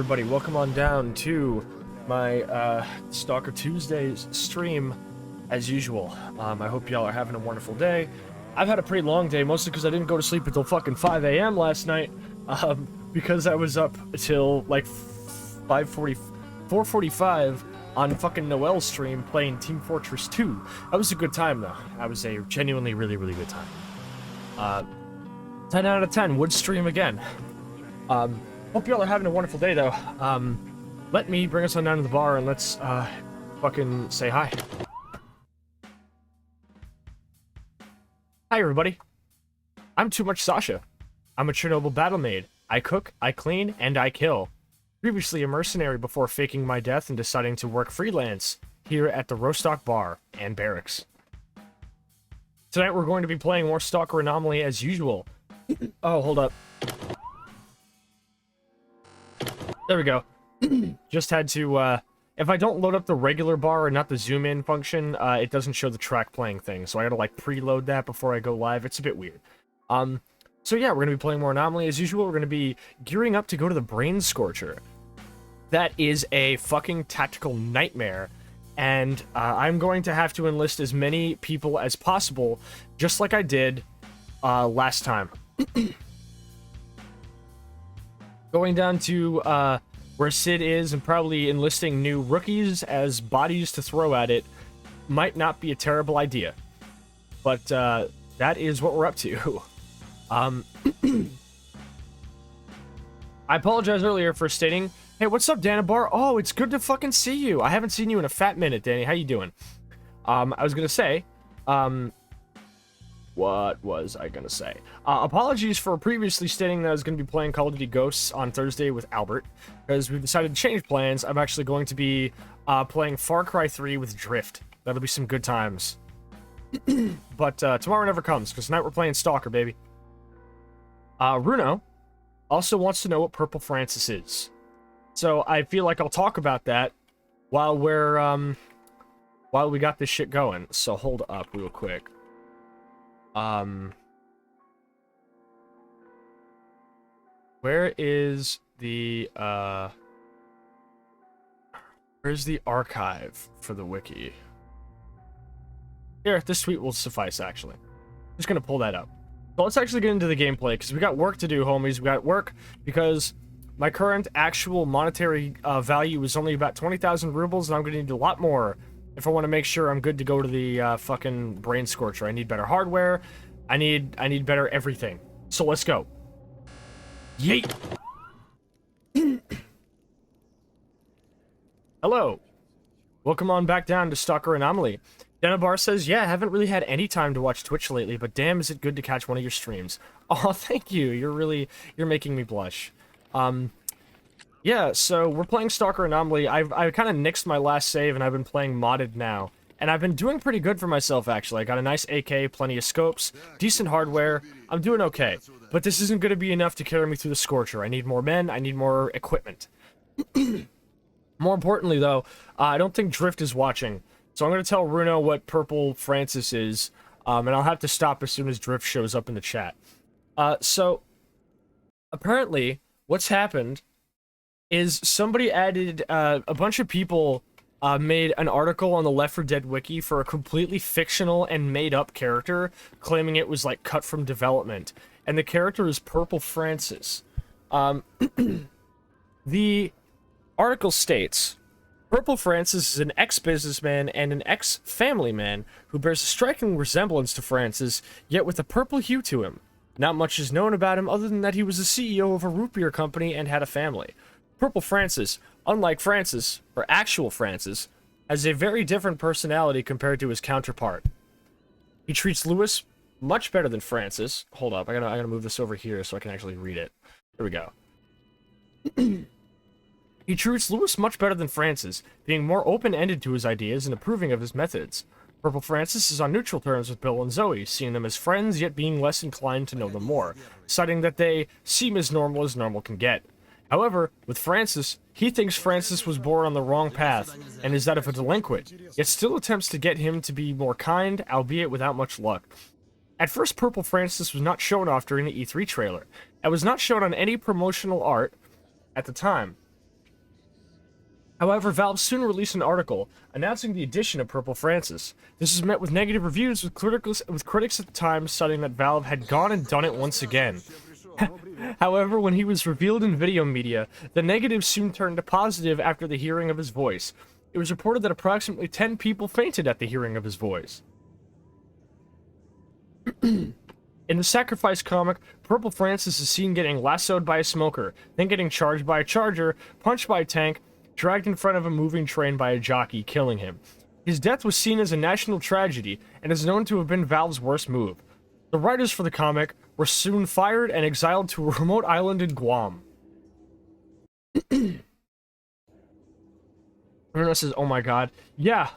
everybody, welcome on down to my Stalker Tuesdays stream, as usual. I hope y'all are having a wonderful day. I've had a pretty long day, mostly because I didn't go to sleep until fucking 5 a.m. last night, because I was up till like 4:45 on fucking Noel's stream playing Team Fortress 2. That was a good time, though. That was a genuinely really good time. 10 out of 10, would stream again. Hope y'all are having a wonderful day, though. Let me bring us on down to the bar and let's, fucking say hi. Hi, everybody. I'm Too Much Sascha. I'm a Chernobyl battle maid. I cook, I clean, and I kill. Previously a mercenary before faking my death and deciding to work freelance here at the Rostock Bar and Barracks. Tonight we're going to be playing more Stalker Anomaly as usual. Oh, hold up. There we go. Just had to, if I don't load up the regular bar and not the zoom in function, it doesn't show the track playing thing, so I gotta, like, preload that before I go live. It's a bit weird. So yeah, we're gonna be playing more Anomaly as usual. We're gonna be gearing up to go to the Brain Scorcher. That is a fucking tactical nightmare, and I'm going to have to enlist as many people as possible, just like I did last time. Going down to where Sid is and probably enlisting new rookies as bodies to throw at it might not be a terrible idea. But that is what we're up to. I apologize earlier for stating, hey, what's up, Danabar? Oh, it's good to fucking see you. I haven't seen you in a fat minute, Danny. How you doing? I was gonna say, what was I gonna say? Apologies for previously stating that I was gonna be playing Call of Duty Ghosts on Thursday with Albert, because we've decided to change plans. I'm actually going to be playing Far Cry 3 with Drift. That'll be some good times. But tomorrow never comes, because tonight we're playing Stalker, baby. Runo also wants to know what Purple Francis is. So I feel like I'll talk about that while we're, while we got this shit going. So hold up real quick. Where is the, where's the archive for the wiki? Here, this tweet will suffice, actually. I'm just gonna pull that up. So let's actually get into the gameplay, because we got work to do, homies. We got work because my current actual monetary value is only about 20,000 rubles, and I'm gonna need a lot more if I want to make sure I'm good to go to the fucking Brain Scorcher. I need better hardware. I need better everything. So let's go. Yeet! Hello. Welcome on back down to Stalker Anomaly. Denabar says, yeah, I haven't really had any time to watch Twitch lately, but damn, is it good to catch one of your streams. Oh, thank you. You're making me blush. Yeah, so we're playing Stalker Anomaly. I kind of nixed my last save, and I've been playing modded now. And I've been doing pretty good for myself, actually. I got a nice AK, plenty of scopes, decent hardware. I'm doing okay. But this isn't going to be enough to carry me through the Scorcher. I need more men. I need more equipment. More importantly, though, I don't think Drift is watching. So I'm going to tell Runo what Purple Francis is, and I'll have to stop as soon as Drift shows up in the chat. So, apparently, what's happened is somebody added, a bunch of people made an article on the Left 4 Dead wiki for a completely fictional and made-up character, claiming it was, like, cut from development. And the character is Purple Francis. The article states, Purple Francis is an ex-businessman and an ex-family man who bears a striking resemblance to Francis, yet with a purple hue to him. Not much is known about him other than that he was the CEO of a root beer company and had a family. Purple Francis, unlike Francis, or actual Francis, has a very different personality compared to his counterpart. He treats Lewis much better than Francis. Hold up, I gotta move this over here so I can actually read it. There we go. He treats Lewis much better than Francis, being more open-ended to his ideas and approving of his methods. Purple Francis is on neutral terms with Bill and Zoe, seeing them as friends yet being less inclined to know them more, citing that they seem as normal can get. However, with Francis, he thinks Francis was born on the wrong path and is that of a delinquent, yet still attempts to get him to be more kind, albeit without much luck. At first, Purple Francis was not shown off during the E3 trailer, and was not shown on any promotional art at the time. However, Valve soon released an article announcing the addition of Purple Francis. This was met with negative reviews, with critics at the time citing that Valve had gone and done it once again. However, when he was revealed in video media, the negatives soon turned to positive after the hearing of his voice. It was reported that approximately 10 people fainted at the hearing of his voice. In the Sacrifice comic, Purple Francis is seen getting lassoed by a smoker, then getting charged by a charger, punched by a tank, dragged in front of a moving train by a jockey, killing him. His death was seen as a national tragedy and is known to have been Valve's worst move. The writers for the comic were soon fired and exiled to a remote island in Guam. Bruno says, oh my god. Yeah,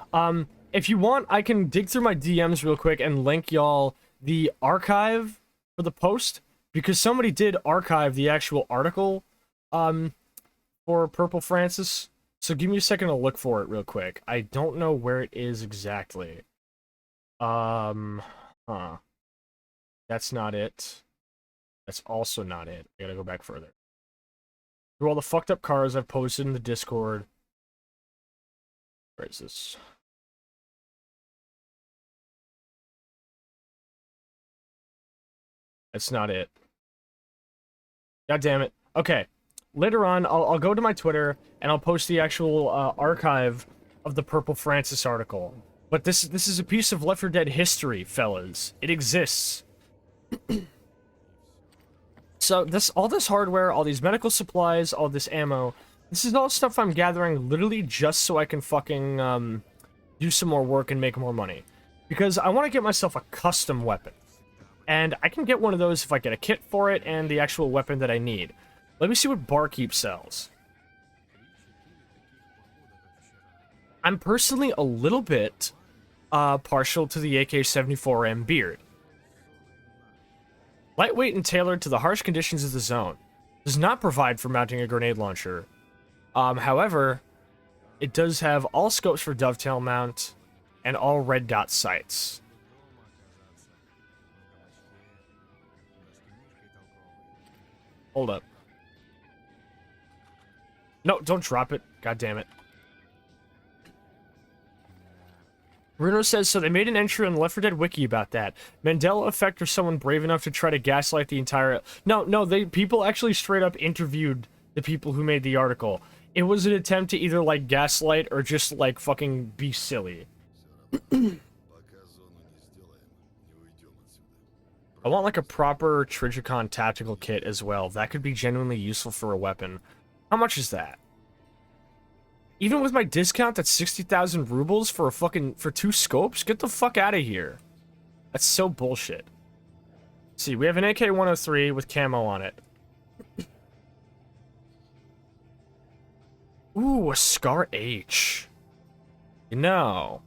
if you want, I can dig through my DMs real quick and link y'all the archive for the post, because somebody did archive the actual article, for Purple Francis. So give me a second to look for it real quick. I don't know where it is exactly. That's not it. That's also not it. I gotta go back further. Through all the fucked up cars I've posted in the Discord. Where is this? That's not it. God damn it. Okay. Later on, I'll go to my Twitter, and I'll post the actual archive of the Purple Francis article. But this is a piece of Left 4 Dead history, fellas. It exists. So all this hardware, all these medical supplies, all this ammo, this is all stuff I'm gathering literally just so I can fucking do some more work and make more money. Because I want to get myself a custom weapon. And I can get one of those if I get a kit for it and the actual weapon that I need. Let me see what Barkeep sells. I'm personally a little bit partial to the AK-74M Beard. Lightweight and tailored to the harsh conditions of the zone. Does not provide for mounting a grenade launcher. However, it does have all scopes for dovetail mount and all red dot sights. Hold up. No, don't drop it. God damn it. Bruno says, so they made an entry on the Left 4 Dead wiki about that. Mandela effect or someone brave enough to try to gaslight the entire... No, people actually straight up interviewed the people who made the article. It was an attempt to either, like, gaslight or just, like, fucking be silly. I want, like, a proper Trigicon tactical kit as well. That could be genuinely useful for a weapon. How much is that? Even with my discount, that's 60,000 rubles for a fucking... for 2 scopes? Get the fuck out of here. That's so bullshit. Let's see, we have an AK-103 with camo on it. Ooh, a Scar H. You know.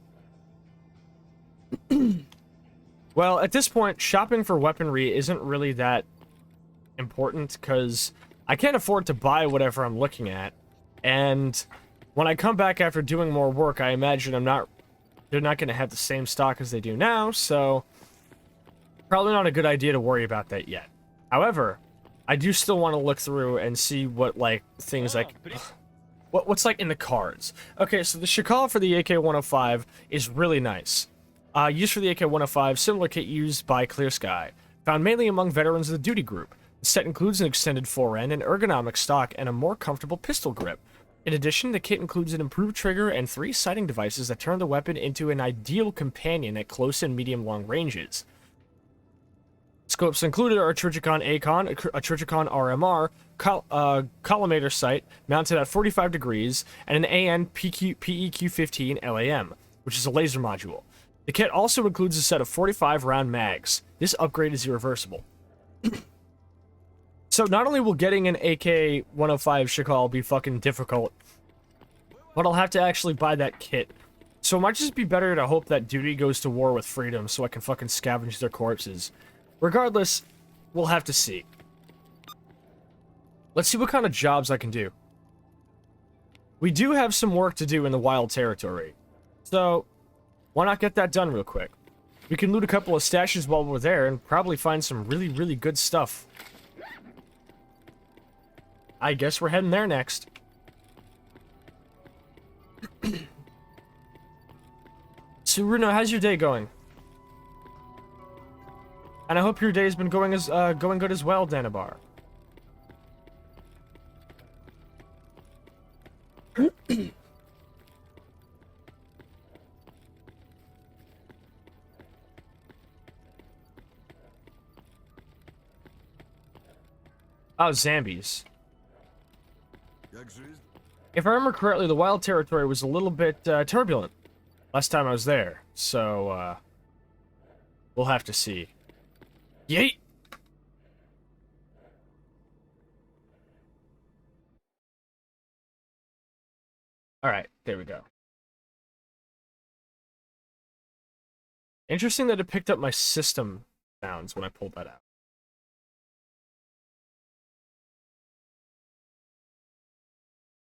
Well, at this point, shopping for weaponry isn't really that important, because I can't afford to buy whatever I'm looking at. And when I come back after doing more work, I imagine they're not going to have the same stock as they do now, so probably not a good idea to worry about that yet. However, I do still want to look through and see what, like, things like... What's, like, in the cards. Okay, so the Shakal for the AK-105 is really nice. Used for the AK-105, similar kit used by Clear Sky. Found mainly among veterans of the duty group. The set includes an extended forend, an ergonomic stock, and a more comfortable pistol grip. In addition, the kit includes an improved trigger and 3 sighting devices that turn the weapon into an ideal companion at close and medium-long ranges. Scopes included are a Trigicon ACON, a Trigicon RMR, collimator sight mounted at 45 degrees, and an AN PEQ-15 LAM, which is a laser module. The kit also includes a set of 45-round mags. This upgrade is irreversible. So not only will getting an AK-105 Shakal be fucking difficult, but I'll have to actually buy that kit. So it might just be better to hope that duty goes to war with freedom so I can fucking scavenge their corpses. Regardless, we'll have to see. Let's see what kind of jobs I can do. We do have some work to do in the wild territory. So, why not get that done real quick? We can loot a couple of stashes while we're there and probably find some really, really good stuff. I guess we're heading there next. So Runo, how's your day going? And I hope your day's been going good as well, Danabar. Oh, zombies. If I remember correctly, the wild territory was a little bit turbulent last time I was there, so we'll have to see. Yeet! Alright, there we go. Interesting that it picked up my system sounds when I pulled that out.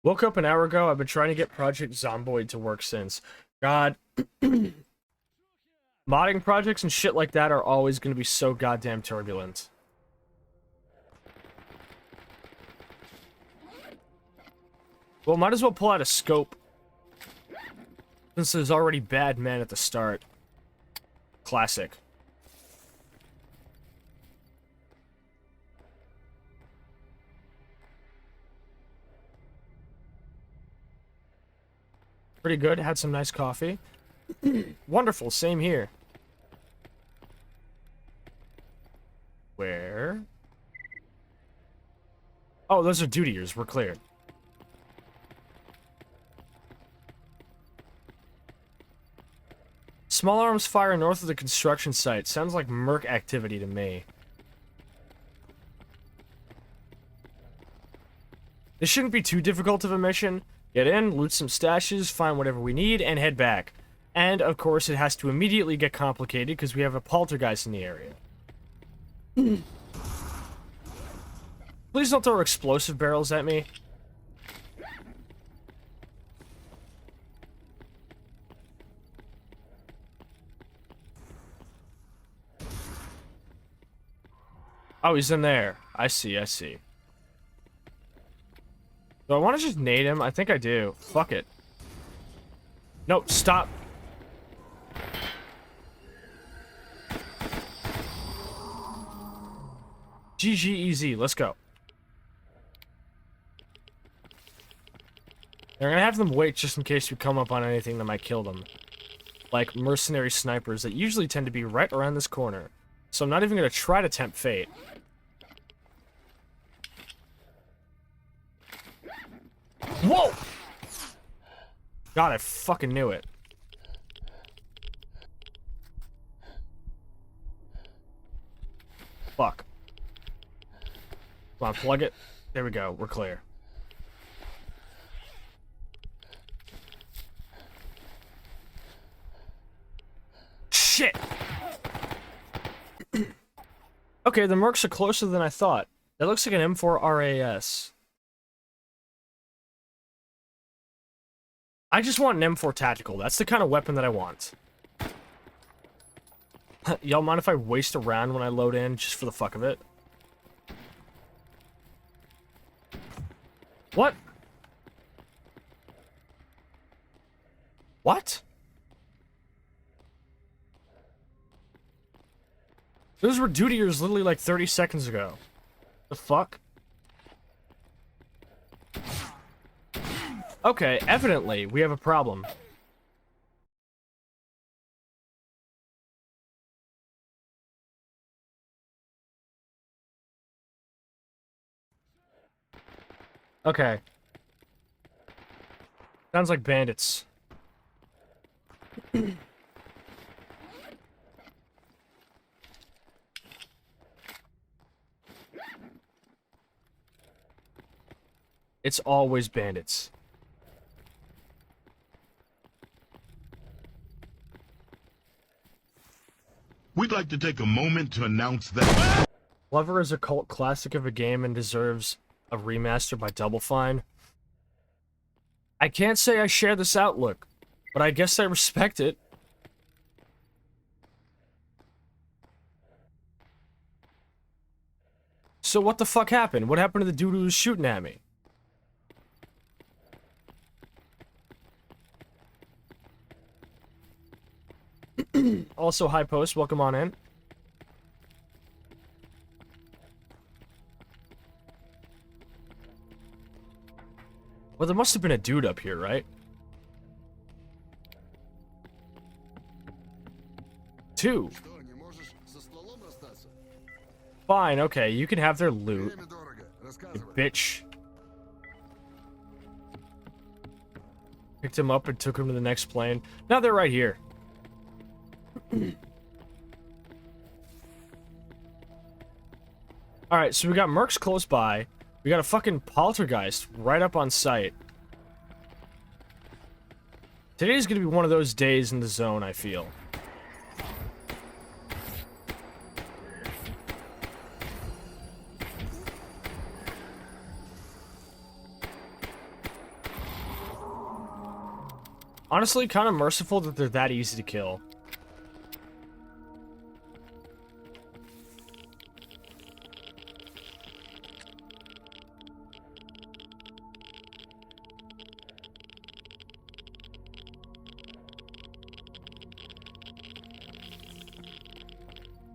Woke up an hour ago. I've been trying to get Project Zomboid to work since. God. Modding projects and shit like that are always going to be so goddamn turbulent. Well, might as well pull out a scope. Since there's already bad men at the start. Classic. Pretty good. Had some nice coffee. Wonderful. Same here. Where? Oh, those are dutiers. We're cleared. Small arms fire north of the construction site. Sounds like merc activity to me. This shouldn't be too difficult of a mission. Get in, loot some stashes, find whatever we need, and head back. And, of course, it has to immediately get complicated because we have a poltergeist in the area. Please don't throw explosive barrels at me. Oh, he's in there. I see, I see. Do I want to just nade him? I think I do. Fuck it. No, stop. GG, let's go. They're gonna have them wait just in case we come up on anything that might kill them. Like mercenary snipers that usually tend to be right around this corner. So I'm not even gonna try to tempt fate. Whoa! God, I fucking knew it. Fuck. Come on, plug it. There we go, we're clear. Shit! Okay, the mercs are closer than I thought. That looks like an M4 RAS. I just want an M4 Tactical. That's the kind of weapon that I want. Y'all mind if I waste a round when I load in, just for the fuck of it? What? What? Those were dutiers literally like 30 seconds ago. The fuck? Okay, evidently, we have a problem. Okay. Sounds like bandits. It's always bandits. We'd like to take a moment to announce that Lover is a cult classic of a game and deserves a remaster by Double Fine. I can't say I share this outlook, but I guess I respect it. So what the fuck happened? What happened to the dude who was shooting at me? Also, High Post, welcome on in. Well, there must have been a dude up here, right? Two. Fine, okay, you can have their loot. You bitch. Picked him up and took him to the next plane. Now they're right here. Alright, so we got mercs close by. We got a fucking poltergeist right up on site. Today's gonna be one of those days in the zone, I feel. Honestly, kind of merciful that they're that easy to kill.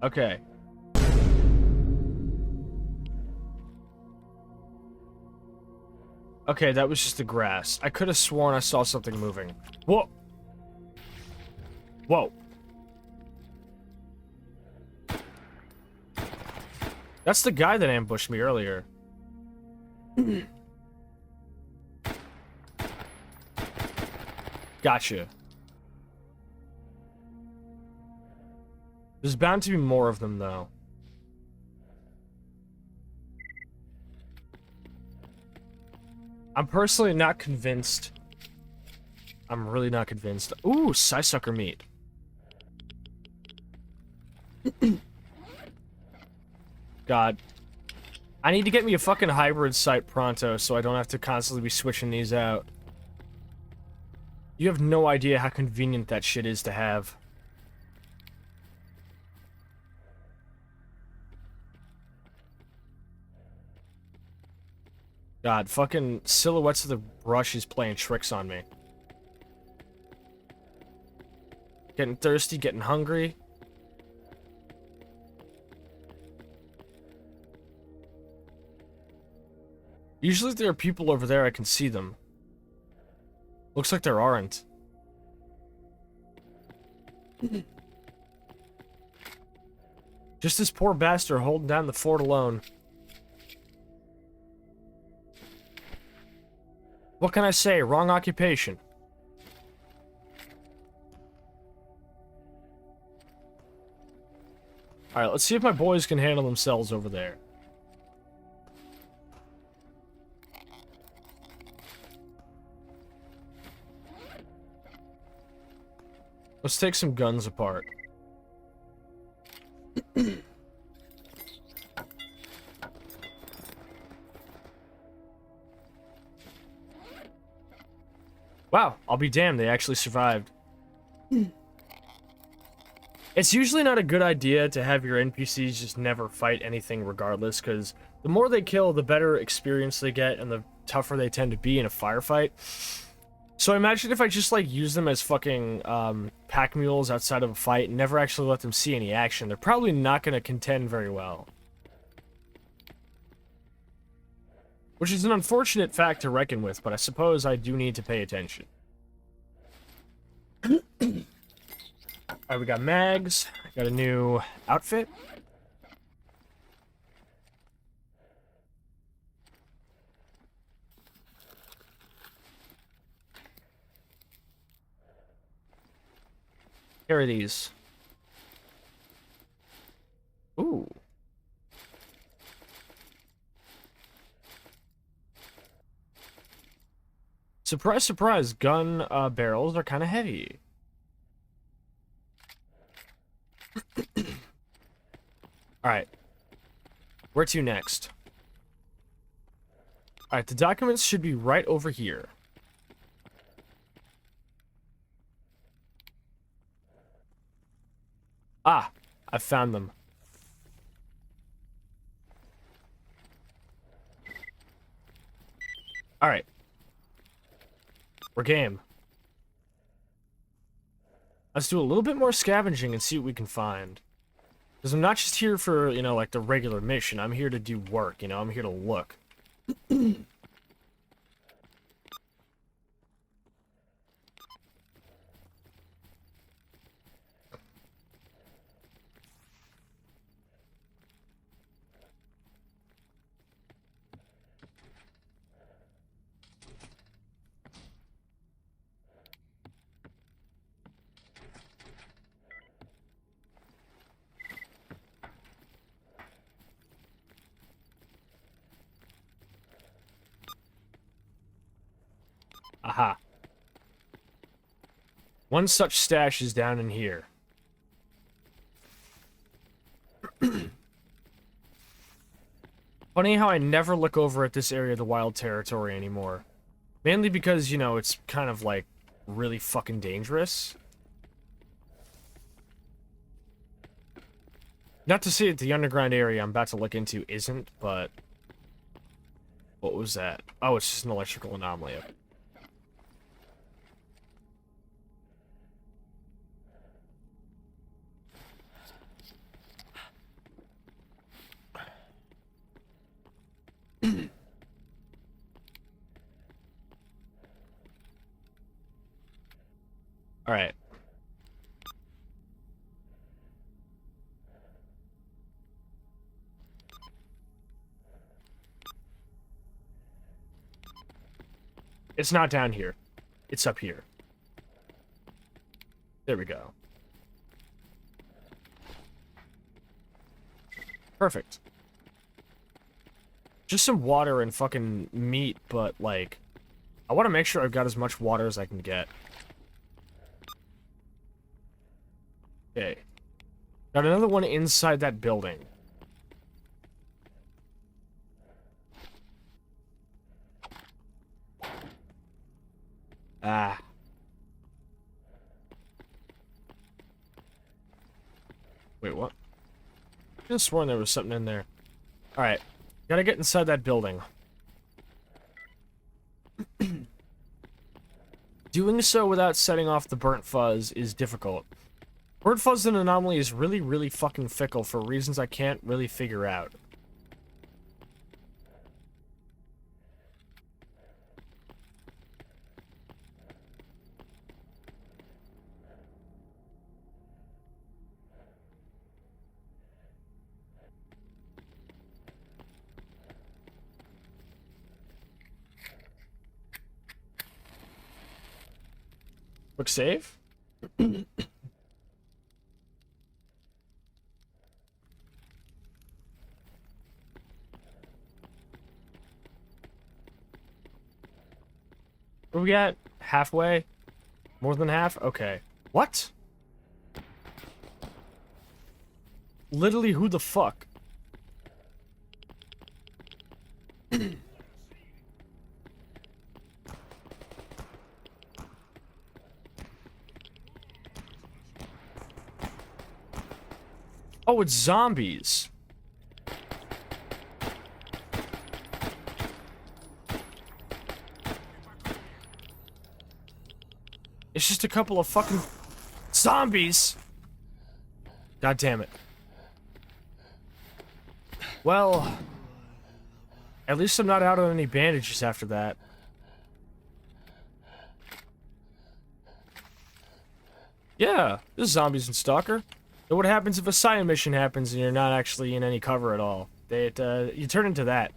Okay. Okay, that was just the grass. I could have sworn I saw something moving. Whoa! Whoa. That's the guy that ambushed me earlier. Gotcha. There's bound to be more of them, though. I'm personally not convinced. I'm really not convinced. Ooh, psy-sucker meat. God. I need to get me a fucking hybrid sight pronto so I don't have to constantly be switching these out. You have no idea how convenient that shit is to have. God, fucking silhouettes of the brush is playing tricks on me. Getting thirsty, getting hungry. Usually there are people over there, I can see them. Looks like there aren't. Just this poor bastard holding down the fort alone. What can I say? Wrong occupation. Alright, let's see if my boys can handle themselves over there. Let's take some guns apart. Wow, I'll be damned, they actually survived. It's usually not a good idea to have your NPCs just never fight anything regardless, because the more they kill, the better experience they get, and the tougher they tend to be in a firefight. So I imagine if I just, like, use them as fucking, pack mules outside of a fight and never actually let them see any action, they're probably not going to contend very well. Which is an unfortunate fact to reckon with, but I suppose I do need to pay attention. Alright, we got mags. Got a new outfit. Here are these. Ooh. Surprise, surprise, gun barrels are kind of heavy. Alright. Where to next? Alright, the documents should be right over here. Ah, I found them. Alright. We're game. Let's do a little bit more scavenging and see what we can find. Because I'm not just here for, you know, like the regular mission. I'm here to do work, you know? I'm here to look. Aha. One such stash is down in here. Funny how I never look over at this area of the wild territory anymore. Mainly because, you know, it's kind of like really fucking dangerous. Not to say that the underground area I'm about to look into isn't, but... What was that? Oh, it's just an electrical anomaly. Alright. It's not down here. It's up here. There we go. Perfect. Just some water and fucking meat, but, like... I want to make sure I've got as much water as I can get. Okay. Got another one inside that building. Ah. Wait, what? I could have sworn there was something in there. Alright. Gotta get inside that building. Doing so without setting off the burnt fuzz is difficult. Burnt fuzz and anomaly is really, really fucking fickle for reasons I can't really figure out. Quick save? Where we at? Halfway? More than half? Okay. What? Literally, who the fuck? Oh, it's zombies. It's just a couple of fucking zombies. God damn it. Well, at least I'm not out on any bandages after that. Yeah, there's zombies in Stalker. So what happens if a psy mission happens and you're not actually in any cover at all? You turn into that.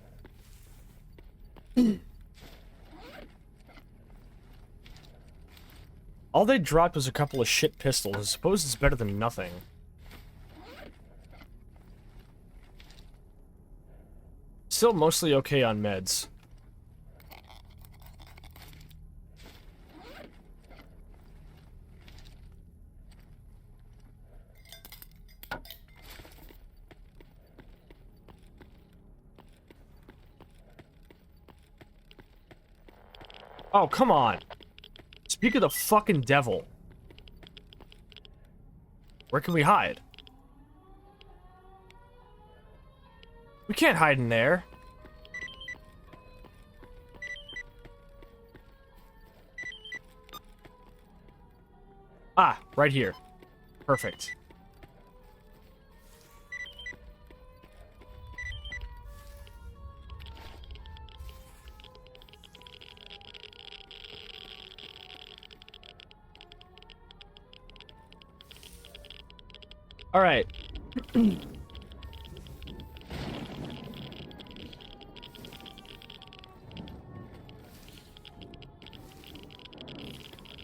All they dropped was a couple of shit pistols. I suppose it's better than nothing. Still mostly okay on meds. Oh, come on. Speak of the fucking devil. Where can we hide? We can't hide in there. Ah. Right here. Perfect. All right.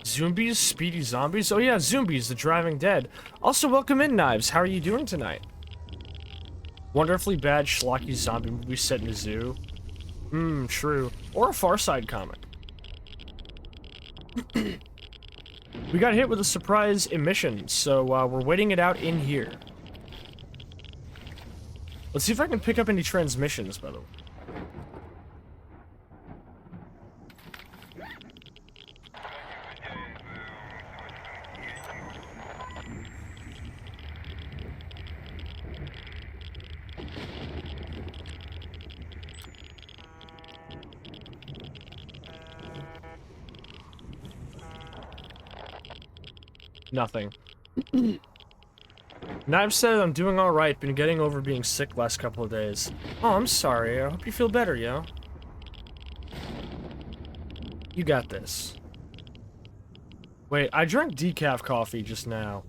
Zombies? Speedy zombies? Oh yeah, zombies, the driving dead. Also, welcome in, Knives. How are you doing tonight? Wonderfully bad schlocky zombie movie set in a zoo. True. Or a Far Side comic. We got hit with a surprise emission, so we're waiting it out in here. Let's see if I can pick up any transmissions, by the way. Nothing. Knives said I'm doing alright, been getting over being sick last couple of days. Oh, I'm sorry. I hope you feel better, yo. You got this. Wait, I drank decaf coffee just now.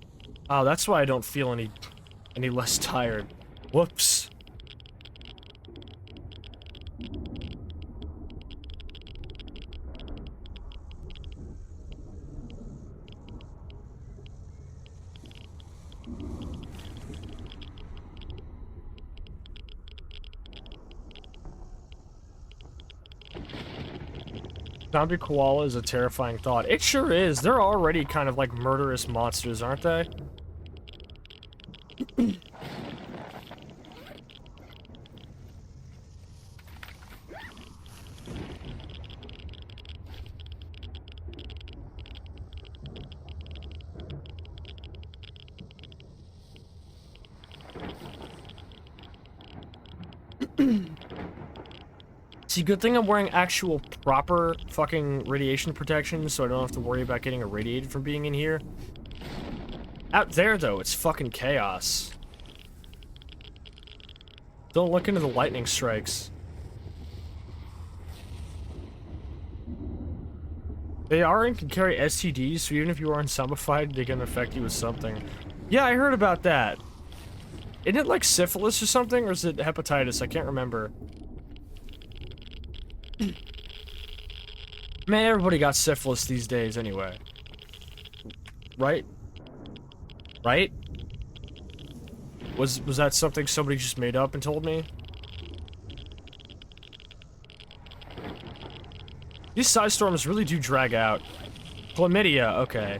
Oh, that's why I don't feel any less tired. Whoops. Zombie koala is a terrifying thought. It sure is. They're already kind of like murderous monsters, aren't they? See, good thing I'm wearing actual proper fucking radiation protection, so I don't have to worry about getting irradiated from being in here. Out there, though, it's fucking chaos. Don't look into the lightning strikes. They are and can carry STDs, so even if you aren't zombified, they can affect you with something. Yeah, I heard about that. Isn't it like syphilis or something, or is it hepatitis? I can't remember. Man, everybody got syphilis these days anyway. Right? Right? Was that something somebody just made up and told me? These side storms really do drag out. Chlamydia, okay.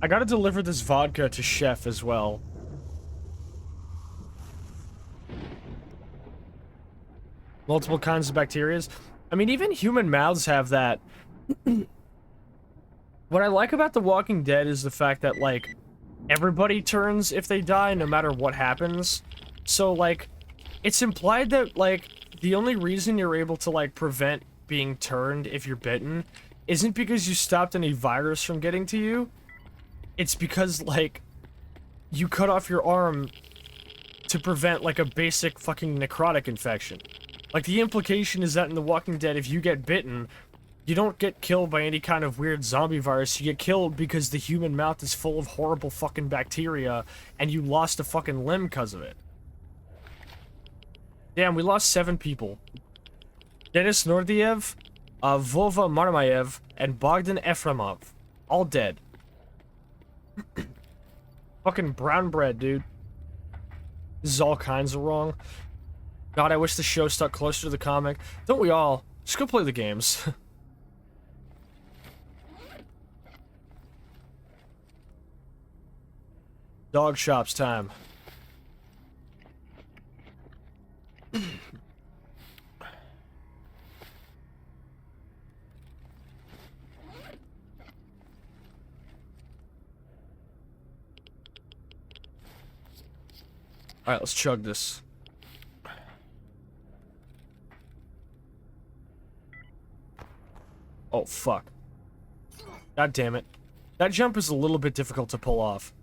I gotta deliver this vodka to Chef as well. Multiple kinds of bacterias. I mean, even human mouths have that. What I like about The Walking Dead is the fact that, like, everybody turns if they die, no matter what happens. So, like, it's implied that, like, the only reason you're able to, like, prevent being turned if you're bitten isn't because you stopped any virus from getting to you. It's because, like, you cut off your arm to prevent, like, a basic fucking necrotic infection. Like, the implication is that in The Walking Dead, if you get bitten, you don't get killed by any kind of weird zombie virus. You get killed because the human mouth is full of horrible fucking bacteria, and you lost a fucking limb because of it. Damn, we lost 7 people. Denis Nordiev, Vova Marmayev, and Bogdan Efremov. All dead. Fucking brown bread, dude. This is all kinds of wrong. God, I wish the show stuck closer to the comic. Don't we all? Just go play the games. Dog shops time. Alright, let's chug this. Oh, fuck. God damn it. That jump is a little bit difficult to pull off.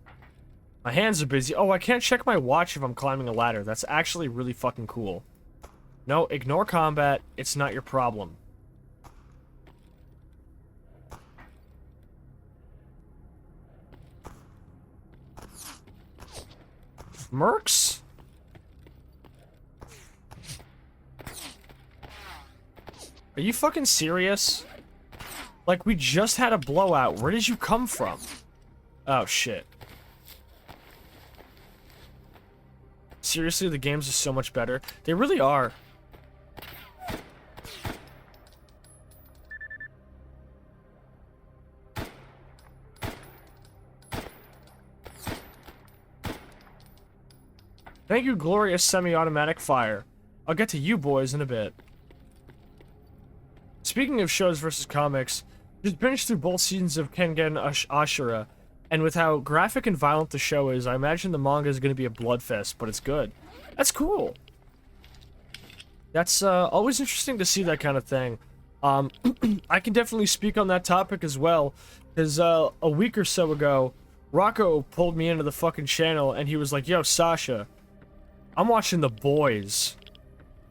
My hands are busy. Oh, I can't check my watch if I'm climbing a ladder. That's actually really fucking cool. No, ignore combat. It's not your problem. Mercs? Are you fucking serious? Like, we just had a blowout. Where did you come from? Oh, shit. Seriously, the games are so much better. They really are. Thank you, glorious semi-automatic fire. I'll get to you boys in a bit. Speaking of shows versus comics, just finished through both seasons of Kengen Ashura, and with how graphic and violent the show is, I imagine the manga is going to be a bloodfest, but it's good. That's cool. That's always interesting to see that kind of thing. I can definitely speak on that topic as well, because a week or so ago, Rocco pulled me into the fucking channel, and he was like, yo, Sascha, I'm watching The Boys.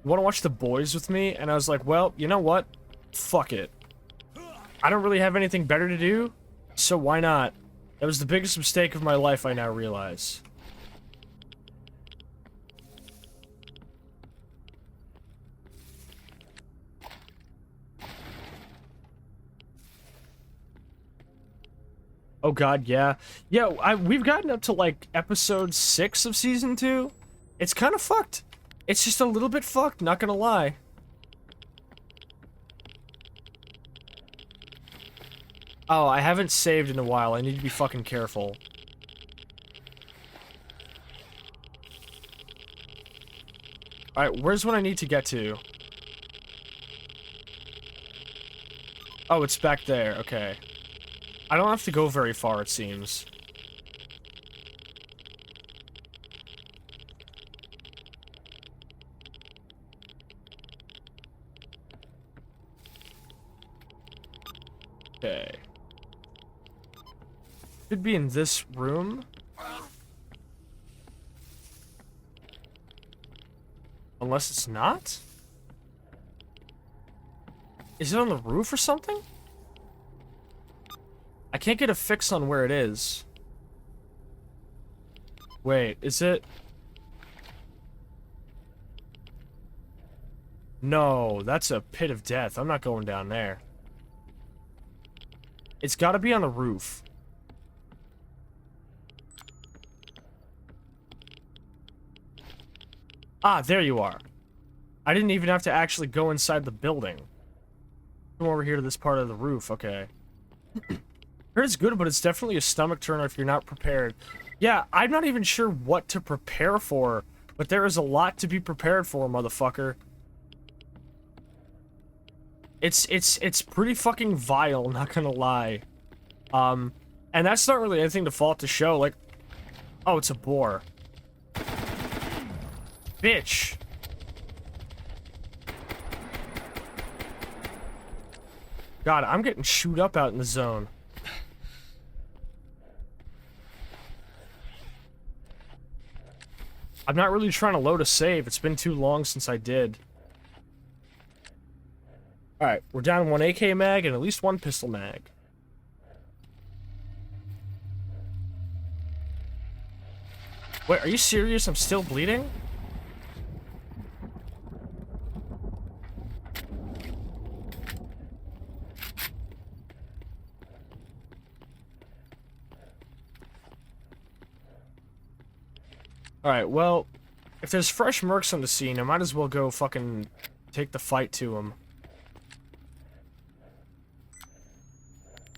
You want to watch The Boys with me? And I was like, well, you know what? Fuck it. I don't really have anything better to do, so why not? That was the biggest mistake of my life, I now realize. Oh god, yeah. Yeah, we've gotten up to, like, episode 6 of season 2. It's kind of fucked. It's just a little bit fucked, not gonna lie. Oh, I haven't saved in a while. I need to be fucking careful. Alright, where's what I need to get to? Oh, it's back there. Okay. I don't have to go very far, it seems. Okay. Should be in this room. Unless it's not? Is it on the roof or something? I can't get a fix on where it is. Wait, is it? No, that's a pit of death. I'm not going down there. It's gotta be on the roof. Ah, there you are. I didn't even have to actually go inside the building. Come over here to this part of the roof, okay. Heard it's good, but it's definitely a stomach turner if you're not prepared. Yeah, I'm not even sure what to prepare for, but there is a lot to be prepared for, motherfucker. It's pretty fucking vile, not gonna lie. And that's not really anything to fault to show, like... Oh, it's a boar. Bitch! God, I'm getting chewed up out in the zone. I'm not really trying to load a save. It's been too long since I did. Alright, we're down 1 AK mag and at least 1 pistol mag. Wait, are you serious? I'm still bleeding? Alright, well, if there's fresh mercs on the scene, I might as well go fucking take the fight to them.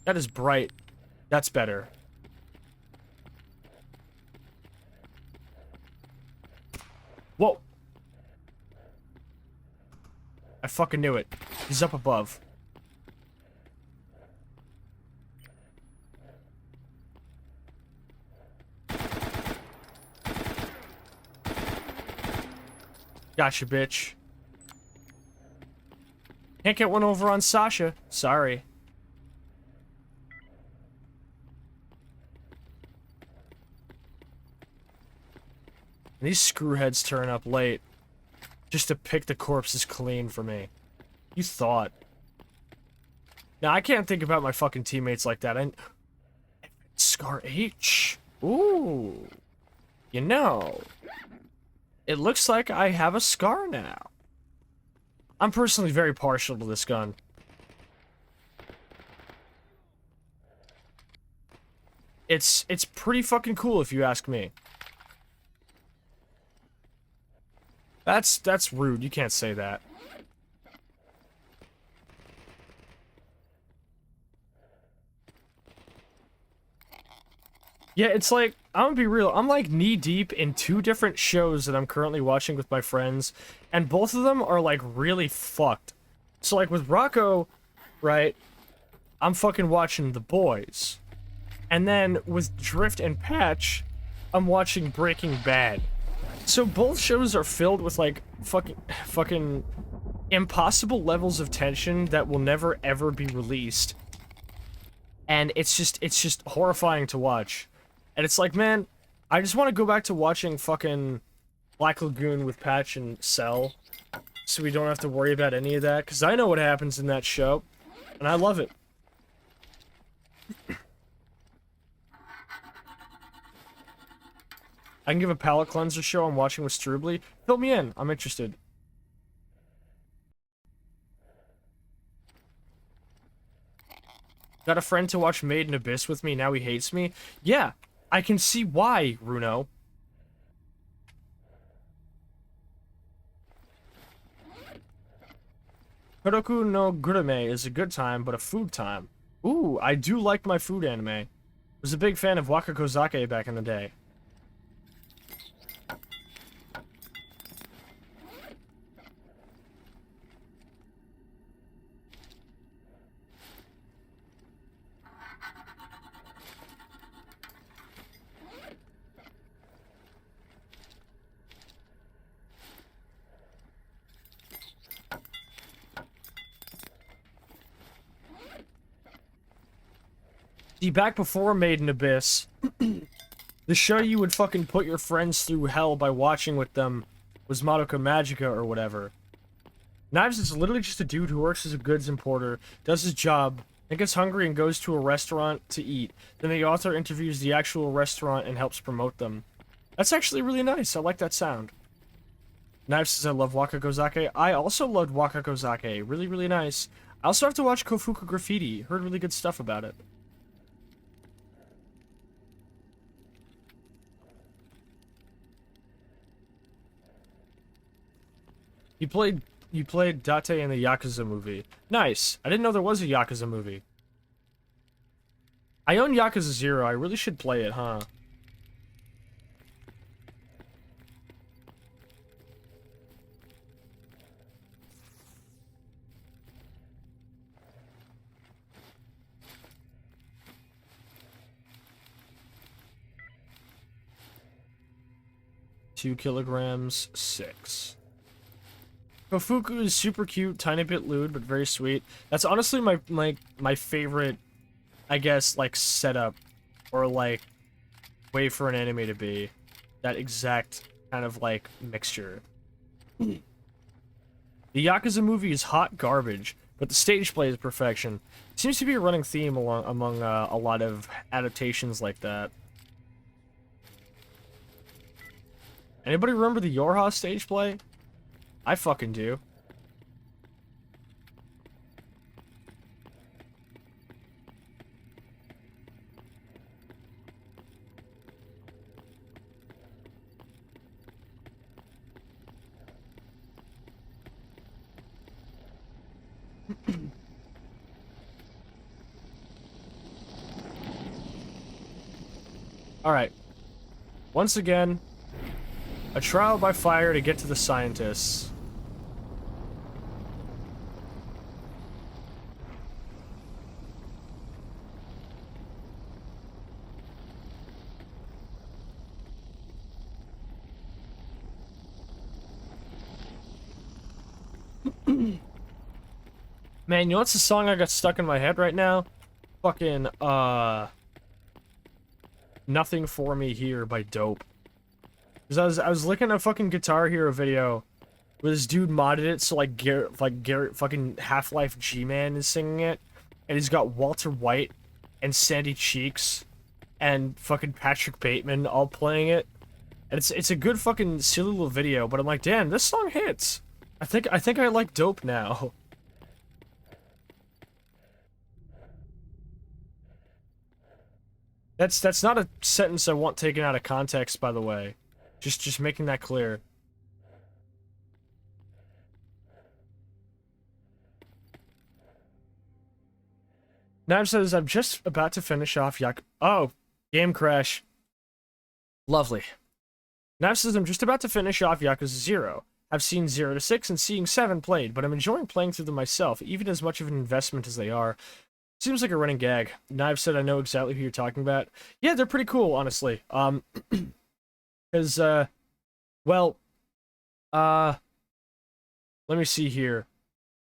That is bright. That's better. Whoa! I fucking knew it. He's up above. Gotcha, bitch. Can't get one over on Sascha. Sorry. And these screwheads turn up late just to pick the corpses clean for me. You thought. Now, I can't think about my fucking teammates like that. Scar H. Ooh. You know, it looks like I have a scar now. I'm personally very partial to this gun. It's pretty fucking cool if you ask me. That's rude. You can't say that. Yeah, it's like, I'm gonna be real, I'm like knee-deep in 2 different shows that I'm currently watching with my friends, and both of them are like really fucked. So like with Rocco, right, I'm fucking watching The Boys. And then with Drift and Patch, I'm watching Breaking Bad. So both shows are filled with like fucking impossible levels of tension that will never ever be released. And it's just horrifying to watch. And it's like, man, I just want to go back to watching fucking Black Lagoon with Patch and Cell, so we don't have to worry about any of that, because I know what happens in that show, and I love it. I can give a palate cleanser show I'm watching with Strubly. Fill me in. I'm interested. Got a friend to watch Made in Abyss with me, now he hates me? Yeah, I can see why, Runo. Kuroku no Gurame is a good time, but a food time. Ooh, I do like my food anime. Was a big fan of Wakakozake back in the day. See, back before Made in Abyss, the show you would fucking put your friends through hell by watching with them was Madoka Magica or whatever. Knives is literally just a dude who works as a goods importer, does his job, then gets hungry and goes to a restaurant to eat. Then the author interviews the actual restaurant and helps promote them. That's actually really nice. I like that sound. Knives says I love Wakakozake. I also loved Wakakozake. Really, really nice. I also have to watch Kofuka Graffiti. Heard really good stuff about it. You played Date in the Yakuza movie. Nice. I didn't know there was a Yakuza movie. I own Yakuza 0. I really should play it, huh? Two kilograms, 6. Kofuku is super cute, tiny bit lewd, but very sweet. That's honestly my favorite, I guess, like, setup, or, like, way for an anime to be. That exact kind of, like, mixture. The Yakuza movie is hot garbage, but the stage play is perfection. Seems to be a running theme among a lot of adaptations like that. Anybody remember the Yorha stage play? I fucking do. Alright. Once again, a trial by fire to get to the scientists. Man, you know what's the song I got stuck in my head right now? Fucking, Nothing For Me Here by Dope. Because I was looking at a fucking Guitar Hero video where this dude modded it so like Garrett fucking Half-Life G-Man is singing it, and he's got Walter White and Sandy Cheeks and fucking Patrick Bateman all playing it. And it's a good fucking silly little video, but I'm like, damn, this song hits. I think I like Dope now. That's not a sentence I want taken out of context, by the way. Just making that clear. Nav says, I'm just about to finish off Oh, game crash. Lovely. Nav says, I'm just about to finish off Yakuza 0. I've seen 0 to 6 and seeing 7 played, but I'm enjoying playing through them myself, even as much of an investment as they are. Seems like a running gag. Knives said I know exactly who you're talking about. Yeah, they're pretty cool, honestly. Because, well, let me see here.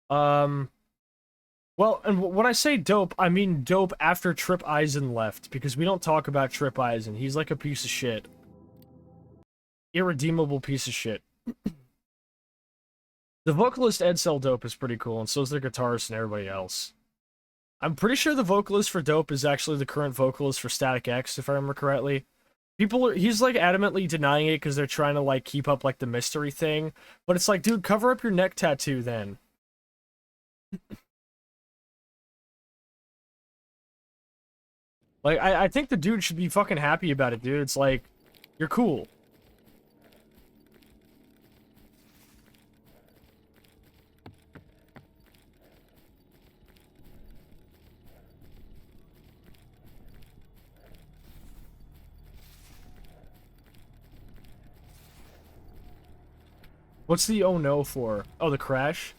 Well, and when I say dope, I mean dope after Trip Eisen left, because we don't talk about Trip Eisen. He's like a piece of shit. Irredeemable piece of shit. The vocalist Edsel Dope is pretty cool, and so is their guitarist and everybody else. I'm pretty sure the vocalist for Dope is actually the current vocalist for Static X, if I remember correctly. He's like adamantly denying it because they're trying to like keep up like the mystery thing, but it's like, dude, cover up your neck tattoo then. Like, I think the dude should be fucking happy about it, dude. It's like, you're cool. What's the oh no for? Oh, the crash?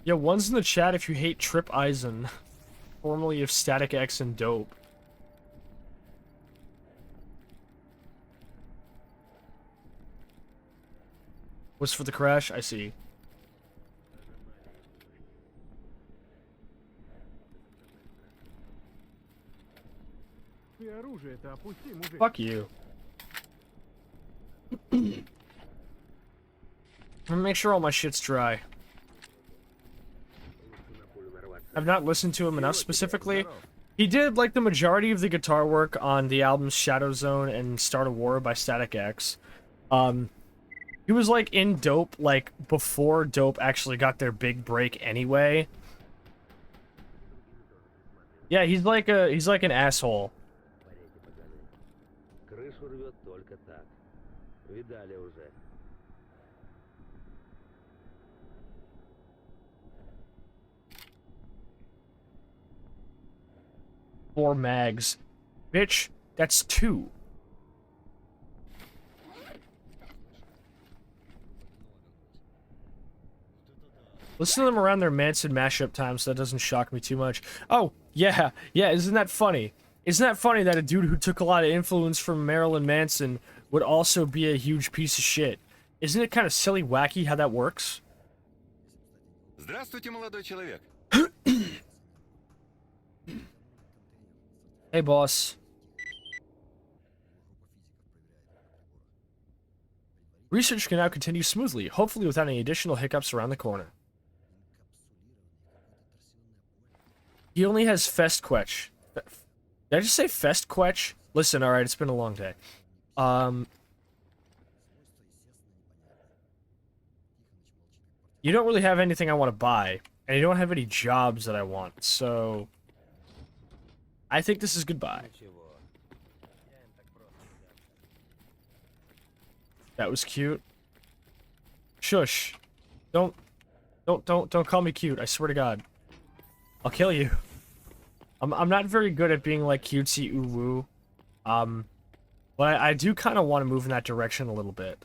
Yeah, one's in the chat if you hate Trip Eisen, formerly of Static X and Dope. What's for the crash? I see. Fuck you. I'm gonna make sure all my shit's dry. I've not listened to him enough specifically. He did like the majority of the guitar work on the albums Shadow Zone and Start a War by Static X. He was like in Dope like before Dope actually got their big break anyway. Yeah, he's like an asshole. Four mags. Bitch, that's 2. Listen to them around their Manson mashup time so that doesn't shock me too much. Oh, yeah, isn't that funny? Isn't that funny that a dude who took a lot of influence from Marilyn Manson would also be a huge piece of shit? Isn't it kind of silly wacky how that works? Здравствуйте, молодой человек. Hey, boss. Research can now continue smoothly, hopefully without any additional hiccups around the corner. He only has Festquetch. Did I just say Festquetch? Listen, alright, it's been a long day. You don't really have anything I want to buy, and you don't have any jobs that I want, so... I think this is goodbye. That was cute. Shush. Don't call me cute, I swear to God. I'll kill you. I'm not very good at being like cutesy ooh woo. But I do kind of want to move in that direction a little bit.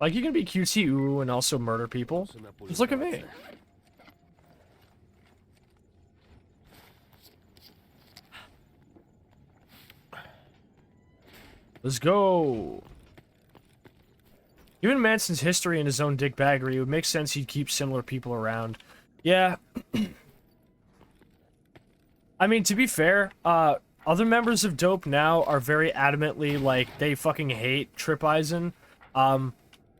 Like, you can be cutesy ooh and also murder people. Just look at me. Let's go. Given Manson's history and his own dickbaggery, it would make sense he'd keep similar people around. Yeah. I mean, to be fair, other members of Dope now are very adamantly, like, they fucking hate Trip Eisen.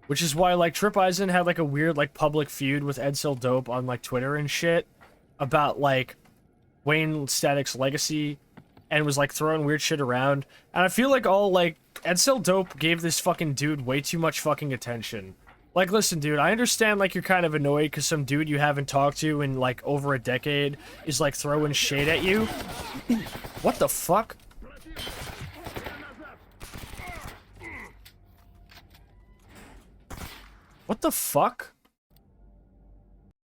Which is why, like, Trip Eisen had, like, a weird, like, public feud with Edsel Dope on, like, Twitter and shit about, like, Wayne Static's legacy and was, like, throwing weird shit around. And I feel like Edsel Dope gave this fucking dude way too much fucking attention. Like, listen, dude, I understand, like, you're kind of annoyed because some dude you haven't talked to in, like, over a decade is, like, throwing shade at you. What the fuck? What the fuck?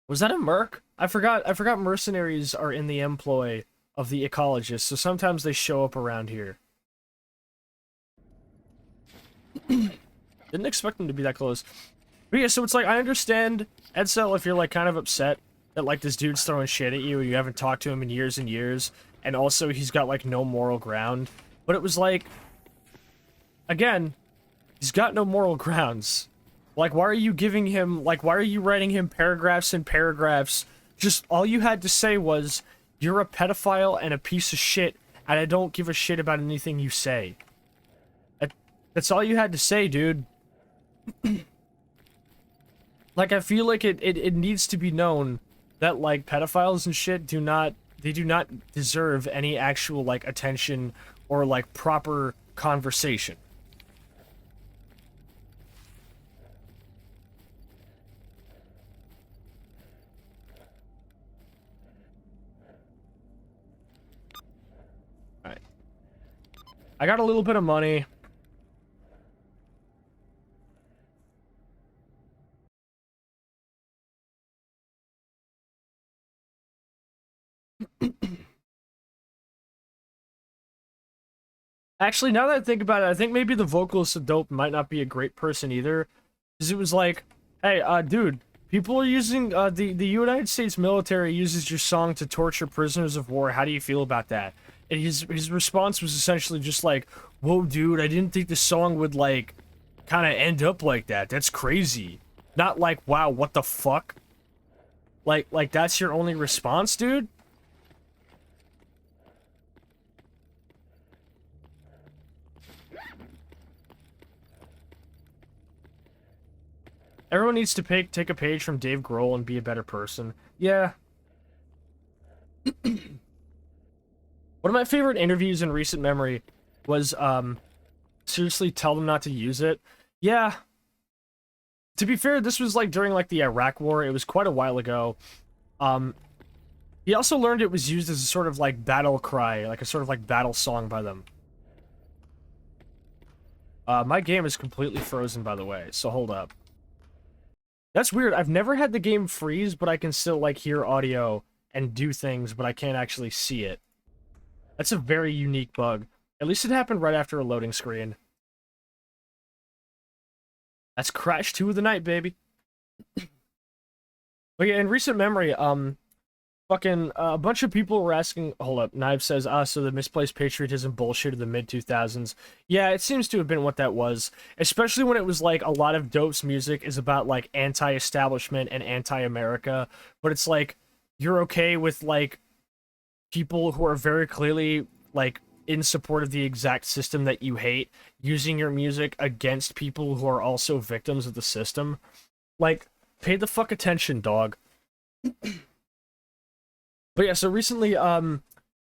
Was that a merc? I forgot mercenaries are in the employ of the ecologists, so sometimes they show up around here. Didn't expect them to be that close. But yeah, so it's like, I understand, Edsel, if you're like kind of upset that like this dude's throwing shit at you and you haven't talked to him in years and years, and also he's got like no moral ground. But it was like, again, he's got no moral grounds. Like, why are you giving him, like, why are you writing him paragraphs and paragraphs? Just, all you had to say was, you're a pedophile and a piece of shit, and I don't give a shit about anything you say. That's all you had to say, dude. Like, I feel like it needs to be known that, like, pedophiles and shit do not deserve any actual, like, attention or, like, proper conversation. Alright. I got a little bit of money. Actually, now that I think about it, I think maybe the vocalist of Dope might not be a great person either. Because it was like, hey, dude, people are using, the United States military uses your song to torture prisoners of war. How do you feel about that? And his response was essentially just like, whoa, dude, I didn't think the song would, like, kind of end up like that. That's crazy. Not like, wow, what the fuck? Like that's your only response, dude? Everyone needs to take a page from Dave Grohl and be a better person. Yeah. One of my favorite interviews in recent memory was, seriously, tell them not to use it. Yeah. To be fair, this was, like, during, like, the Iraq War. It was quite a while ago. He also learned it was used as a sort of, like, battle cry, like a sort of, like, battle song by them. My game is completely frozen, by the way, so hold up. That's weird. I've never had the game freeze, but I can still, like, hear audio and do things, but I can't actually see it. That's a very unique bug. At least it happened right after a loading screen. That's Crash 2 of the night, baby. But yeah, in recent memory, fucking, a bunch of people were asking, hold up, Knives says, so the misplaced patriotism bullshit of the mid-2000s. Yeah, it seems to have been what that was. Especially when it was, like, a lot of Dope's music is about, like, anti-establishment and anti-America. But it's like, you're okay with, like, people who are very clearly, like, in support of the exact system that you hate, using your music against people who are also victims of the system. Like, pay the fuck attention, dog. But yeah, so recently, a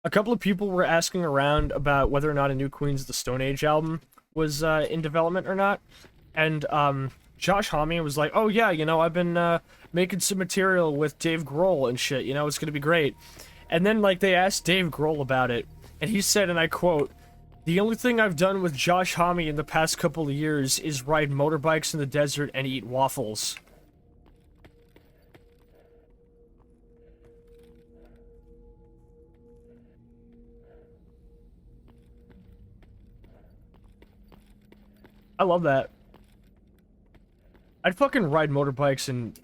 couple of people were asking around about whether or not a new Queens of the Stone Age album was, in development or not. And, Josh Homme was like, oh yeah, you know, I've been, making some material with Dave Grohl and shit, you know, it's gonna be great. And then, like, they asked Dave Grohl about it, and he said, and I quote, "The only thing I've done with Josh Homme in the past couple of years is ride motorbikes in the desert and eat waffles." I love that. I'd fucking ride motorbikes and,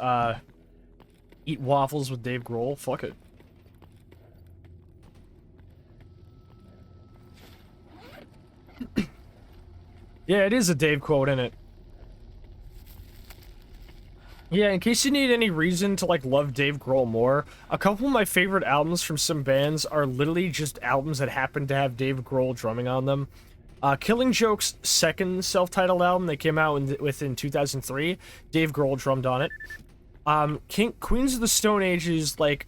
eat waffles with Dave Grohl. Fuck it. Yeah, it is a Dave quote, isn't it? Yeah, in case you need any reason to, like, love Dave Grohl more, a couple of my favorite albums from some bands are literally just albums that happen to have Dave Grohl drumming on them. Killing Joke's second self-titled album they came out with in 2003, Dave Grohl drummed on it. Queens of the Stone Age's, like,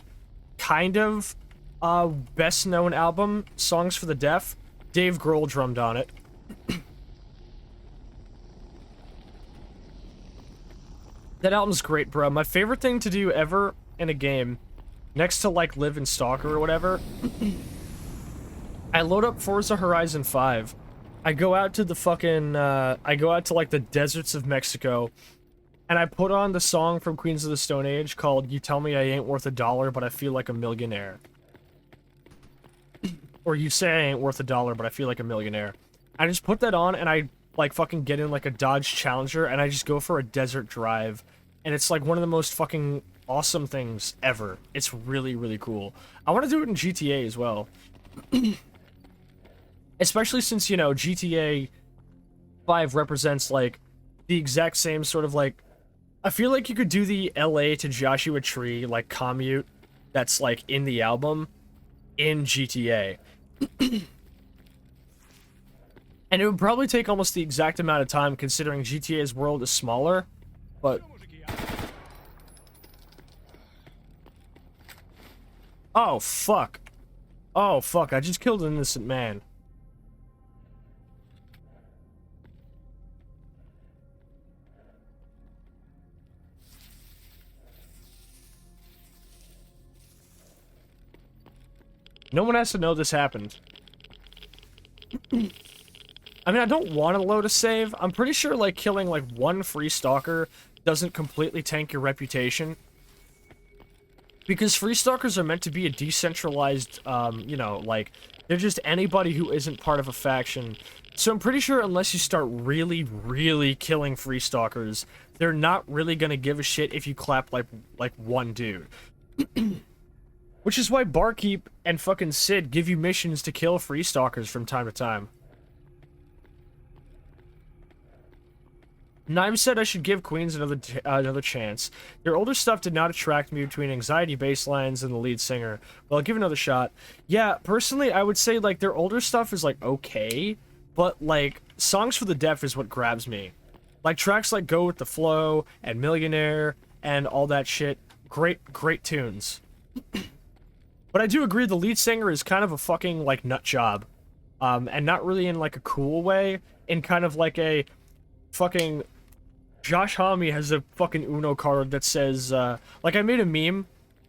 kind of, best-known album, Songs for the Deaf, Dave Grohl drummed on it. That album's great, bro. My favorite thing to do ever in a game, next to, like, Live and Stalker or whatever, I load up Forza Horizon 5. I go out to the fucking, I go out to, like, the deserts of Mexico, and I put on the song from Queens of the Stone Age called You Tell Me I Ain't Worth a Dollar, But I Feel Like a Millionaire. Or You Say I Ain't Worth a Dollar, But I Feel Like a Millionaire. I just put that on, and I, like, fucking get in, like, a Dodge Challenger, and I just go for a desert drive. And it's, like, one of the most fucking awesome things ever. It's really, really cool. I want to do it in GTA as well. Especially since, you know, GTA 5 represents, like, the exact same sort of, like... I feel like you could do the LA to Joshua Tree, like, commute that's, like, in the album in GTA. And it would probably take almost the exact amount of time, considering GTA's world is smaller, but... Oh, fuck. Oh, fuck, I just killed an innocent man. No one has to know this happened. I mean, I don't want to load a save. I'm pretty sure, like, killing, like, one free stalker doesn't completely tank your reputation. Because free stalkers are meant to be a decentralized, you know, like, they're just anybody who isn't part of a faction. So I'm pretty sure unless you start really, really killing free stalkers, they're not really gonna give a shit if you clap, like one dude. Which is why Barkeep and fucking Sid give you missions to kill free stalkers from time to time. Nime said I should give Queens another chance. Their older stuff did not attract me between anxiety basslines and the lead singer. But I'll give it another shot. Yeah, personally, I would say, like, their older stuff is, like, okay. But, like, Songs for the Deaf is what grabs me. Like, tracks like Go With The Flow and Millionaire and all that shit. Great, great tunes. But I do agree the lead singer is kind of a fucking, like, nut job. And not really in, like, a cool way. In kind of like a fucking... Josh Homme has a fucking Uno card that says, like, I made a meme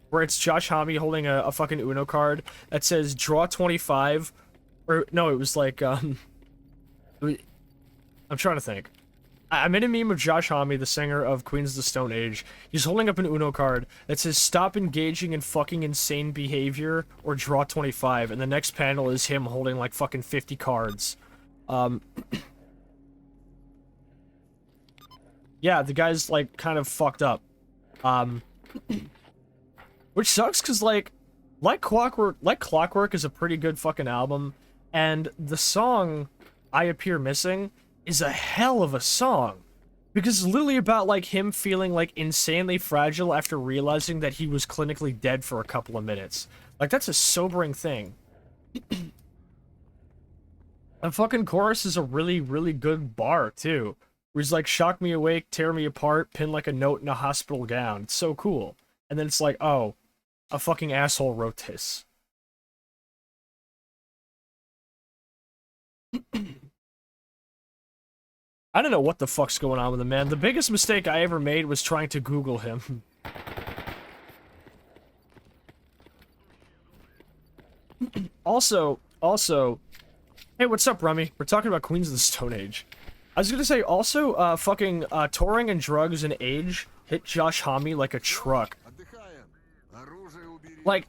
where it's Josh Homme holding a fucking Uno card that says, draw 25, or, no, it was like, I'm trying to think. I made a meme of Josh Homme, the singer of Queens of the Stone Age. He's holding up an Uno card that says, stop engaging in fucking insane behavior, or draw 25, and the next panel is him holding, like, fucking 50 cards. Yeah, the guy's, like, kind of fucked up. Which sucks, because, like Clockwork is a pretty good fucking album, and the song, I Appear Missing, is a hell of a song. Because it's literally about, like, him feeling, like, insanely fragile after realizing that he was clinically dead for a couple of minutes. Like, that's a sobering thing. The fucking chorus is a really, really good bar, too. Where he's like, shock me awake, tear me apart, pin like a note in a hospital gown. It's so cool. And then it's like, oh, a fucking asshole wrote this. I don't know what the fuck's going on with him, man. The biggest mistake I ever made was trying to Google him. Also, hey, what's up, Rummy? We're talking about Queens of the Stone Age. I was gonna say, also, fucking, touring and drugs and age hit Josh Homme like a truck. Like,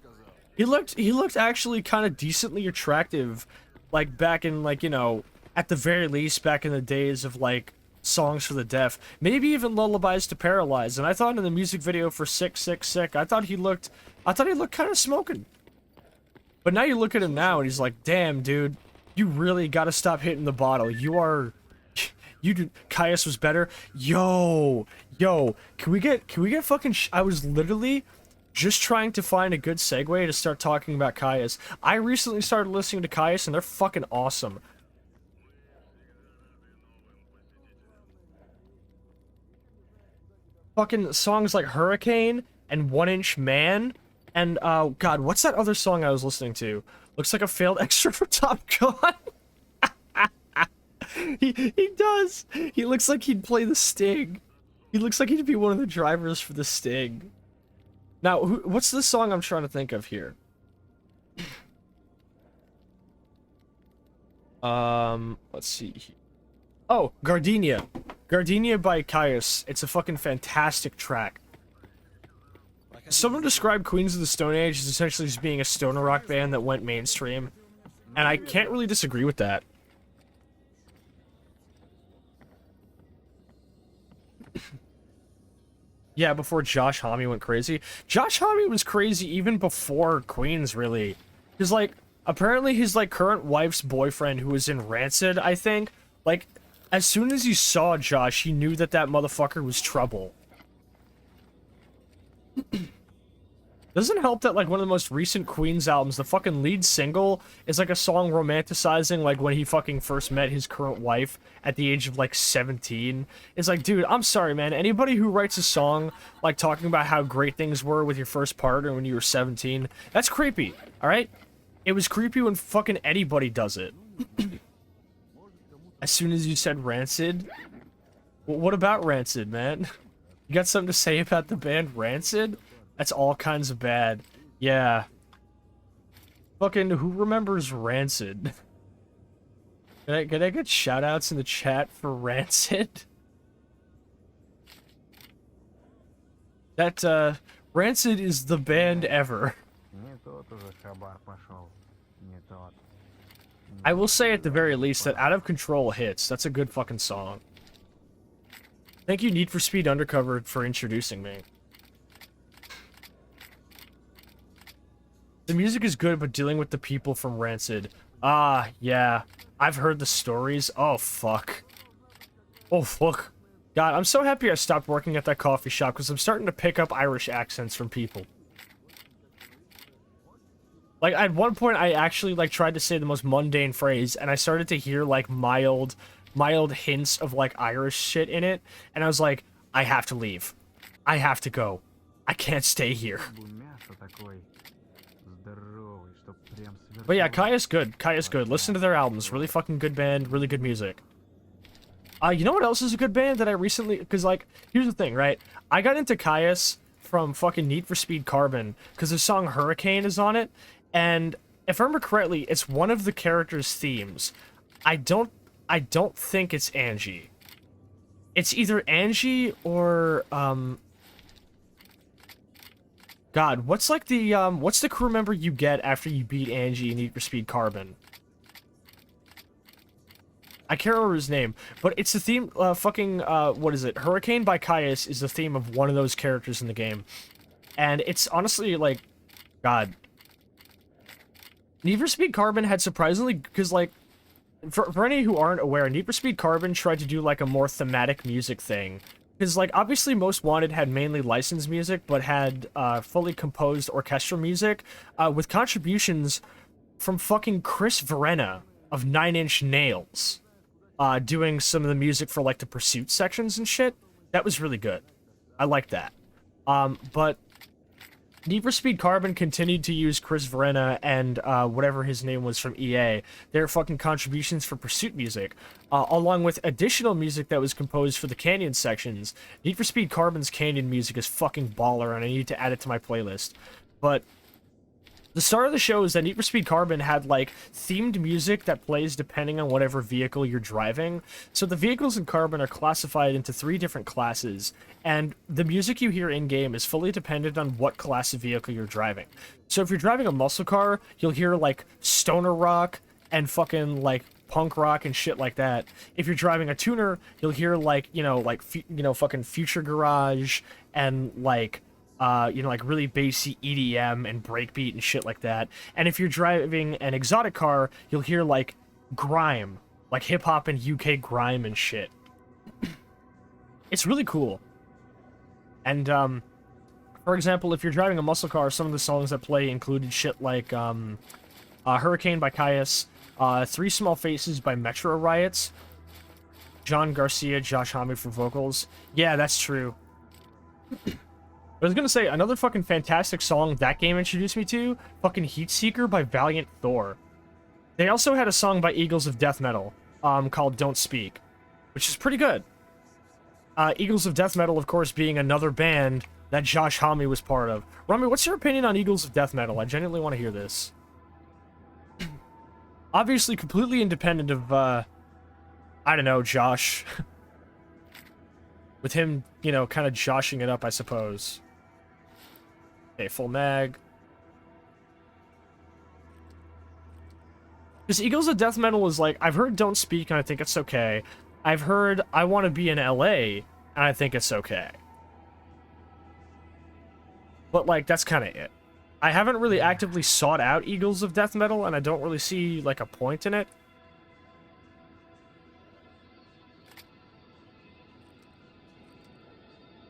he looked actually kind of decently attractive, like, back in, like, you know, at the very least, back in the days of, like, songs for the deaf, maybe even lullabies to paralyze. And I thought in the music video for Sick Sick Sick, I thought he looked kind of smoking. But now you look at him now and he's like, damn, dude, you really gotta stop hitting the bottle. Caius was better. Yo, can we get fucking I was literally just trying to find a good segue to start talking about Caius. I recently started listening to Caius and they're fucking awesome. Fucking songs like Hurricane and 1 Inch Man and God, what's that other song I was listening to? Looks like a failed extra for Top Gun. He does. He looks like he'd play the Sting. He looks like he'd be one of the drivers for the Sting. Now, what's the song I'm trying to think of here? Let's see. Oh, Gardenia. Gardenia by Caius. It's a fucking fantastic track. Someone described Queens of the Stone Age as essentially just being a stoner rock band that went mainstream, and I can't really disagree with that. Yeah, before Josh Homme went crazy. Josh Homme was crazy even before Queens, really. Because, like, apparently his, like, current wife's boyfriend, who was in Rancid, I think, like, as soon as he saw Josh, he knew that that motherfucker was trouble. Doesn't help that, like, one of the most recent Queens albums, the fucking lead single is, like, a song romanticizing, like, when he fucking first met his current wife at the age of, like, 17. It's like, dude, I'm sorry, man. Anybody who writes a song, like, talking about how great things were with your first partner when you were 17, that's creepy, alright? It was creepy when fucking anybody does it. As soon as you said Rancid? Well, what about Rancid, man? You got something to say about the band Rancid? That's all kinds of bad. Yeah. Fucking, who remembers Rancid? Can I get shoutouts in the chat for Rancid? That, Rancid is the band ever. I will say at the very least that Out of Control hits. That's a good fucking song. Thank you, Need for Speed Undercover, for introducing me. The music is good, but dealing with the people from Rancid. Ah, yeah. I've heard the stories. Oh, fuck. Oh, fuck. God, I'm so happy I stopped working at that coffee shop, because I'm starting to pick up Irish accents from people. Like, at one point, I actually, like, tried to say the most mundane phrase, and I started to hear, like, mild hints of, like, Irish shit in it, and I was like, I have to leave. I have to go. I can't stay here. But yeah, Caius good. Caius good. Listen to their albums. Really fucking good band. Really good music. You know what else is a good band that I recently... Because, like, here's the thing, right? I got into Caius from fucking Need for Speed Carbon because the song Hurricane is on it. And if I remember correctly, it's one of the characters' themes. I don't think it's Angie. It's either Angie or, God, what's like the, what's the crew member you get after you beat Angie in Need for Speed Carbon? I can't remember his name, but it's the theme, what is it? Hurricane by Caius is the theme of one of those characters in the game. And it's honestly, like, God. Need for Speed Carbon had surprisingly, because, like, for any who aren't aware, Need for Speed Carbon tried to do, like, a more thematic music thing. Because, like, obviously Most Wanted had mainly licensed music, but had fully composed orchestral music with contributions from fucking Chris Verena of 9 Inch Nails doing some of the music for, like, the Pursuit sections and shit. That was really good. I liked that. But Need for Speed Carbon continued to use Chris Verena and whatever his name was from EA, their fucking contributions for Pursuit music, along with additional music that was composed for the Canyon sections. Need for Speed Carbon's Canyon music is fucking baller, and I need to add it to my playlist. But the start of the show is that Need for Speed Carbon had, like, themed music that plays depending on whatever vehicle you're driving. So the vehicles in Carbon are classified into 3 different classes, and the music you hear in-game is fully dependent on what class of vehicle you're driving. So if you're driving a muscle car, you'll hear, like, stoner rock and fucking, like, punk rock and shit like that. If you're driving a tuner, you'll hear like, fucking Future Garage and like, like really bassy EDM and breakbeat and shit like that. And if you're driving an exotic car, you'll hear like grime, like hip hop and UK grime and shit. It's really cool. And, for example, if you're driving a muscle car, some of the songs that play included shit like, Hurricane by Caius, Three Small Faces by Metro Riots, John Garcia, Josh Homme for vocals. Yeah, that's true. I was gonna say, another fucking fantastic song that game introduced me to, fucking Heatseeker by Valiant Thor. They also had a song by Eagles of Death Metal, called Don't Speak, which is pretty good. Eagles of Death Metal, of course, being another band that Josh Homme was part of. Rami, what's your opinion on Eagles of Death Metal? I genuinely want to hear this. Obviously, completely independent of, I don't know, Josh. With him, kind of joshing it up, I suppose. Okay, full mag. Because Eagles of Death Metal was like, I've heard Don't Speak, and I think it's okay. I've heard I Want to Be in LA, and I think it's okay. But, like, that's kind of it. I haven't really actively sought out Eagles of Death Metal, and I don't really see, like, a point in it.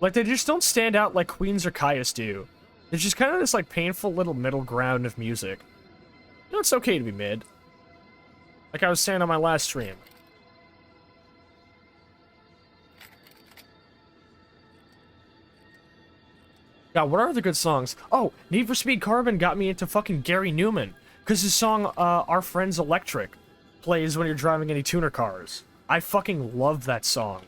Like, they just don't stand out like Queens or Caius do. They're just kind of this, like, painful little middle ground of music. It's okay to be mid. Like I was saying on my last stream. God, what are other good songs? Oh, Need for Speed Carbon got me into fucking Gary Newman. Because his song, Our Friend's Electric, plays when you're driving any tuner cars. I fucking love that song.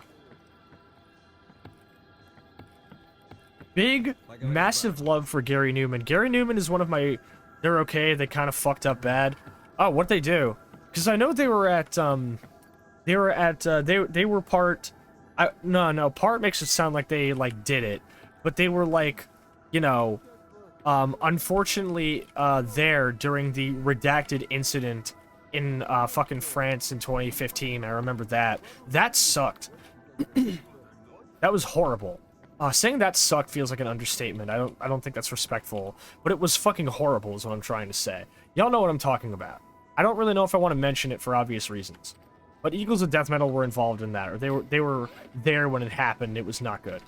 Big, massive love for Gary Newman. Gary Newman is one of my... They're okay, they kind of fucked up bad. Oh, what'd they do? Because I know they were at, they were part... No, part makes it sound like they, like, did it. But they were, like, unfortunately, there during the redacted incident in, fucking France in 2015. I remember that. That sucked. That was horrible. Saying that sucked feels like an understatement. I don't think that's respectful. But it was fucking horrible is what I'm trying to say. Y'all know what I'm talking about. I don't really know if I want to mention it for obvious reasons. But Eagles of Death Metal were involved in that, or they were there when it happened. It was not good.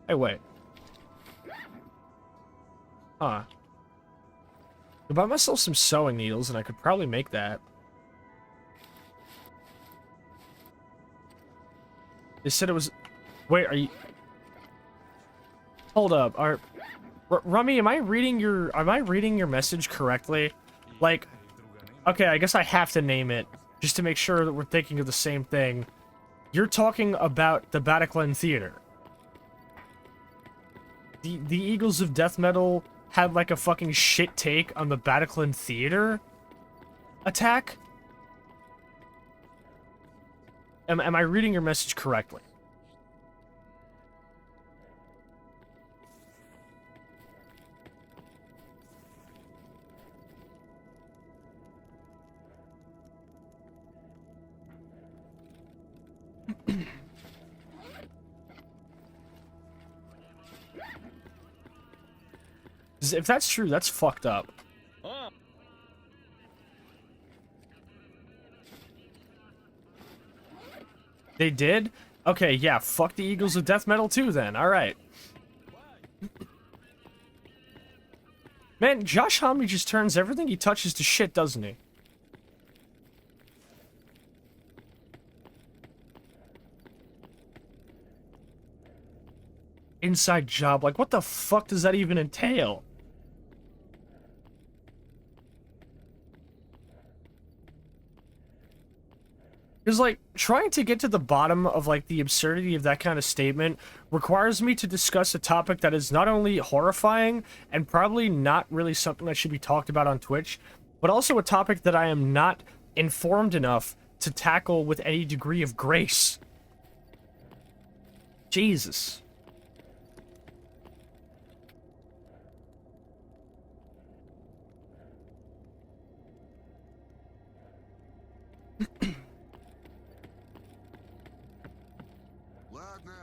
Hey, wait. Huh. I buy myself some sewing needles, and I could probably make that. They said it was... Wait, are you... Hold up. Rummy, am I reading your message correctly? Like, okay, I guess I have to name it, just to make sure that we're thinking of the same thing. You're talking about the Bataclan Theater. The Eagles of Death Metal had, like, a fucking shit take on the Bataclan Theater attack? Am I reading your message correctly? If that's true, that's fucked up. They did? Okay, yeah, fuck the Eagles of Death Metal too then, alright. Man, Josh Homme just turns everything he touches to shit, doesn't he? Inside job, like what the fuck does that even entail? Because, like, trying to get to the bottom of, like, the absurdity of that kind of statement requires me to discuss a topic that is not only horrifying and probably not really something that should be talked about on Twitch, but also a topic that I am not informed enough to tackle with any degree of grace. Jesus.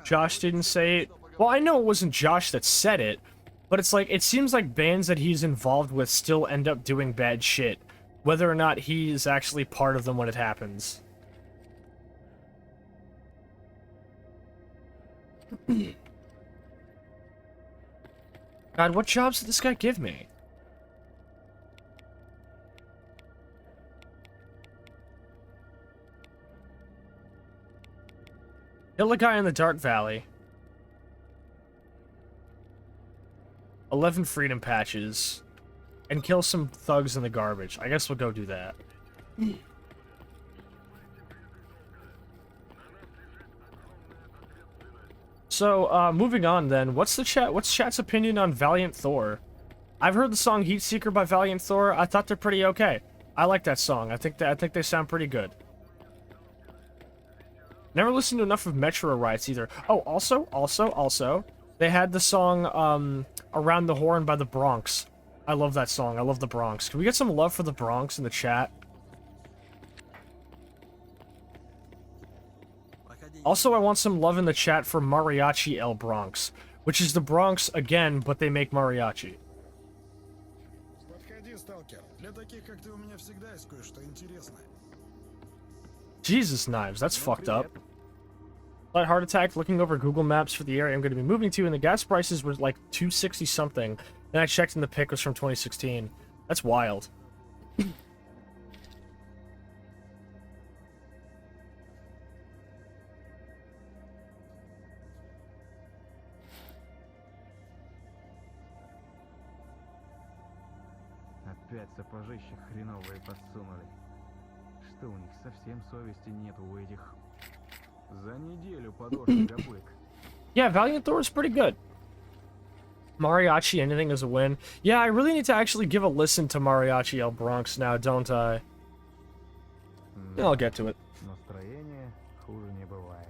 Josh didn't say it. Well, I know it wasn't Josh that said it, but it's like, it seems like bands that he's involved with still end up doing bad shit, whether or not he's actually part of them when it happens. God, what jobs did this guy give me? Kill a guy in the Dark Valley. 11 freedom patches. And kill some thugs in the garbage. I guess we'll go do that. So, moving on then. What's chat's opinion on Valiant Thor? I've heard the song Heatseeker by Valiant Thor. I thought they're pretty okay. I like that song. I think they sound pretty good. Never listened to enough of Metro Rights either. Oh, also, they had the song, Around the Horn by the Bronx. I love that song. I love the Bronx. Can we get some love for the Bronx in the chat? Also, I want some love in the chat for Mariachi El Bronx, which is the Bronx again, but they make mariachi. Jesus, Knives, that's fucked up. Slight heart attack looking over Google Maps for the area I'm going to be moving to, and the gas prices were like 260 something. Then I checked and the pic was from 2016. That's wild. Опять сапожища хреновые подсунули. Что у них совсем совести нет у этих? За неделю подошли гоплык. Yeah, Valiant Thor is pretty good. Mariachi, anything is a win. Yeah, I really need to actually give a listen to Mariachi El Bronx now, don't I? Yeah, I'll get to it. Настроение хуже не бывает.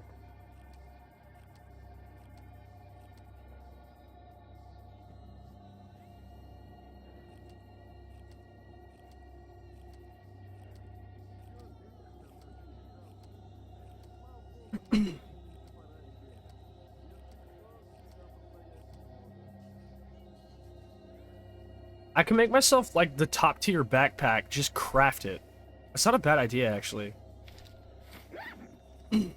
I can make myself, like, the top tier backpack, just craft it. That's not a bad idea, actually. There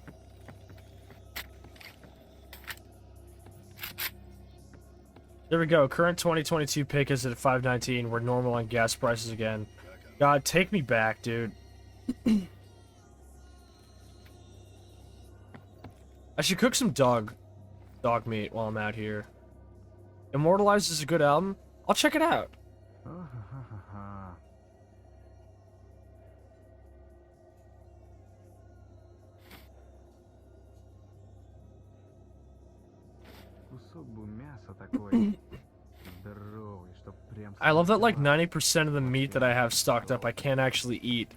we go. Current 2022 pick is at 519. We're normal on gas prices again. God, take me back, dude. I should cook some dog meat while I'm out here. Immortalized is a good album. I'll check it out. Кусок бы мяса такой здоровый, чтоб прям. I love that like 90% of the meat that I have stocked up I can't actually eat.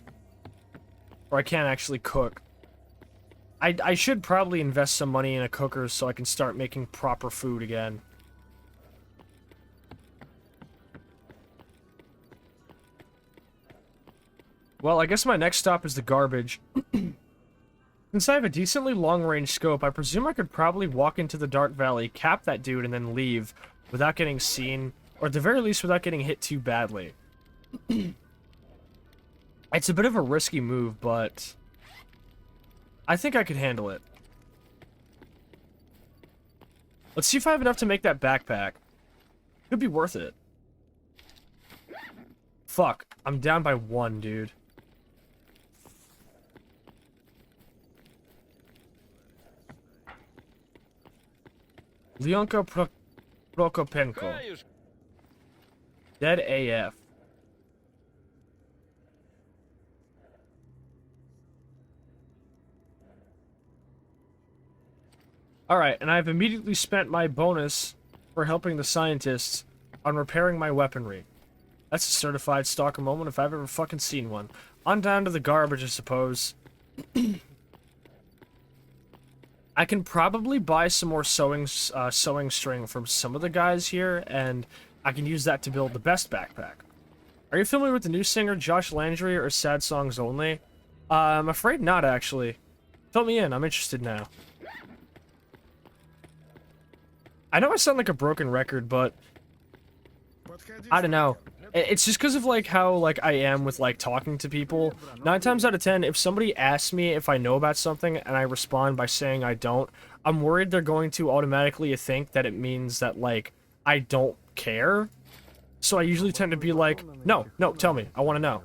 Or I can't actually cook. I should probably invest some money in a cooker so I can start making proper food again. Well, I guess my next stop is the garbage. Since I have a decently long-range scope, I presume I could probably walk into the Dark Valley, cap that dude, and then leave without getting seen, or at the very least without getting hit too badly. It's a bit of a risky move, but I think I could handle it. Let's see if I have enough to make that backpack. Could be worth it. Fuck, I'm down by 1, dude. Leonka Prokopenko. Dead AF. Alright, and I've immediately spent my bonus for helping the scientists on repairing my weaponry. That's a certified stalker moment if I've ever fucking seen one. On down to the garbage, I suppose. I can probably buy some more sewing string from some of the guys here, and I can use that to build the best backpack. Are you familiar with the new singer Josh Landry or Sad Songs Only? I'm afraid not, actually. Fill me in. I'm interested now. I know I sound like a broken record, but I don't know. It's just because of like how like I am with like talking to people. 9 times out of 10, if somebody asks me if I know about something and I respond by saying I don't, I'm worried they're going to automatically think that it means that like I don't care. So I usually tend to be like, no, tell me. I want to know.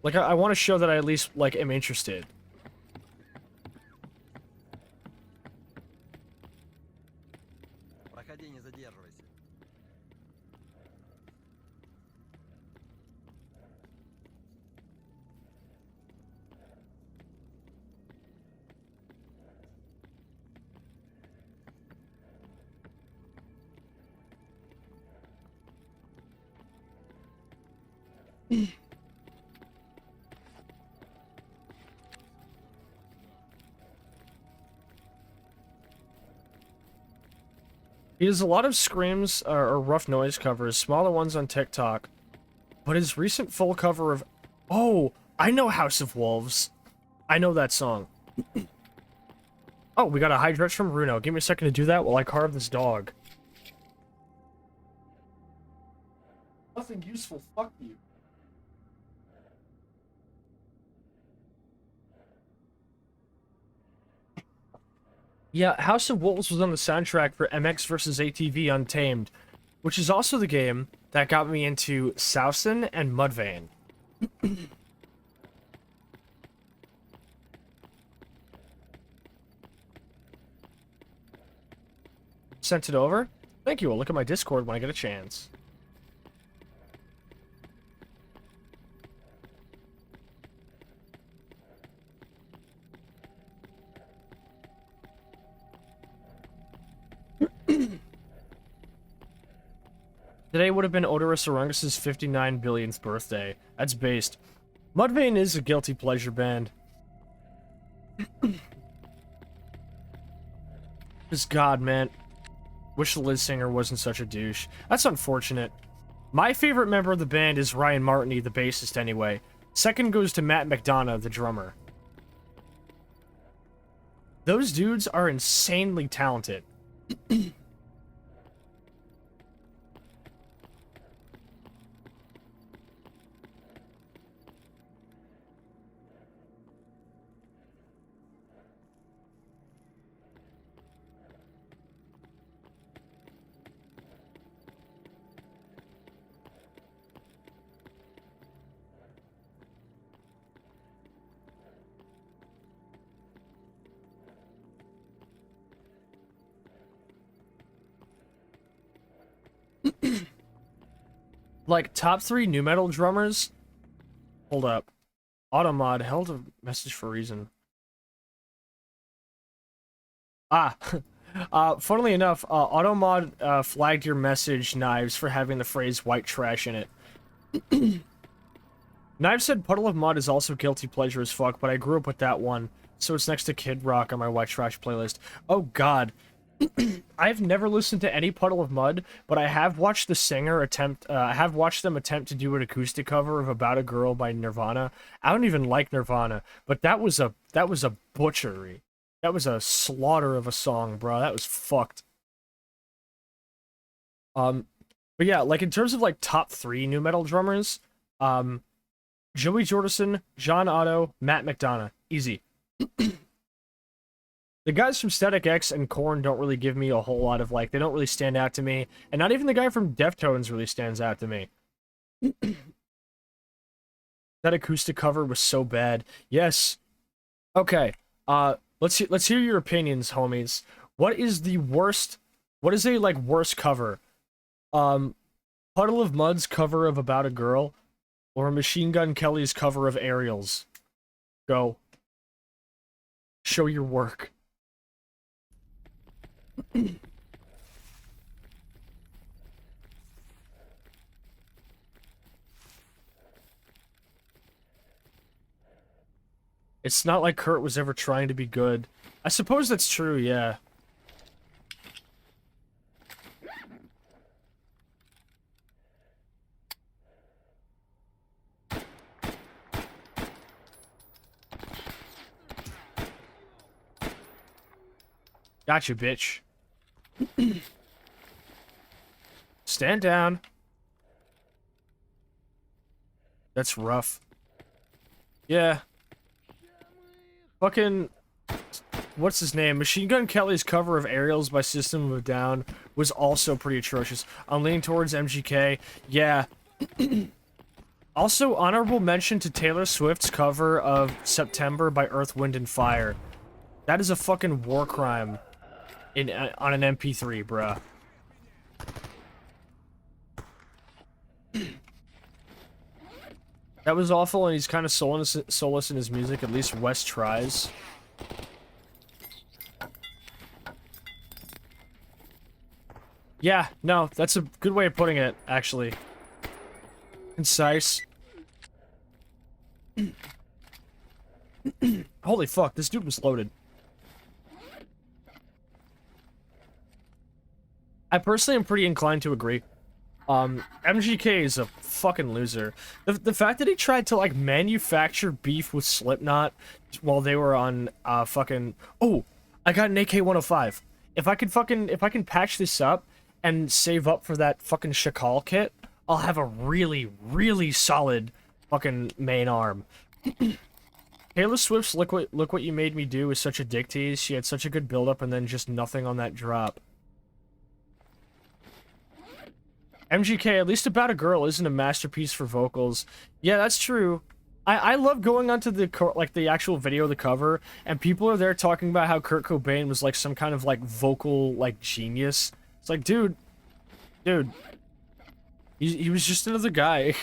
Like, I want to show that I at least, like, am interested. Проходи, не задерживайся. He has a lot of screams or rough noise covers, smaller ones on TikTok. But his recent full cover of... Oh, I know House of Wolves. I know that song. Oh, we got a Hydretch from Bruno. Give me a second to do that while I carve this dog. Nothing useful, fuck you. Yeah, House of Wolves was on the soundtrack for MX vs. ATV Untamed, which is also the game that got me into Sausen and Mudvayne. Sent it over? Thank you, I'll look at my Discord when I get a chance. Today would have been Odorous Orungus's 59 billionth birthday. That's based. Mudvayne is a guilty pleasure band. Just God, man. Wish the lead singer wasn't such a douche. That's unfortunate. My favorite member of the band is Ryan Martini, the bassist, anyway. Second goes to Matt McDonough, the drummer. Those dudes are insanely talented. Like, top 3 nu metal drummers? Hold up. Automod held a message for a reason. Ah. Funnily enough, Automod flagged your message, Knives, for having the phrase white trash in it. Knives said Puddle of Mud is also guilty pleasure as fuck, but I grew up with that one, so it's next to Kid Rock on my white trash playlist. Oh god. I've never listened to any Puddle of Mud, but I have watched the singer attempt. I have watched them attempt to do an acoustic cover of "About a Girl" by Nirvana. I don't even like Nirvana, but that was a butchery. That was a slaughter of a song, bro. That was fucked. But yeah, like in terms of like top 3 nu metal drummers, Joey Jordison, John Otto, Matt McDonough, easy. The guys from Static X and Korn don't really give me a whole lot of, like, they don't really stand out to me. And not even the guy from Deftones really stands out to me. That acoustic cover was so bad. Yes. Okay. Let's hear your opinions, homies. What is the worst, what is a, like, worst cover? Puddle of Mud's cover of About a Girl, or Machine Gun Kelly's cover of Aerials? Go. Show your work. It's not like Kurt was ever trying to be good. I suppose that's true, yeah. Gotcha, bitch. Stand down. That's rough. Yeah. Fucking... What's his name? Machine Gun Kelly's cover of Aerials by System of a Down was also pretty atrocious. I'm leaning towards MGK. Yeah. Also, honorable mention to Taylor Swift's cover of September by Earth, Wind, and Fire. That is a fucking war crime on an MP3, bruh. That was awful, and he's kind of soulless in his music. At least Wes tries. Yeah, no, that's a good way of putting it, actually. Concise. Holy fuck, this dude was loaded. I personally am pretty inclined to agree. MGK is a fucking loser. The fact that he tried to, like, manufacture beef with Slipknot while they were on, fucking... Oh! I got an AK-105. If I can patch this up and save up for that fucking Shakal kit, I'll have a really, really solid fucking main arm. Taylor Swift's Look What You Made Me Do is such a dick tease. She had such a good build-up and then just nothing on that drop. MGK, at least About a Girl isn't a masterpiece for vocals. Yeah, that's true. I love going onto the actual video of the cover, and people are there talking about how Kurt Cobain was like some kind of like vocal like genius. It's like, dude, he was just another guy.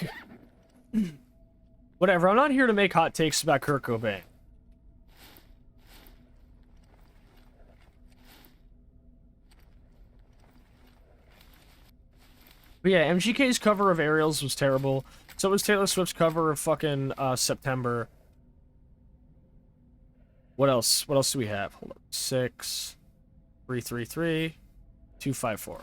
Whatever. I'm not here to make hot takes about Kurt Cobain. But yeah, MGK's cover of Aerials was terrible. So was Taylor Swift's cover of fucking September. What else? What else do we have? Hold on. 6, 333, 254.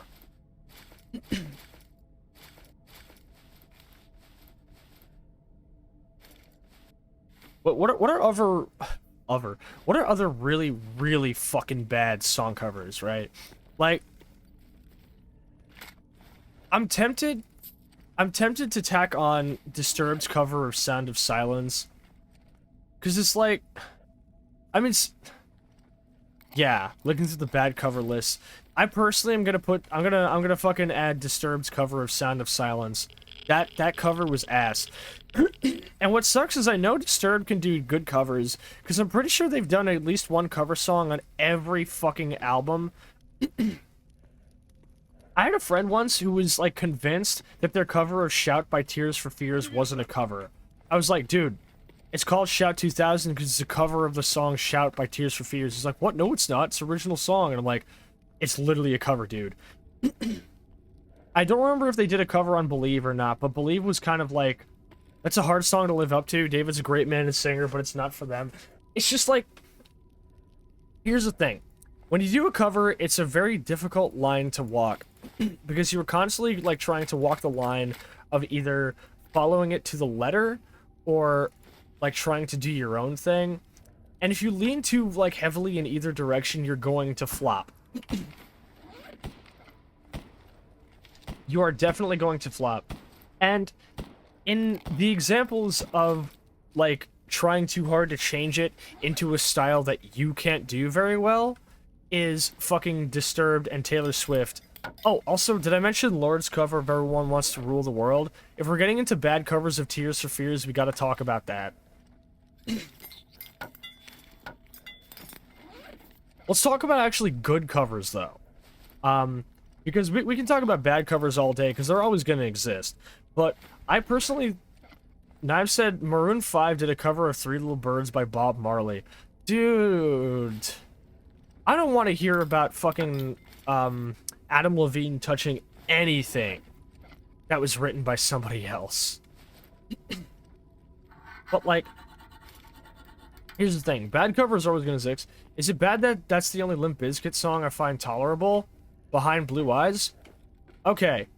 What are other really, really fucking bad song covers, right? Like, I'm tempted to tack on Disturbed's cover of Sound of Silence. Cause it's like, I mean, yeah, looking through the bad cover list, I personally am gonna fucking add Disturbed's cover of Sound of Silence. That cover was ass. And what sucks is I know Disturbed can do good covers, because I'm pretty sure they've done at least one cover song on every fucking album. I had a friend once who was, like, convinced that their cover of Shout by Tears for Fears wasn't a cover. I was like, dude, it's called Shout 2000 because it's a cover of the song Shout by Tears for Fears. He's like, what? No, it's not. It's an original song. And I'm like, it's literally a cover, dude. I don't remember if they did a cover on Believe or not, but Believe was kind of like, that's a hard song to live up to. David's a great man and singer, but it's not for them. It's just like, here's the thing. When you do a cover, it's a very difficult line to walk. Because you're constantly, like, trying to walk the line of either following it to the letter or, like, trying to do your own thing. And if you lean too, like, heavily in either direction, you're going to flop. You are definitely going to flop. And in the examples of, like, trying too hard to change it into a style that you can't do very well is fucking Disturbed and Taylor Swift. Oh, also, did I mention Lord's cover of Everyone Wants to Rule the World? If we're getting into bad covers of Tears for Fears, we gotta talk about that. Let's talk about actually good covers, though. Because we can talk about bad covers all day, because they're always gonna exist. But I personally... Now I've said Maroon 5 did a cover of Three Little Birds by Bob Marley. Dude... I don't want to hear about fucking, Adam Levine touching anything that was written by somebody else. But, like, here's the thing. Bad covers are always going to exist. Is it bad that that's the only Limp Bizkit song I find tolerable? Behind Blue Eyes? Okay.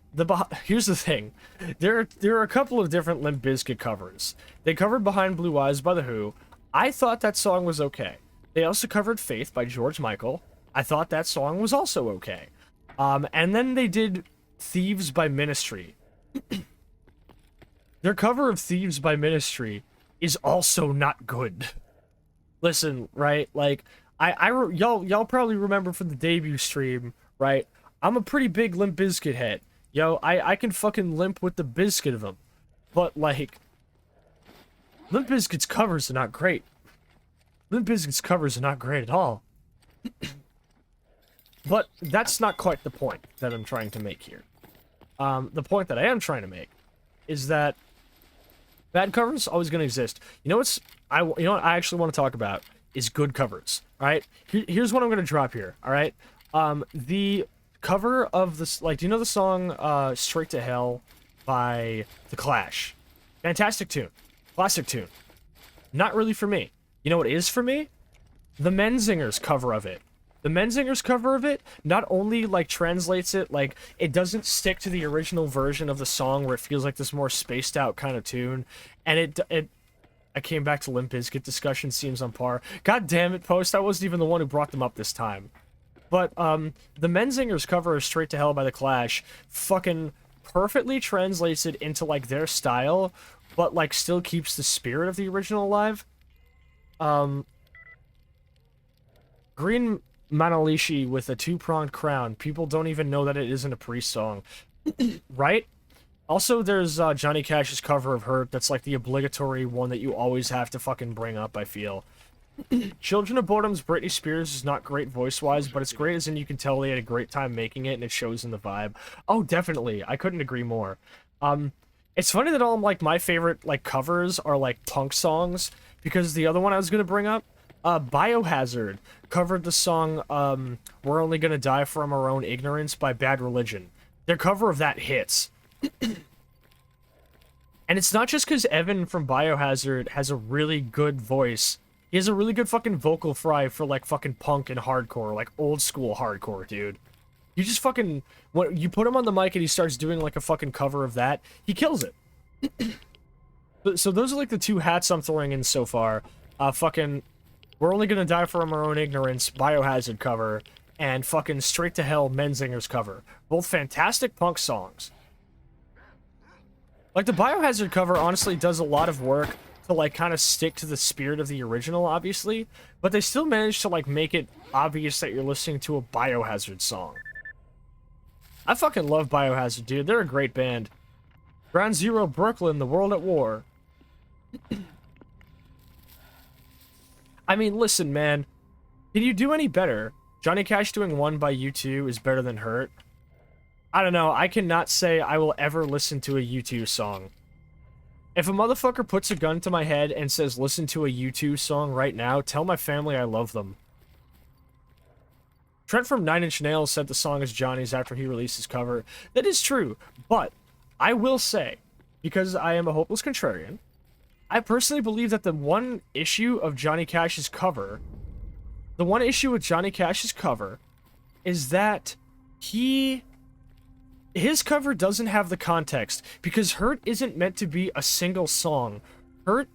Here's the thing. There are a couple of different Limp Bizkit covers. They covered Behind Blue Eyes by The Who. I thought that song was okay. They also covered Faith by George Michael. I thought that song was also okay. And then they did Thieves by Ministry. Their cover of Thieves by Ministry is also not good. Listen, right? Like, y'all probably remember from the debut stream, right? I'm a pretty big Limp Bizkit head. Yo, I can fucking limp with the biscuit of them. But, like, Limp Bizkit's covers are not great. Limp Bizkit's covers are not great at all. But that's not quite the point that I'm trying to make here. The point that I am trying to make is that bad covers always going to exist. You know what I actually want to talk about is good covers. All right, here's what I'm going to drop here. All right, the cover of this, like, do you know the song "Straight to Hell" by The Clash? Fantastic tune, classic tune. Not really for me. You know what is for me? The Menzinger's cover of it. The Menzinger's cover of it not only, like, translates it, like, it doesn't stick to the original version of the song where it feels like this more spaced out kind of tune, and I came back to Limp Bizkit discussion, seems on par. God damn it, Post, I wasn't even the one who brought them up this time. But, the Menzinger's cover of Straight to Hell by The Clash fucking perfectly translates it into, like, their style, but, like, still keeps the spirit of the original alive. Green Manalishi with a two-pronged crown. People don't even know that it isn't a Priest song. Right? Also, there's Johnny Cash's cover of Hurt. That's like the obligatory one that you always have to fucking bring up, I feel. Children of Boredom's Britney Spears is not great voice-wise, but it's great as in you can tell they had a great time making it, and it shows in the vibe. Oh, definitely. I couldn't agree more. It's funny that all, like, my favorite, like, covers are, like, punk songs, because the other one I was gonna bring up, Biohazard covered the song, We're Only Gonna Die From Our Own Ignorance by Bad Religion. Their cover of that hits. And it's not just because Evan from Biohazard has a really good voice. He has a really good fucking vocal fry for, like, fucking punk and hardcore, like, old school hardcore, dude. You just fucking, when you put him on the mic and he starts doing, like, a fucking cover of that, he kills it. So those are, like, the two hats I'm throwing in so far. Fucking We're Only Gonna Die From Our Own Ignorance Biohazard cover, and fucking Straight to Hell Menzinger's cover. Both fantastic punk songs. Like, the Biohazard cover honestly does a lot of work to, like, kind of stick to the spirit of the original, obviously, but they still manage to, like, make it obvious that you're listening to a Biohazard song. I fucking love Biohazard, dude. They're a great band. Ground Zero, Brooklyn, The World at War. I mean, listen, man. Can you do any better? Johnny Cash doing One by U2 is better than Hurt. I don't know. I cannot say I will ever listen to a U2 song. If a motherfucker puts a gun to my head and says, listen to a U2 song right now, tell my family I love them. Trent from Nine Inch Nails said the song is Johnny's after he released his cover. That is true, but I will say, because I am a hopeless contrarian, I personally believe that the one issue of Johnny Cash's cover, the one issue with Johnny Cash's cover, is that his cover doesn't have the context, because Hurt isn't meant to be a single song. Hurt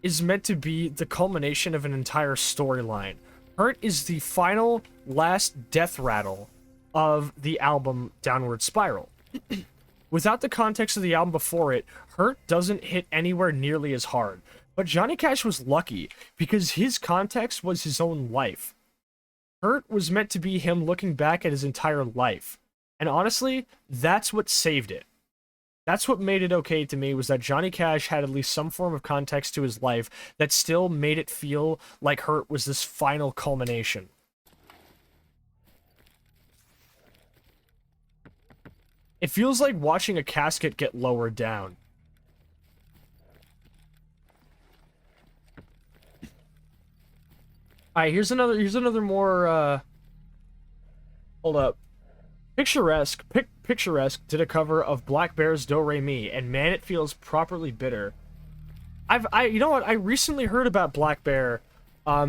is meant to be the culmination of an entire storyline. Hurt is the final, last death rattle of the album Downward Spiral. Without the context of the album before it, Hurt doesn't hit anywhere nearly as hard. But Johnny Cash was lucky, because his context was his own life. Hurt was meant to be him looking back at his entire life. And honestly, that's what saved it. That's what made it okay to me, was that Johnny Cash had at least some form of context to his life that still made it feel like Hurt was this final culmination. It feels like watching a casket get lowered down. Alright, here's another more, hold up. Picturesque did a cover of Black Bear's Do Re Mi, and man, it feels properly bitter. You know what? I recently heard about Black Bear,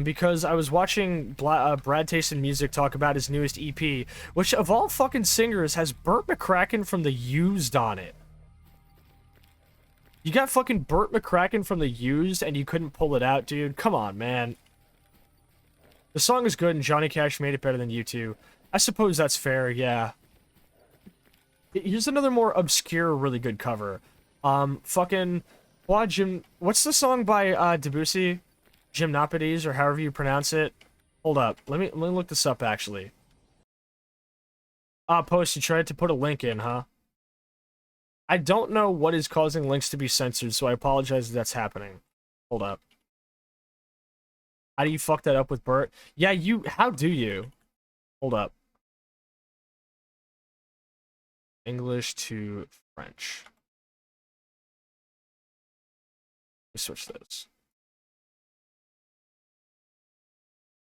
because I was watching Brad Taste in Music talk about his newest EP, which of all fucking singers has Burt McCracken from The Used on it. You got fucking Burt McCracken from The Used and you couldn't pull it out, dude? Come on, man. The song is good and Johnny Cash made it better than U2. I suppose that's fair, yeah. Here's another more obscure, really good cover. Fucking... What's the song by, Debussy? Gymnopedes, or however you pronounce it. Hold up. Let me look this up, actually. Post, you tried to put a link in, huh? I don't know what is causing links to be censored, so I apologize if that's happening. Hold up. How do you fuck that up with Bert? Yeah, how do you? Hold up. English to French. Let me switch those.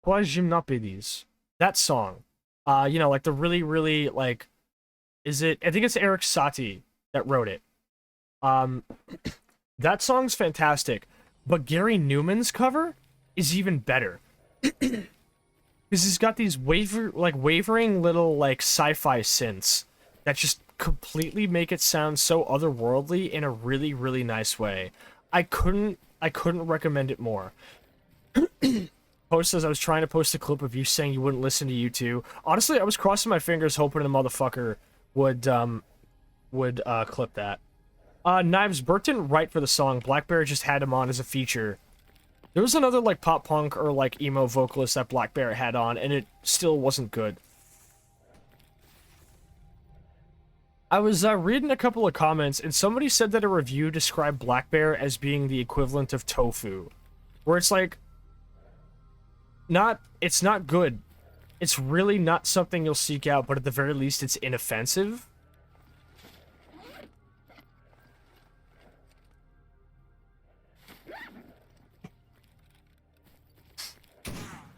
Quoi Gymnopedes? That song. You know, like the really, really, like... I think it's Eric Satie that wrote it. That song's fantastic. But Gary Newman's cover is even better. Because he's got these wavering little, like, sci-fi synths that just completely make it sound so otherworldly in a really, really nice way. I couldn't recommend it more. Post says I was trying to post a clip of you saying you wouldn't listen to U2. Honestly, I was crossing my fingers hoping the motherfucker would clip that. Knives, Bert didn't write for the song. Blackbear just had him on as a feature. There was another, like, pop punk or, like, emo vocalist that Blackbear had on, and it still wasn't good. I was reading a couple of comments, and somebody said that a review described Blackbear as being the equivalent of tofu. Where it's like... It's not good. It's really not something you'll seek out, but at the very least, it's inoffensive.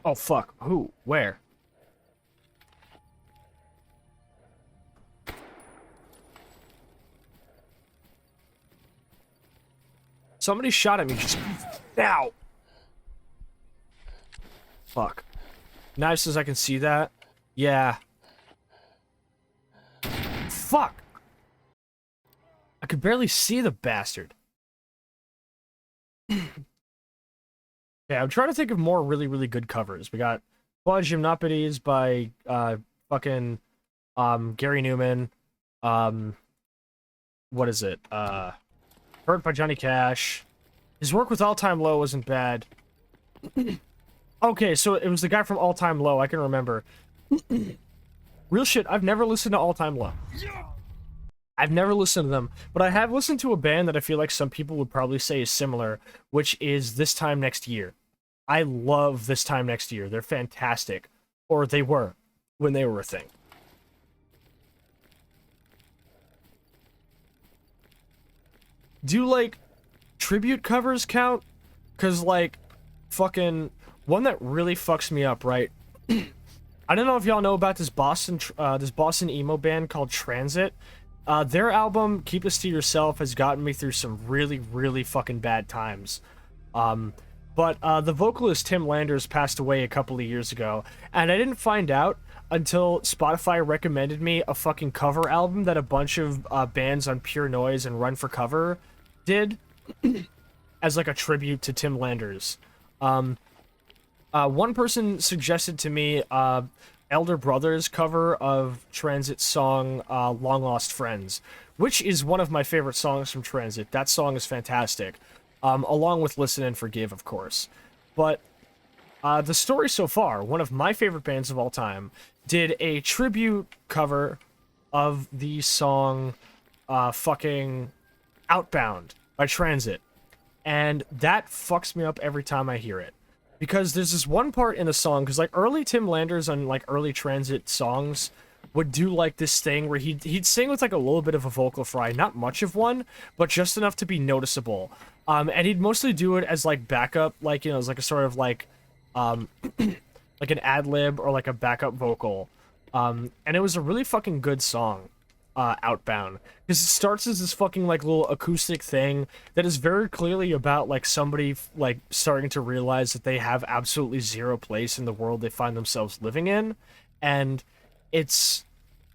Oh, fuck. Who? Where? Somebody shot at me just now. Fuck. Knife says I can see that. Yeah. Fuck. I could barely see the bastard. Yeah, I'm trying to think of more really, really good covers. We got Quad Gymnopedes by fucking Gary Newman. What is it? Hurt by Johnny Cash. His work with All Time Low wasn't bad. Okay, so it was the guy from All Time Low, I can remember. Real shit, I've never listened to All Time Low. I've never listened to them, but I have listened to a band that I feel like some people would probably say is similar, which is This Time Next Year. I love This Time Next Year. They're fantastic. Or they were, when they were a thing. Do, like, tribute covers count? Because, like, fucking... One that really fucks me up, right? I don't know if y'all know about this Boston emo band called Transit. Their album, Keep This to Yourself, has gotten me through some really, really fucking bad times. But the vocalist Tim Landers passed away a couple of years ago, and I didn't find out until Spotify recommended me a fucking cover album that a bunch of bands on Pure Noise and Run for Cover did as like a tribute to Tim Landers. One person suggested to me Elder Brothers' cover of Transit's song Long Lost Friends, which is one of my favorite songs from Transit. That song is fantastic, along with Listen and Forgive, of course. But the story so far, one of my favorite bands of all time, did a tribute cover of the song fucking Outbound by Transit, and that fucks me up every time I hear it. Because there's this one part in the song, because, like, early Tim Landers on, like, early Transit songs would do, like, this thing where he'd sing with, like, a little bit of a vocal fry. Not much of one, but just enough to be noticeable. And he'd mostly do it as, like, backup, like, you know, as, like, a sort of, like, like an ad-lib or, like, a backup vocal. And it was a really fucking good song. Outbound, because it starts as this fucking like little acoustic thing that is very clearly about like somebody like starting to realize that they have absolutely zero place in the world they find themselves living in, and it's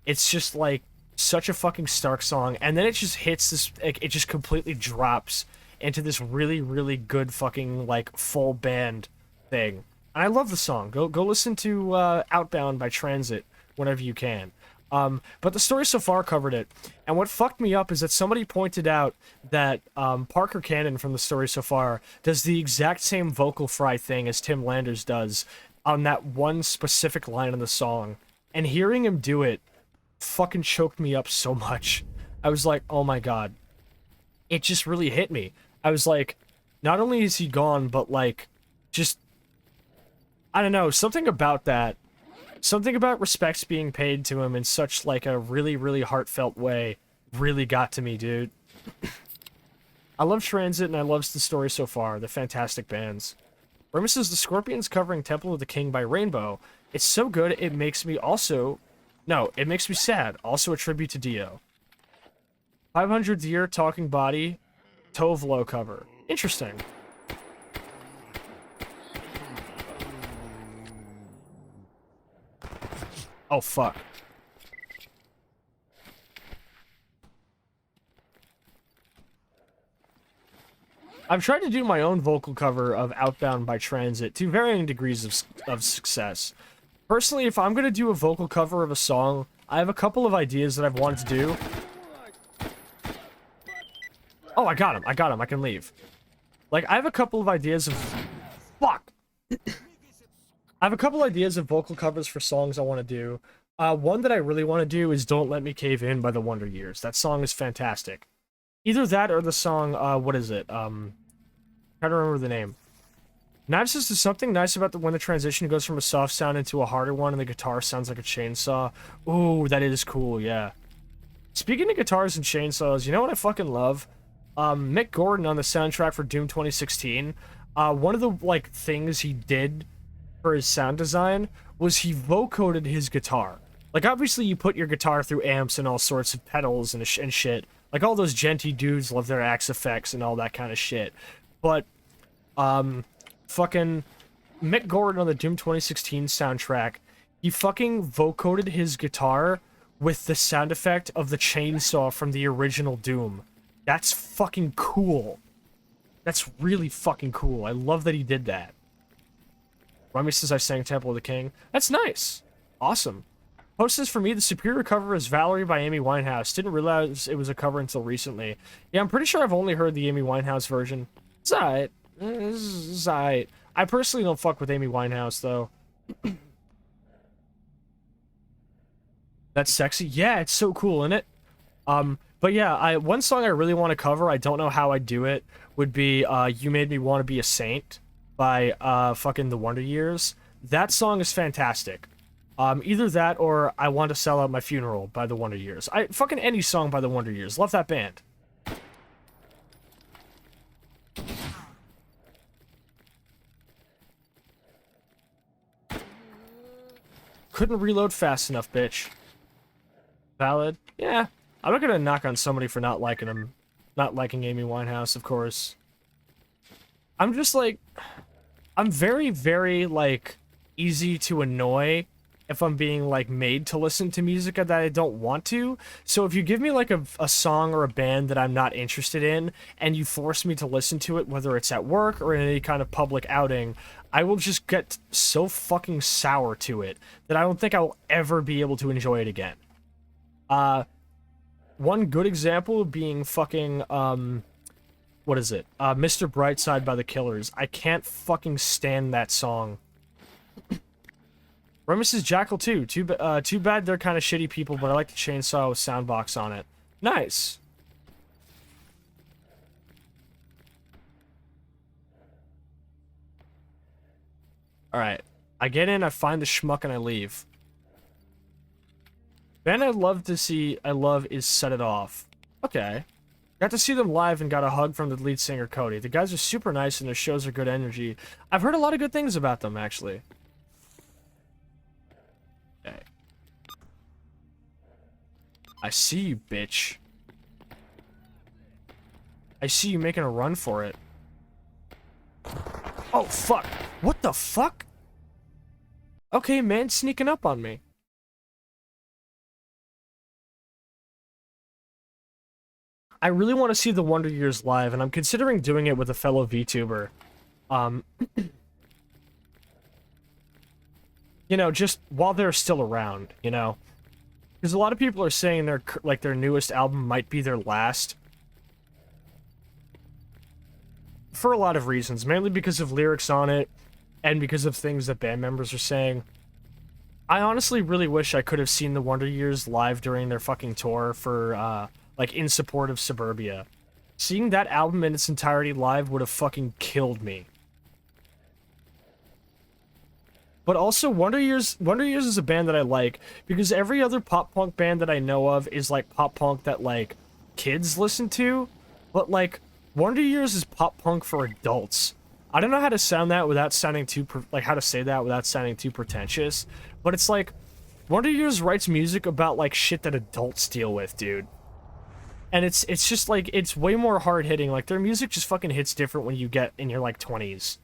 just like such a fucking stark song, and then it just hits this, like, it just completely drops into this really, really good fucking like full band thing And I love the song. Go listen to Outbound by Transit whenever you can. But the Story So Far covered it. And what fucked me up is that somebody pointed out that Parker Cannon from the Story So Far does the exact same vocal fry thing as Tim Landers does on that one specific line in the song. And hearing him do it fucking choked me up so much. I was like, oh my god. It just really hit me. I was like, not only is he gone, but like, just, I don't know, something about that. Something about respects being paid to him in such, like, a really, really heartfelt way really got to me, dude. I love Transit and I love the Story So Far. They're fantastic bands. Remy says, the Scorpions covering Temple of the King by Rainbow. It's so good, it makes me also... No, it makes me sad. Also a tribute to Dio. 500th Year Talking Body, Tovlo cover. Interesting. Oh, fuck. I've tried to do my own vocal cover of Outbound by Transit to varying degrees of success. Personally, if I'm going to do a vocal cover of a song, I have a couple of ideas that I've wanted to do. Oh, I got him. I got him. I can leave. Like, I have a couple of ideas of... Fuck! I have a couple ideas of vocal covers for songs I want to do. One that I really want to do is Don't Let Me Cave In by the Wonder Years. That song is fantastic. Either that or the song, what is it? Trying to remember the name. Knives says there's something nice about when the transition goes from a soft sound into a harder one and the guitar sounds like a chainsaw. Ooh, that is cool, yeah. Speaking of guitars and chainsaws, you know what I fucking love? Mick Gordon on the soundtrack for Doom 2016, one of the, like, things he did for his sound design was he vocoded his guitar. Like, obviously you put your guitar through amps and all sorts of pedals and shit. Like, all those genty dudes love their axe effects and all that kind of shit. But, fucking Mick Gordon on the Doom 2016 soundtrack, he fucking vocoded his guitar with the sound effect of the chainsaw from the original Doom. That's fucking cool. That's really fucking cool. I love that he did that. Rummy says I sang Temple of the King. That's nice. Awesome. Post says, for me, the superior cover is Valerie by Amy Winehouse. Didn't realize it was a cover until recently. Yeah, I'm pretty sure I've only heard the Amy Winehouse version. It's alright. It's alright. I personally don't fuck with Amy Winehouse, though. That's sexy. Yeah, it's so cool, isn't it? But yeah, one song I really want to cover, I don't know how I'd do it, would be, You Made Me Want to Be a Saint by, fucking The Wonder Years. That song is fantastic. Either that or I Want to Sell Out My Funeral by The Wonder Years. Fucking any song by The Wonder Years. Love that band. Couldn't reload fast enough, bitch. Valid. Yeah. I'm not gonna knock on somebody for not liking him. Not liking Amy Winehouse, of course. I'm just like... I'm very, very, like, easy to annoy if I'm being, like, made to listen to music that I don't want to. So if you give me, like, a song or a band that I'm not interested in, and you force me to listen to it, whether it's at work or in any kind of public outing, I will just get so fucking sour to it that I don't think I will ever be able to enjoy it again. One good example being fucking, what is it? Mr. Brightside by The Killers. I can't fucking stand that song. Remus is Jackal too. Too bad they're kind of shitty people, but I like the chainsaw with soundbox on it. Nice. Alright. I get in, I find the schmuck, and I leave. Band I love is Set It Off. Okay. Got to see them live and got a hug from the lead singer, Cody. The guys are super nice and their shows are good energy. I've heard a lot of good things about them, actually. Okay. I see you, bitch. I see you making a run for it. Oh, fuck. What the fuck? Okay, man, sneaking up on me. I really want to see the Wonder Years live, and I'm considering doing it with a fellow VTuber. you know, just while they're still around, you know? Because a lot of people are saying their newest album might be their last. For a lot of reasons, mainly because of lyrics on it, and because of things that band members are saying. I honestly really wish I could have seen the Wonder Years live during their fucking tour for, like, in support of Suburbia. Seeing that album in its entirety live would have fucking killed me. But also, Wonder Years is a band that I like, because every other pop-punk band that I know of is, like, pop-punk that, like, kids listen to, but, like, Wonder Years is pop-punk for adults. I don't know how to sound that without sounding too, how to say that without sounding too pretentious, but it's like, Wonder Years writes music about, like, shit that adults deal with, dude. And it's just, like, it's way more hard-hitting. Like, their music just fucking hits different when you get in your, like, 20s.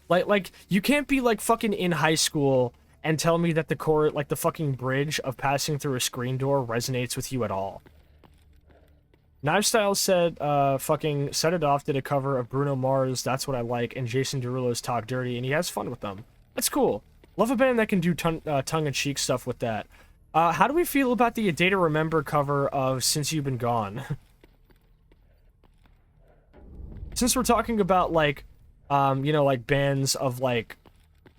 Like, you can't be, like, fucking in high school and tell me that the fucking bridge of passing through a screen door resonates with you at all. Knife Style said, fucking Set It Off did a cover of Bruno Mars, That's What I Like, and Jason Derulo's Talk Dirty, and he has fun with them. That's cool. Love a band that can do tongue-in-cheek stuff with that. How do we feel about the A Day to Remember cover of Since You've Been Gone? Since we're talking about, like, you know, like, bands of, like,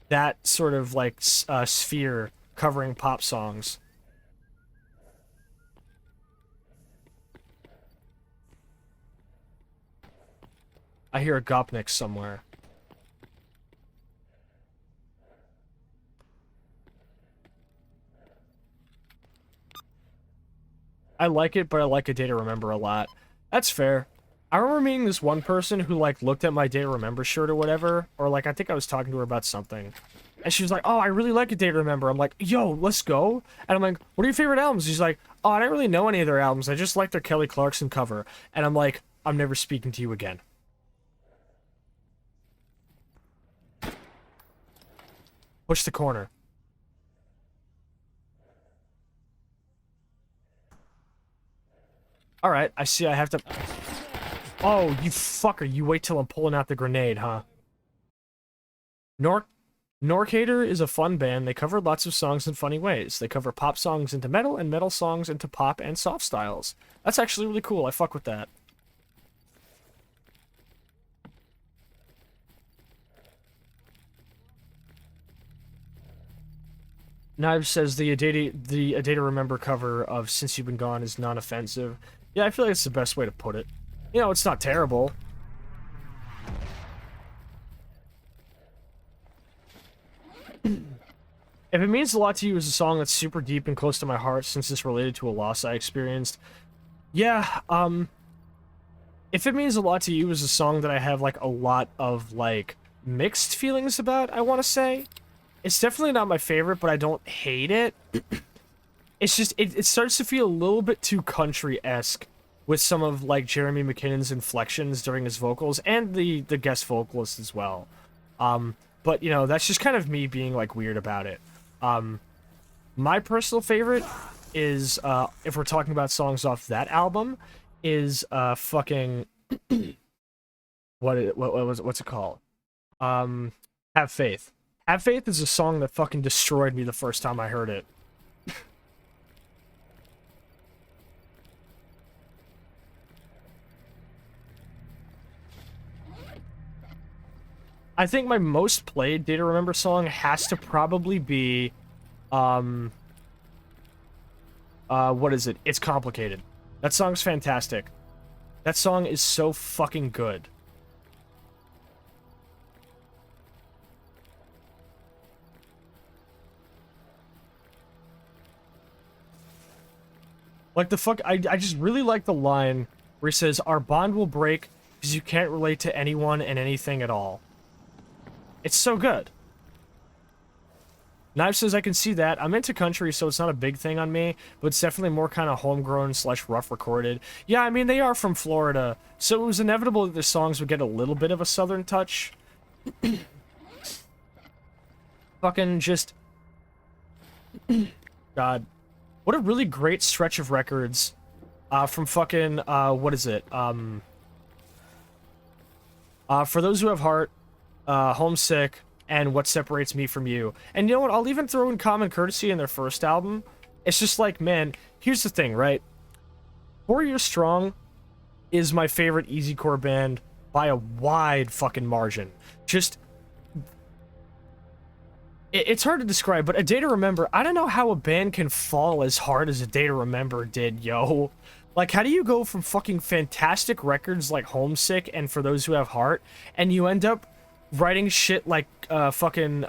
that sort of, like, sphere covering pop songs. I hear a Gopnik somewhere. I like it, but I like A Day to Remember a lot. That's fair. I remember meeting this one person who, like, looked at my Day to Remember shirt or whatever, or, like, I think I was talking to her about something. And she was like, oh, I really like A Day to Remember. I'm like, yo, let's go. And I'm like, what are your favorite albums? She's like, oh, I don't really know any of their albums. I just like their Kelly Clarkson cover. And I'm like, I'm never speaking to you again. Push the corner. Alright, I see I have to... Oh, you fucker, you wait till I'm pulling out the grenade, huh? Norcator is a fun band. They cover lots of songs in funny ways. They cover pop songs into metal, and metal songs into pop and soft styles. That's actually really cool, I fuck with that. Knives says the A Day to Remember cover of Since You've Been Gone is non-offensive. Yeah, I feel like it's the best way to put it. You know, it's not terrible. If it means a lot to you as a song that's super deep and close to my heart since it's related to a loss I experienced, yeah, if it means a lot to you as a song that I have, like, a lot of, like, mixed feelings about, I want to say, it's definitely not my favorite, but I don't hate it. It's just, it starts to feel a little bit too country-esque with some of, like, Jeremy McKinnon's inflections during his vocals, and the guest vocalist as well. But, you know, that's just kind of me being, like, weird about it. My personal favorite is, if we're talking about songs off that album, is, fucking... what's it called? Have Faith. Have Faith is a song that fucking destroyed me the first time I heard it. I think my most played Day to Remember song has to probably be, what is it? It's Complicated. That song's fantastic. That song is so fucking good. Like, the fuck, I just really like the line where he says, our bond will break because you can't relate to anyone and anything at all. It's so good. Knife says, I can see that. I'm into country, so it's not a big thing on me, but it's definitely more kind of homegrown / rough recorded. Yeah, I mean, they are from Florida, so it was inevitable that the songs would get a little bit of a southern touch. Fucking just... God. What a really great stretch of records from fucking, what is it? For Those Who Have Heart, Homesick, and What Separates Me From You. And you know what? I'll even throw in Common Courtesy in their first album. It's just like, man, here's the thing, right? 4 Years Strong is my favorite easycore band by a wide fucking margin. Just, it's hard to describe, but A Day to Remember, I don't know how a band can fall as hard as A Day to Remember did, yo. Like, how do you go from fucking fantastic records like Homesick and For Those Who Have Heart, and you end up writing shit like, fucking,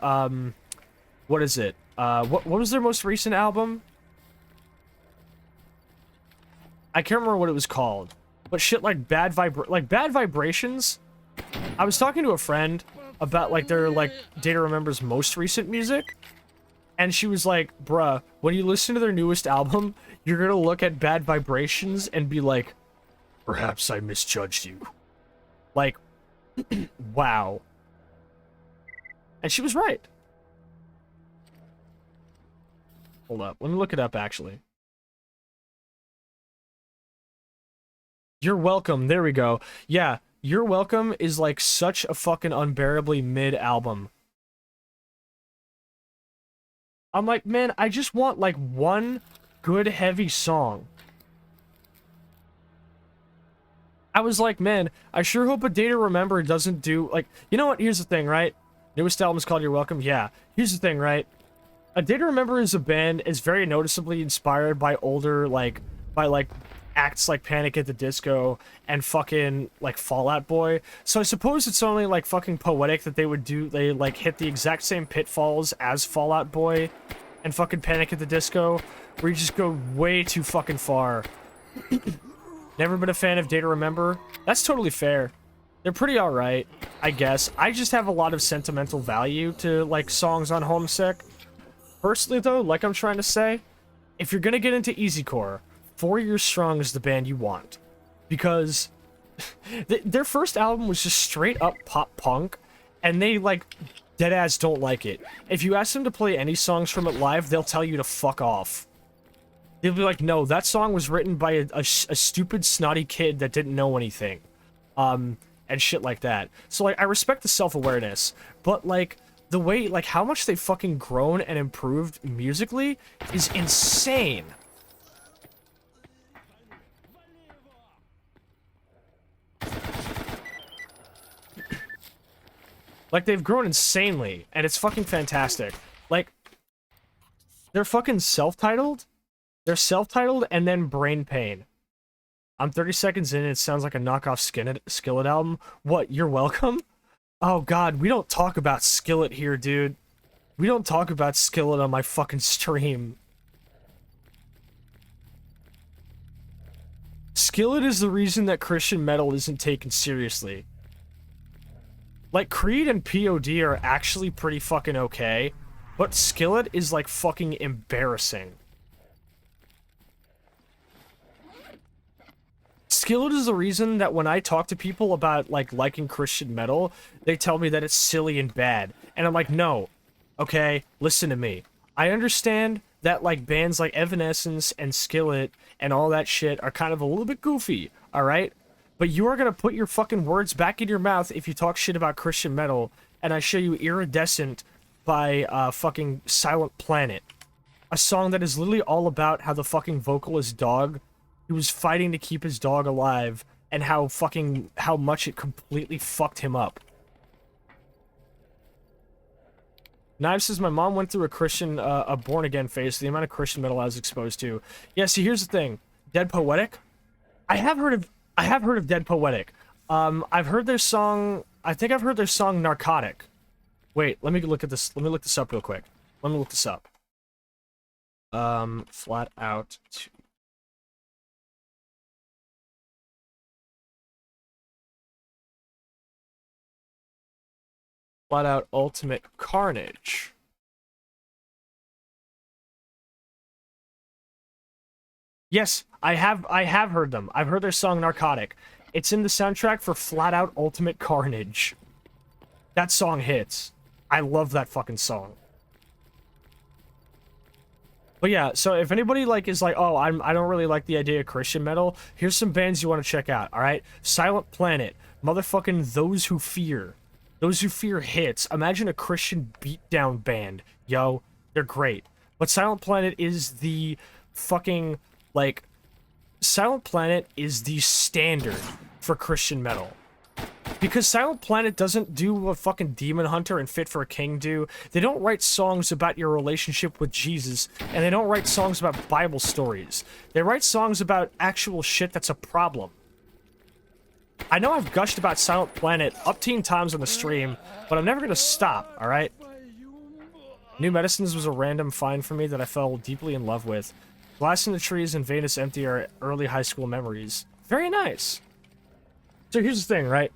what is it? What was their most recent album? I can't remember what it was called, but shit like Bad Vibrations. I was talking to a friend about like their like Day to Remember's most recent music, and she was like, bruh, when you listen to their newest album, you're gonna look at Bad Vibrations and be like, perhaps I misjudged you. Like, wow. And she was right. Hold up, let me look it up actually. You're Welcome, there we go. Yeah, You're Welcome is like such a fucking unbearably mid album. I'm like, man, I just want like one good heavy song. I was like, man, I sure hope A Day to Remember doesn't do, like, you know what, here's the thing, right? Newest album is called You're Welcome, yeah. Here's the thing, right? A Day to Remember is a band is very noticeably inspired by older, like, acts like Panic at the Disco and fucking like Fall Out Boy. So I suppose it's only like fucking poetic that they like hit the exact same pitfalls as Fall Out Boy and fucking Panic at the Disco, where you just go way too fucking far. Never been a fan of Day to Remember. That's totally fair. They're pretty alright, I guess. I just have a lot of sentimental value to like songs on Homesick. Personally though, like I'm trying to say, if you're gonna get into easycore, 4 Years Strong is the band you want, because their first album was just straight up pop punk, and they like deadass don't like it. If you ask them to play any songs from it live, they'll tell you to fuck off. They'll be like, no, that song was written by a stupid snotty kid that didn't know anything, and shit like that. So like, I respect the self-awareness, but like the way, like how much they've fucking grown and improved musically is insane. Like, they've grown insanely, and it's fucking fantastic. Like, they're fucking self-titled. They're self-titled, and then Brain Pain. I'm 30 seconds in, and it sounds like a knockoff Skillet album. What, You're Welcome? Oh god, we don't talk about Skillet here, dude. We don't talk about Skillet on my fucking stream. Skillet is the reason that Christian metal isn't taken seriously. Like, Creed and POD are actually pretty fucking okay, but Skillet is, like, fucking embarrassing. Skillet is the reason that when I talk to people about, like, liking Christian metal, they tell me that it's silly and bad. And I'm like, no. Okay, listen to me. I understand that, like, bands like Evanescence and Skillet and all that shit are kind of a little bit goofy, alright? But you are gonna put your fucking words back in your mouth if you talk shit about Christian metal, and I show you Iridescent by fucking Silent Planet. A song that is literally all about how the fucking vocalist dog, he was fighting to keep his dog alive, and how much it completely fucked him up. Knives says, my mom went through a born-again phase, so the amount of Christian metal I was exposed to. Yeah, see, here's the thing. Dead Poetic? I have heard of Dead Poetic. I've heard their song, I think I've heard their song Narcotic. Wait, let me look at this, let me look this up real quick. Let me look this up. Flat Out 2. Flat Out Ultimate Carnage. Yes, I have heard them. I've heard their song Narcotic. It's in the soundtrack for Flat Out Ultimate Carnage. That song hits. I love that fucking song. But yeah, so if anybody like is like, oh, I don't really like the idea of Christian metal, here's some bands you want to check out, alright? Silent Planet, motherfucking Those Who Fear. Those Who Fear hits. Imagine a Christian beatdown band. Yo, they're great. But Silent Planet is the fucking, like, Silent Planet is the standard for Christian metal. Because Silent Planet doesn't do what fucking Demon Hunter and Fit for a King do. They don't write songs about your relationship with Jesus, and they don't write songs about Bible stories. They write songs about actual shit that's a problem. I know I've gushed about Silent Planet up-teen times on the stream, but I'm never gonna stop, alright? New Medicines was a random find for me that I fell deeply in love with. Glass in the Trees and Venus Empty are early high school memories. Very nice. So here's the thing, right?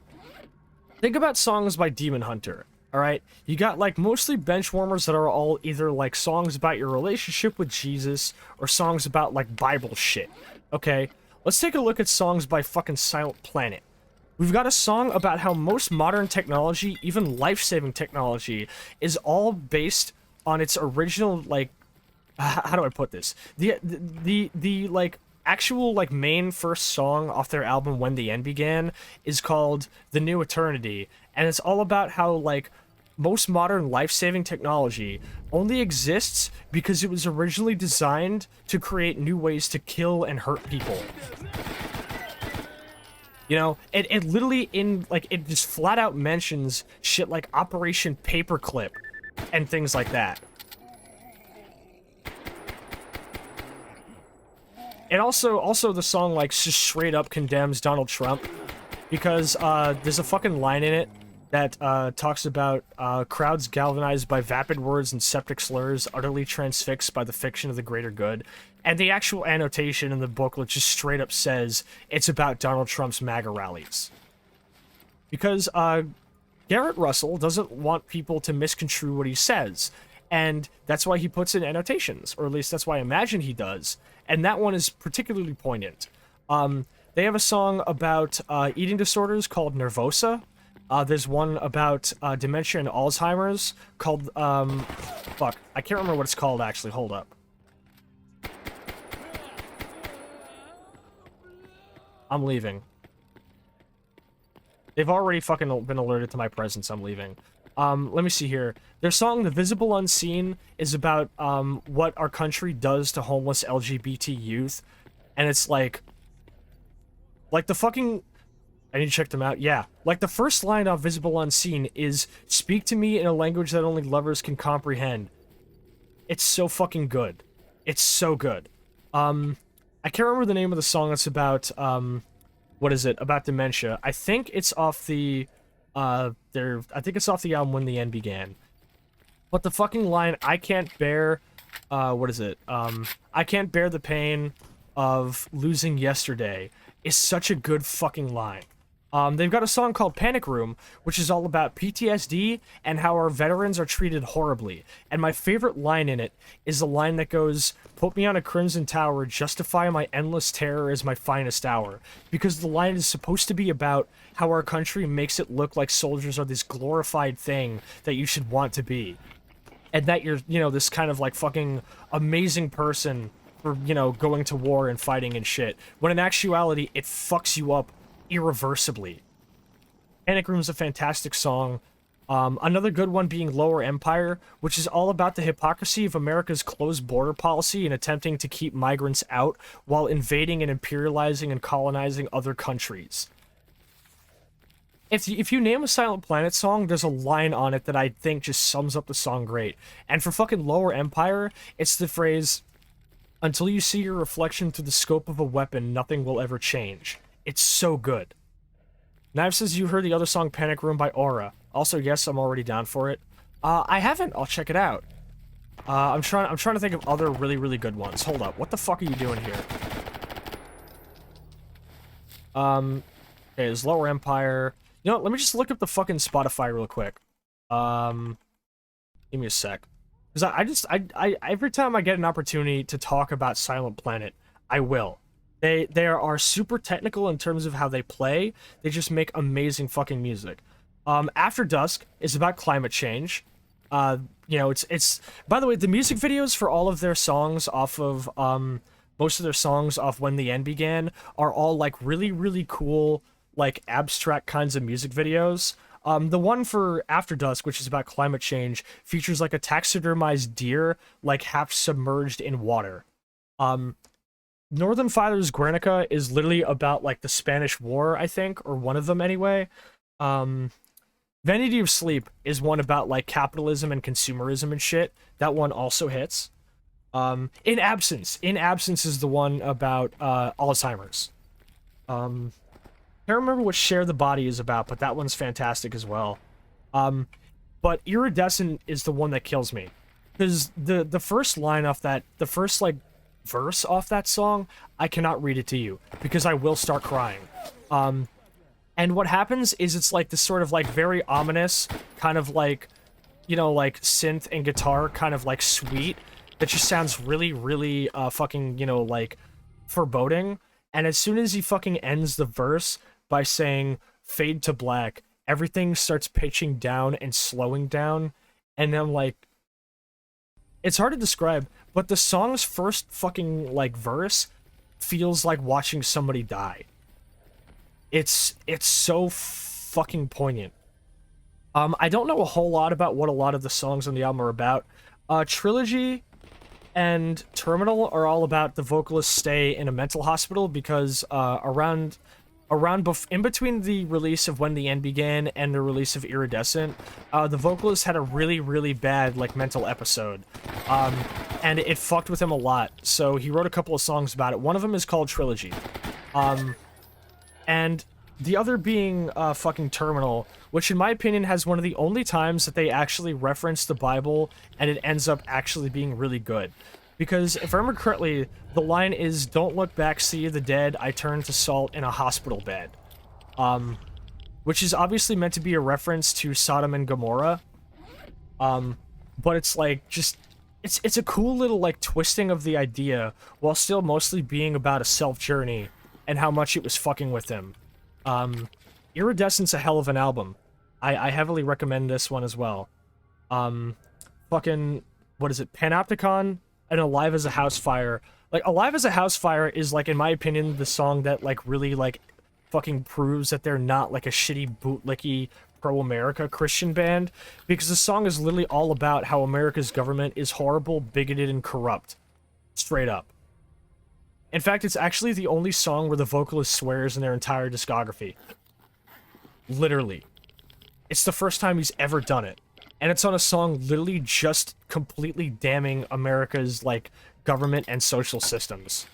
Think about songs by Demon Hunter, alright? You got, like, mostly benchwarmers that are all either, like, songs about your relationship with Jesus or songs about, like, Bible shit, okay? Let's take a look at songs by fucking Silent Planet. We've got a song about how most modern technology, even life-saving technology, is all based on its original, like, how do I put this? The like, actual, like, main first song off their album When the End Began is called The New Eternity, and it's all about how, like, most modern life-saving technology only exists because it was originally designed to create new ways to kill and hurt people. You know, it literally it just flat out mentions shit like Operation Paperclip and things like that. And also the song, like, just straight up condemns Donald Trump because there's a fucking line in it that talks about crowds galvanized by vapid words and septic slurs, utterly transfixed by the fiction of the greater good. And the actual annotation in the booklet just straight up says it's about Donald Trump's MAGA rallies. Because Garrett Russell doesn't want people to misconstrue what he says. And that's why he puts in annotations, or at least that's why I imagine he does. And that one is particularly poignant. They have a song about eating disorders called Nervosa. There's one about dementia and Alzheimer's called, fuck, I can't remember what it's called actually, hold up. I'm leaving. They've already fucking been alerted to my presence, I'm leaving. Let me see here. Their song, The Visible Unseen, is about, what our country does to homeless LGBT youth. And it's like the fucking... I need to check them out. Yeah. Like, the first line of Visible Unseen is, "Speak to me in a language that only lovers can comprehend." It's so fucking good. It's so good. I can't remember the name of the song. It's about, what is it? About dementia. I think it's off the, I think it's off the album When the End Began. But the fucking line, "I can't bear," what is it? "I can't bear the pain of losing yesterday," is such a good fucking line. They've got a song called Panic Room, which is all about PTSD and how our veterans are treated horribly. And my favorite line in it is the line that goes, "Put me on a crimson tower, justify my endless terror as my finest hour." Because the line is supposed to be about how our country makes it look like soldiers are this glorified thing that you should want to be. And that you're, you know, this kind of, like, fucking amazing person for, you know, going to war and fighting and shit. When in actuality, it fucks you up irreversibly. Panic Room's a fantastic song. Another good one being Lower Empire, which is all about the hypocrisy of America's closed border policy in attempting to keep migrants out while invading and imperializing and colonizing other countries. If you name a Silent Planet song, there's a line on it that I think just sums up the song great. And for fucking Lower Empire, it's the phrase, "Until you see your reflection through the scope of a weapon, nothing will ever change." It's so good. Knife says you heard the other song Panic Room by Aura. Also, yes, I'm already down for it. I haven't. I'll check it out. I'm trying to think of other really, really good ones. Hold up. What the fuck are you doing here? Okay, there's Lower Empire. You know what? Let me just look up the fucking Spotify real quick. Give me a sec. Because I every time I get an opportunity to talk about Silent Planet, I will. They are super technical in terms of how they play. They just make amazing fucking music. After Dusk is about climate change. You know, it's by the way, the music videos for all of their songs off of most of their songs off When the End Began are all like really, really cool, like abstract kinds of music videos. The one for After Dusk, which is about climate change, features like a taxidermized deer, like half submerged in water. Northern Fighters Guernica is literally about like the Spanish War, I think, or one of them anyway. Vanity of Sleep is one about like capitalism and consumerism and shit. That one also hits. In Absence is the one about Alzheimer's. Can't remember what Share the Body is about, but that one's fantastic as well. But Iridescent is the one that kills me, because the first line off that, the first like verse off that song, I cannot read it to you because I will start crying. And what happens is it's like this sort of like very ominous kind of like, you know, like synth and guitar kind of like sweet that just sounds really, really fucking, you know, like foreboding. And as soon as he fucking ends the verse by saying fade to black, everything starts pitching down and slowing down. And I'm like, it's hard to describe, but the song's first fucking like verse feels like watching somebody die. It's so fucking poignant. I don't know a whole lot about what a lot of the songs on the album are about. Trilogy and Terminal are all about the vocalist's stay in a mental hospital because in between the release of When the End Began and the release of Iridescent, the vocalist had a really, really bad like mental episode, and it fucked with him a lot. So he wrote a couple of songs about it. One of them is called Trilogy, and the other being fucking Terminal, which in my opinion has one of the only times that they actually reference the Bible and it ends up actually being really good. Because if I remember correctly, the line is, "Don't look back, see the dead, I turn to salt in a hospital bed." Which is obviously meant to be a reference to Sodom and Gomorrah. But it's like, just, it's a cool little like twisting of the idea while still mostly being about a self-journey and how much it was fucking with him. Iridescent's a hell of an album. I heavily recommend this one as well. Fucking, what is it, Panopticon and Alive as a House Fire. Like, Alive as a House Fire is, like, in my opinion, the song that, like, really, like, fucking proves that they're not, like, a shitty, bootlicky, pro-America Christian band, because the song is literally all about how America's government is horrible, bigoted, and corrupt. Straight up. In fact, it's actually the only song where the vocalist swears in their entire discography. Literally. It's the first time he's ever done it. And it's on a song literally just completely damning America's, like, government and social systems.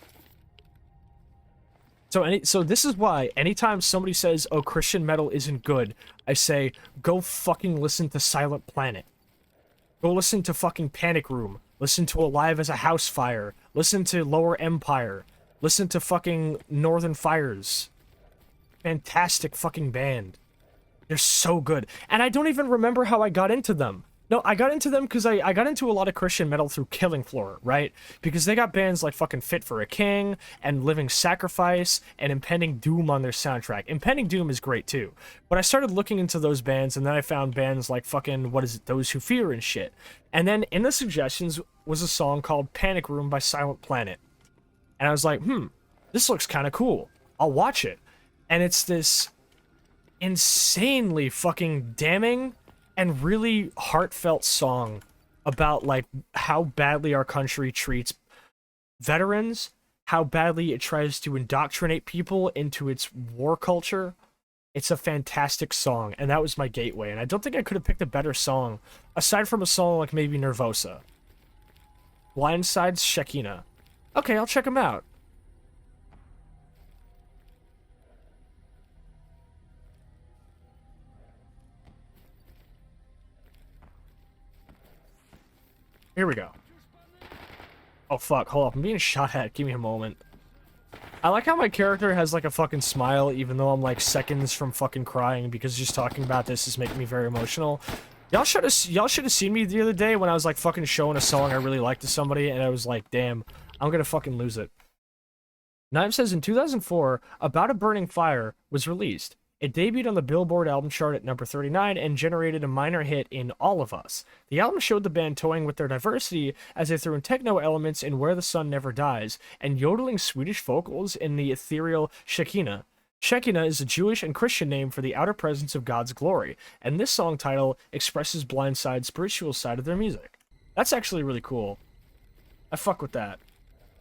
So this is why, anytime somebody says, oh, Christian metal isn't good, I say, go fucking listen to Silent Planet. Go listen to fucking Panic Room. Listen to Alive as a House Fire. Listen to Lower Empire. Listen to fucking Northern Fires. Fantastic fucking band. They're so good. And I don't even remember how I got into them. No, I got into them because I got into a lot of Christian metal through Killing Floor, right? Because they got bands like fucking Fit for a King and Living Sacrifice and Impending Doom on their soundtrack. Impending Doom is great too. But I started looking into those bands and then I found bands like fucking, what is it, Those Who Fear and shit. And then in the suggestions was a song called Panic Room by Silent Planet. And I was like, this looks kind of cool. I'll watch it. And it's this insanely fucking damning and really heartfelt song about like how badly our country treats veterans, how badly it tries to indoctrinate people into its war culture. It's a fantastic song, and that was my gateway, and I don't think I could have picked a better song aside from a song like maybe Nervosa. Blindside's Shekinah. Okay, I'll check them out. Here we go. Oh fuck, hold up, I'm being shot at, give me a moment. I like how my character has like a fucking smile even though I'm like seconds from fucking crying because just talking about this is making me very emotional. Y'all should have seen me the other day when I was like fucking showing a song I really liked to somebody and I was like, damn, I'm gonna fucking lose it. Knives says in 2004, About a Burning Fire was released. It debuted on the Billboard album chart at number 39 and generated a minor hit in All of Us. The album showed the band toying with their diversity as they threw in techno elements in Where the Sun Never Dies and yodeling Swedish vocals in the ethereal Shekinah. Shekinah is a Jewish and Christian name for the outer presence of God's glory, and this song title expresses Blindside's spiritual side of their music. That's actually really cool. I fuck with that.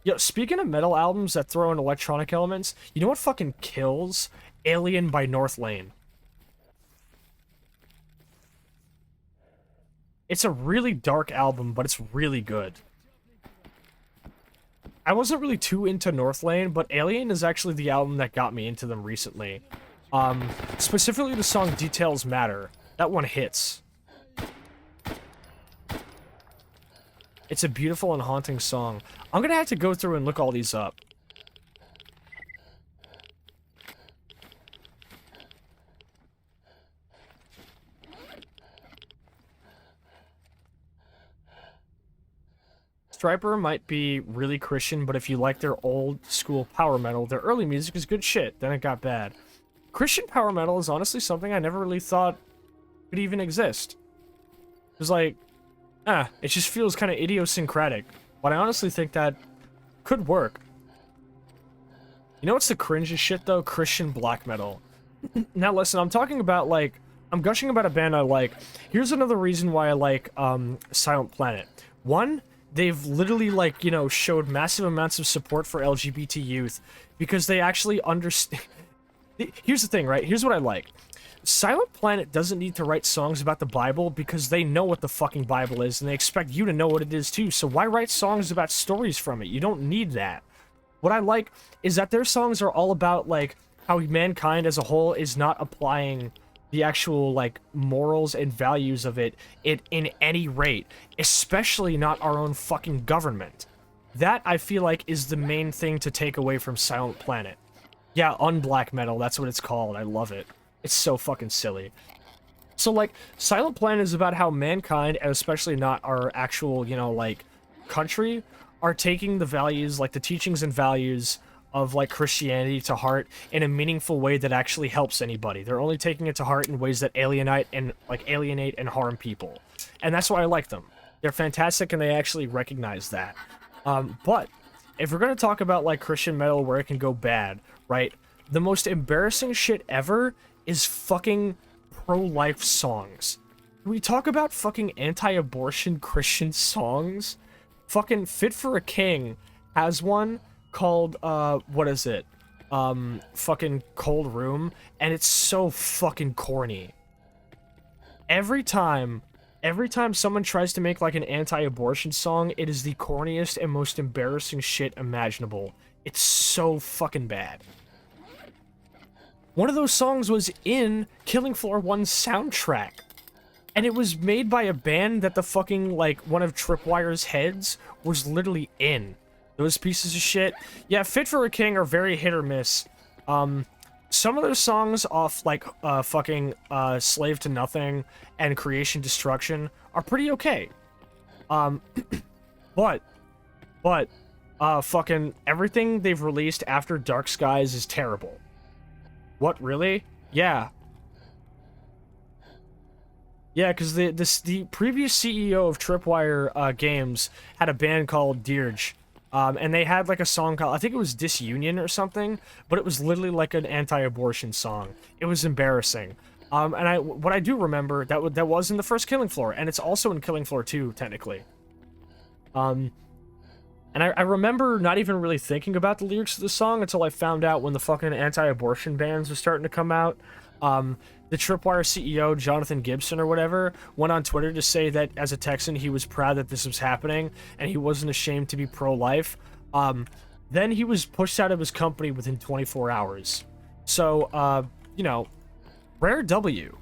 Yo, speaking of metal albums that throw in electronic elements, you know what fucking kills? Alien by North Lane. It's a really dark album, but it's really good. I wasn't really too into North Lane, but Alien is actually the album that got me into them recently. Specifically the song Details Matter. That one hits. It's a beautiful and haunting song. I'm gonna have to go through and look all these up. Striper might be really Christian, but if you like their old school power metal, their early music is good shit, then it got bad. Christian power metal is honestly something I never really thought could even exist. It was like, it just feels kind of idiosyncratic, but I honestly think that could work. You know what's the cringiest shit though? Christian black metal. Now listen, I'm talking about like, I'm gushing about a band I like. Here's another reason why I like Silent Planet. One, they've literally, like, you know, showed massive amounts of support for LGBT youth because they actually understand. Here's the thing, right? Here's what I like. Silent Planet doesn't need to write songs about the Bible because they know what the fucking Bible is and they expect you to know what it is too. So why write songs about stories from it? You don't need that. What I like is that their songs are all about, like, how mankind as a whole is not applying the actual, like, morals and values of it in any rate, especially not our own fucking government. That, I feel like, is the main thing to take away from Silent Planet. Yeah, unblack metal, that's what it's called. I love it. It's so fucking silly. So, like, Silent Planet is about how mankind, and especially not our actual, you know, like, country, are taking the values, like, the teachings and values of, like, Christianity to heart in a meaningful way that actually helps anybody. They're only taking it to heart in ways that alienate and harm people. And that's why I like them. They're fantastic and they actually recognize that. But if we're going to talk about, like, Christian metal where it can go bad, right? The most embarrassing shit ever is fucking pro-life songs. Can we talk about fucking anti-abortion Christian songs? Fucking Fit for a King has one called, what is it? Fucking Cold Room, and it's so fucking corny. Every time someone tries to make, like, an anti-abortion song, it is the corniest and most embarrassing shit imaginable. It's so fucking bad. One of those songs was in Killing Floor 1's soundtrack. And it was made by a band that the fucking, like, one of Tripwire's heads was literally in. Those pieces of shit. Yeah, Fit for a King are very hit or miss. Some of their songs off, like, fucking, Slave to Nothing and Creation Destruction are pretty okay. But, fucking everything they've released after Dark Skies is terrible. What, really? Yeah. Yeah, because the previous CEO of Tripwire Games had a band called Dirge. And they had, like, a song called, I think it was Disunion or something, but it was literally like an anti-abortion song. It was embarrassing. And what I do remember, that was in the first Killing Floor, and it's also in Killing Floor 2, technically. And I remember not even really thinking about the lyrics of the song until I found out when the fucking anti-abortion bands were starting to come out. The Tripwire CEO, Jonathan Gibson or whatever, went on Twitter to say that as a Texan, he was proud that this was happening, and he wasn't ashamed to be pro-life. Then he was pushed out of his company within 24 hours. So, you know, rare W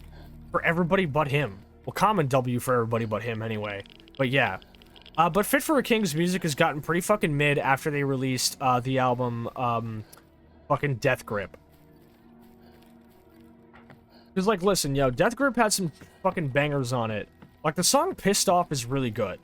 for everybody but him. Well, common W for everybody but him, anyway. But yeah. But Fit for a King's music has gotten pretty fucking mid after they released the album fucking Death Grip. Because, like, listen, yo, Death Grip had some fucking bangers on it. Like, the song Pissed Off is really good.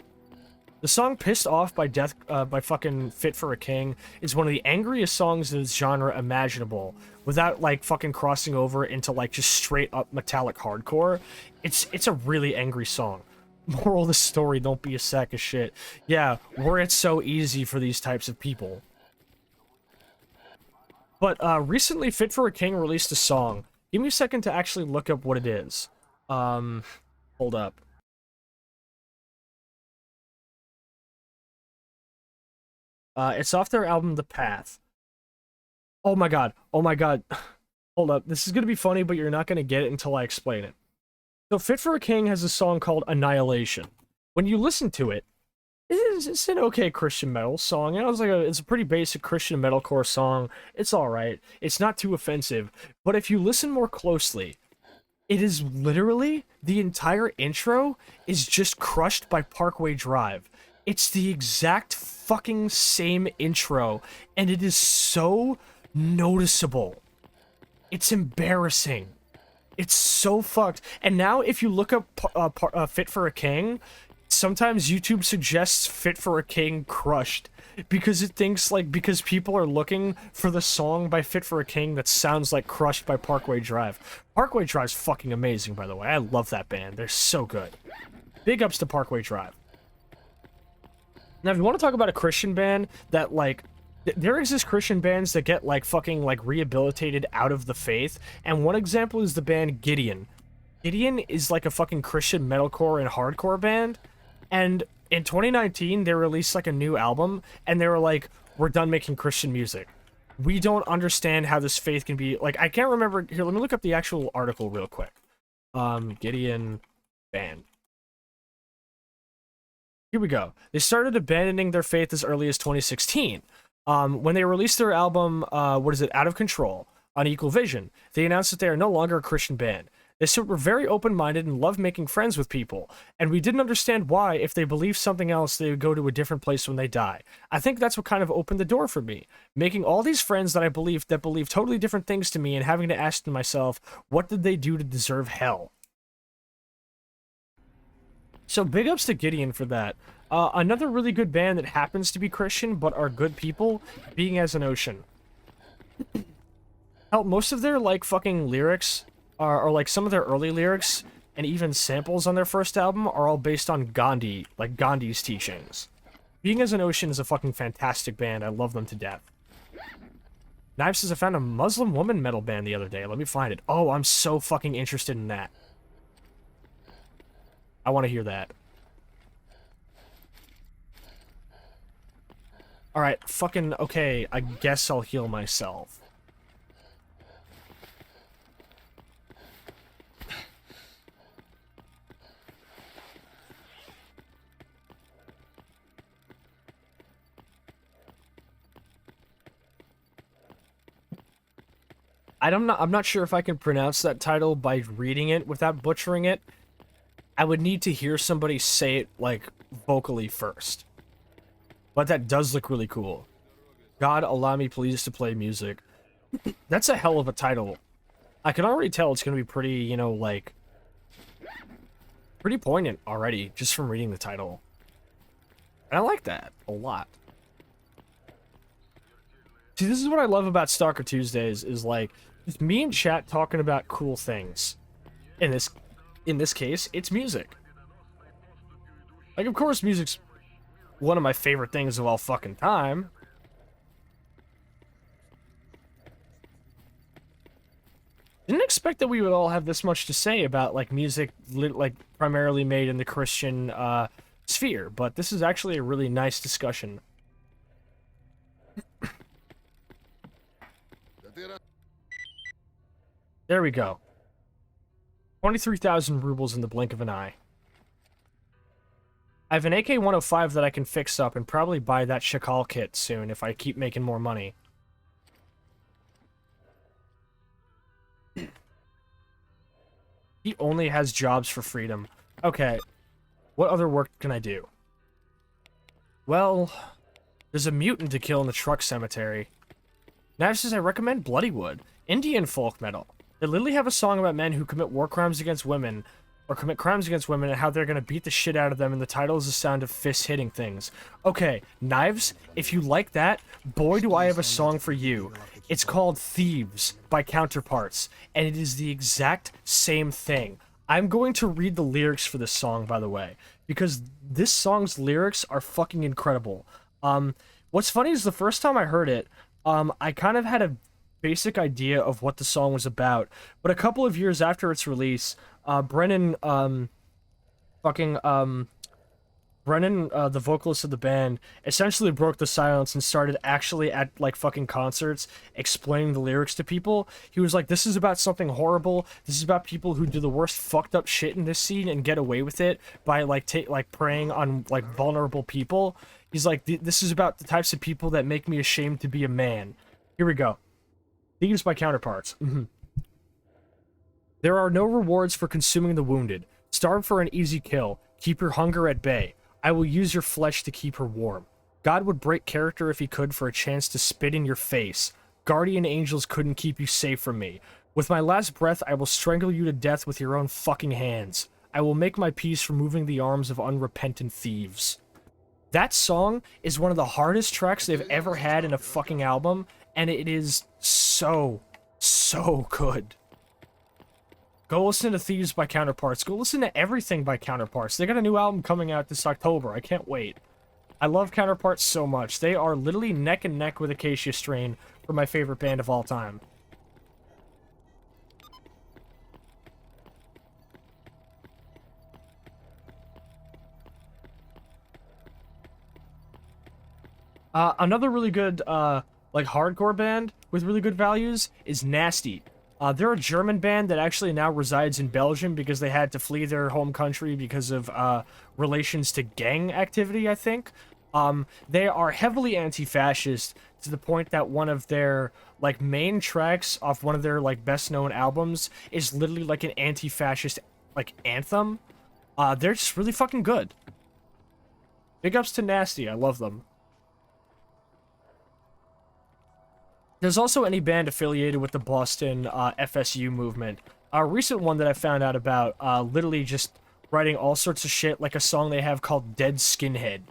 The song Pissed Off by by fucking Fit for a King is one of the angriest songs in this genre imaginable, without, like, fucking crossing over into, like, just straight up metallic hardcore. It's a really angry song. Moral of the story, don't be a sack of shit. Yeah, where it's so easy for these types of people. But recently, Fit for a King released a song. Give me a second to actually look up what it is. Hold up. It's off their album The Path. Oh my god. Oh my god. Hold up. This is gonna be funny, but you're not gonna get it until I explain it. So Fit for a King has a song called Annihilation. When you listen to it, it's an okay Christian metal song. You know, it's a pretty basic Christian metalcore song. It's alright. It's not too offensive. But if you listen more closely, it is literally, the entire intro is just crushed by Parkway Drive. It's the exact fucking same intro, and it is so noticeable. It's embarrassing. It's so fucked. And now if you look up Fit for a King, sometimes YouTube suggests Fit for a King crushed because it thinks because people are looking for the song by Fit for a King that sounds like Crushed by Parkway Drive. Parkway Drive's fucking amazing, by the way. I love that band. They're so good. Big ups to Parkway Drive. Now, if you want to talk about a Christian band that there exist Christian bands that get fucking rehabilitated out of the faith, and one example is the band Gideon. Gideon is a fucking Christian metalcore and hardcore band, and in 2019 they released a new album, and they were like, we're done making Christian music. We don't understand how this faith can be I can't remember. Here, let me look up the actual article real quick. Gideon band. Here we go. They started abandoning their faith as early as 2016. When they released their album, Out of Control, on Equal Vision, they announced that they are no longer a Christian band. They said we're very open-minded and love making friends with people, and we didn't understand why, if they believed something else, they would go to a different place when they die. I think that's what kind of opened the door for me, making all these friends that believe totally different things to me, and having to ask myself, what did they do to deserve hell? So big ups to Gideon for that. Another really good band that happens to be Christian but are good people, Being as an Ocean. Hell, most of their fucking lyrics or some of their early lyrics and even samples on their first album are all based on Gandhi, Gandhi's teachings. Being as an Ocean is a fucking fantastic band. I love them to death. Knives says I found a Muslim woman metal band the other day. Let me find it. Oh, I'm so fucking interested in that. I want to hear that. Alright, fucking, okay, I guess I'll heal myself. I'm not sure if I can pronounce that title by reading it without butchering it. I would need to hear somebody say it, vocally first. But that does look really cool. God, allow me please to play music. That's a hell of a title. I can already tell it's gonna be pretty, pretty poignant already, just from reading the title. And I like that a lot. See, this is what I love about Stalker Tuesdays, is just me and chat talking about cool things. In this case, it's music. Of course, music's one of my favorite things of all fucking time. Didn't expect that we would all have this much to say about, music, primarily made in the Christian, sphere, but this is actually a really nice discussion. There we go. 23,000 rubles in the blink of an eye. I have an AK-105 that I can fix up and probably buy that Shakal kit soon if I keep making more money. He only has jobs for freedom. Okay. What other work can I do? Well, there's a mutant to kill in the truck cemetery. Knives says I recommend Bloodywood, Indian folk metal. They literally have a song about men who commit war crimes against women, or commit crimes against women, and how they're gonna beat the shit out of them, and the title is the sound of fists hitting things. Okay, Knives, if you like that, boy do I have a song for you. It's called Thieves by Counterparts, and it is the exact same thing. I'm going to read the lyrics for this song, by the way, because this song's lyrics are fucking incredible. What's funny is the first time I heard it, I kind of had basic idea of what the song was about. But a couple of years after its release, Brennan, fucking, Brennan, the vocalist of the band, essentially broke the silence and started actually at, like, fucking concerts explaining the lyrics to people. He was like, this is about something horrible. This is about people who do the worst fucked up shit in this scene and get away with it by, like, preying on, like, vulnerable people. He's like, this is about the types of people that make me ashamed to be a man. Here we go. Thieves by Counterparts. There are no rewards for consuming the wounded. Starve for an easy kill. Keep your hunger at bay. I will use your flesh to keep her warm. God would break character if he could for a chance to spit in your face. Guardian angels couldn't keep you safe from me. With my last breath, I will strangle you to death with your own fucking hands. I will make my peace removing the arms of unrepentant thieves. That song is one of the hardest tracks they've ever had in a fucking album, and it is so good. Go listen to Thieves by Counterparts. Go listen to everything by Counterparts. They got a new album coming out this October. I can't wait. I love Counterparts so much. They are literally neck and neck with Acacia Strain for my favorite band of all time. Another really good, like, hardcore band with really good values is Nasty. They're a German band that actually now resides in Belgium because they had to flee their home country because of relations to gang activity, I think. They are heavily anti-fascist to the point that one of their, like, main tracks off one of their, like, best-known albums is literally, like, an anti-fascist, like, anthem. They're just really fucking good. Big ups to Nasty. I love them. There's also any band affiliated with the Boston FSU movement. A recent one that I found out about, literally just writing all sorts of shit, like a song they have called Dead Skinhead.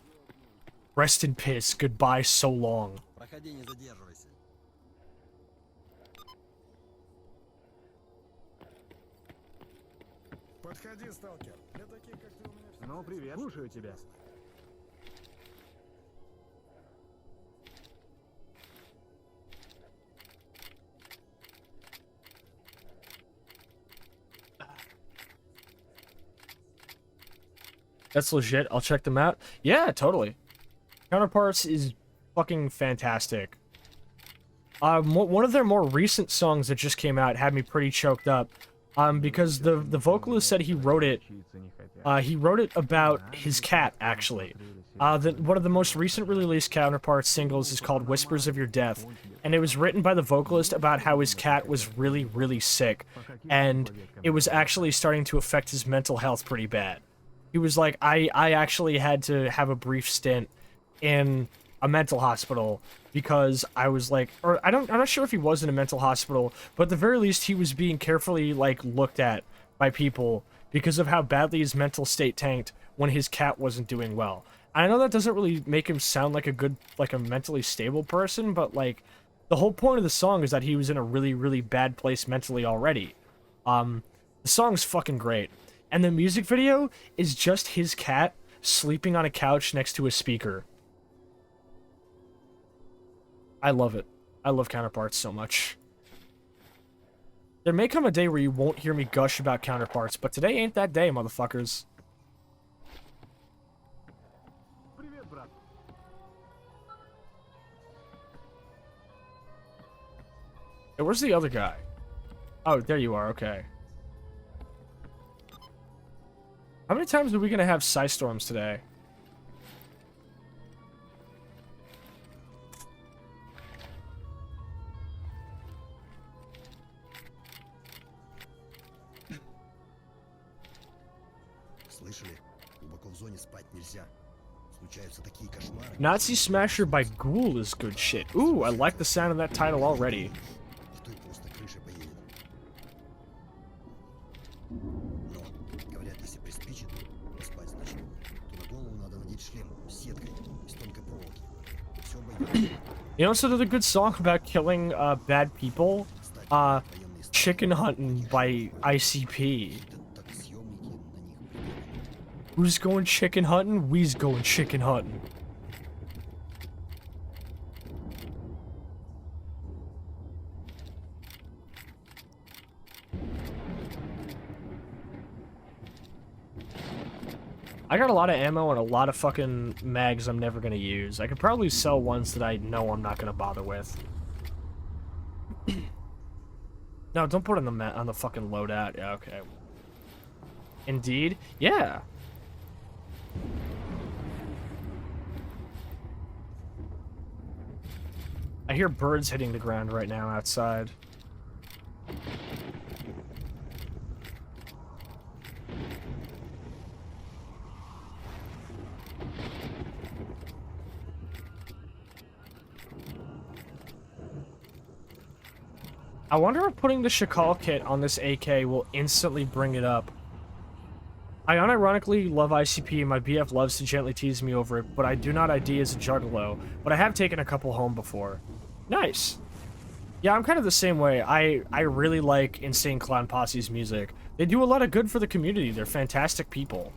Rest in piss, goodbye so long. Ну, привет. Слушаю тебя. That's legit. I'll check them out. Yeah, totally. Counterparts is fucking fantastic. One of their more recent songs that just came out had me pretty choked up. Because the vocalist said he wrote it about his cat, actually. One of the most recent released Counterparts singles is called Whispers of Your Death, and it was written by the vocalist about how his cat was really, really sick, and it was actually starting to affect his mental health pretty bad. He was like, I actually had to have a brief stint in a mental hospital because I was like, or I'm not sure if he was in a mental hospital, but at the very least he was being carefully, like, looked at by people because of how badly his mental state tanked when his cat wasn't doing well. And I know that doesn't really make him sound like a mentally stable person, but, like, the whole point of the song is that he was in a really, really bad place mentally already. The song's fucking great. And the music video is just his cat sleeping on a couch next to a speaker. I love it. I love Counterparts so much. There may come a day where you won't hear me gush about Counterparts, but today ain't that day, motherfuckers. Привет, брат. Hey, where's the other guy? Oh, there you are, okay. How many times are we gonna have Psy-Storms today? Слышали? Глубоко в зоне спать нельзя. Случаются такие кошмары. Nazi Smasher by Ghoul is good shit. Ooh, I like the sound of that title already. А то и просто крыша поедет. Но, говорят, если приспичит, а спать значит, то на голову надо надеть шлем с сеткой из тонкой проволоки. Все обойдется. You know, it's another good song about killing bad people. Кстати, военные Chicken Hunting by ICP. так съемники на них придумали. Who's going chicken hunting? We's going chicken hunting. I got a lot of ammo and a lot of fucking mags I'm never gonna use. I could probably sell ones that I know I'm not gonna bother with. No, don't put it on the fucking loadout. Yeah, okay. Indeed. Yeah. I hear birds hitting the ground right now outside. I wonder if putting the Shakal kit on this AK will instantly bring it up. I unironically love ICP and my BF loves to gently tease me over it, but I do not ID as a juggalo, but I have taken a couple home before. Nice. Yeah, I'm kind of the same way. I really like Insane Clown Posse's music. They do a lot of good for the community. They're fantastic people.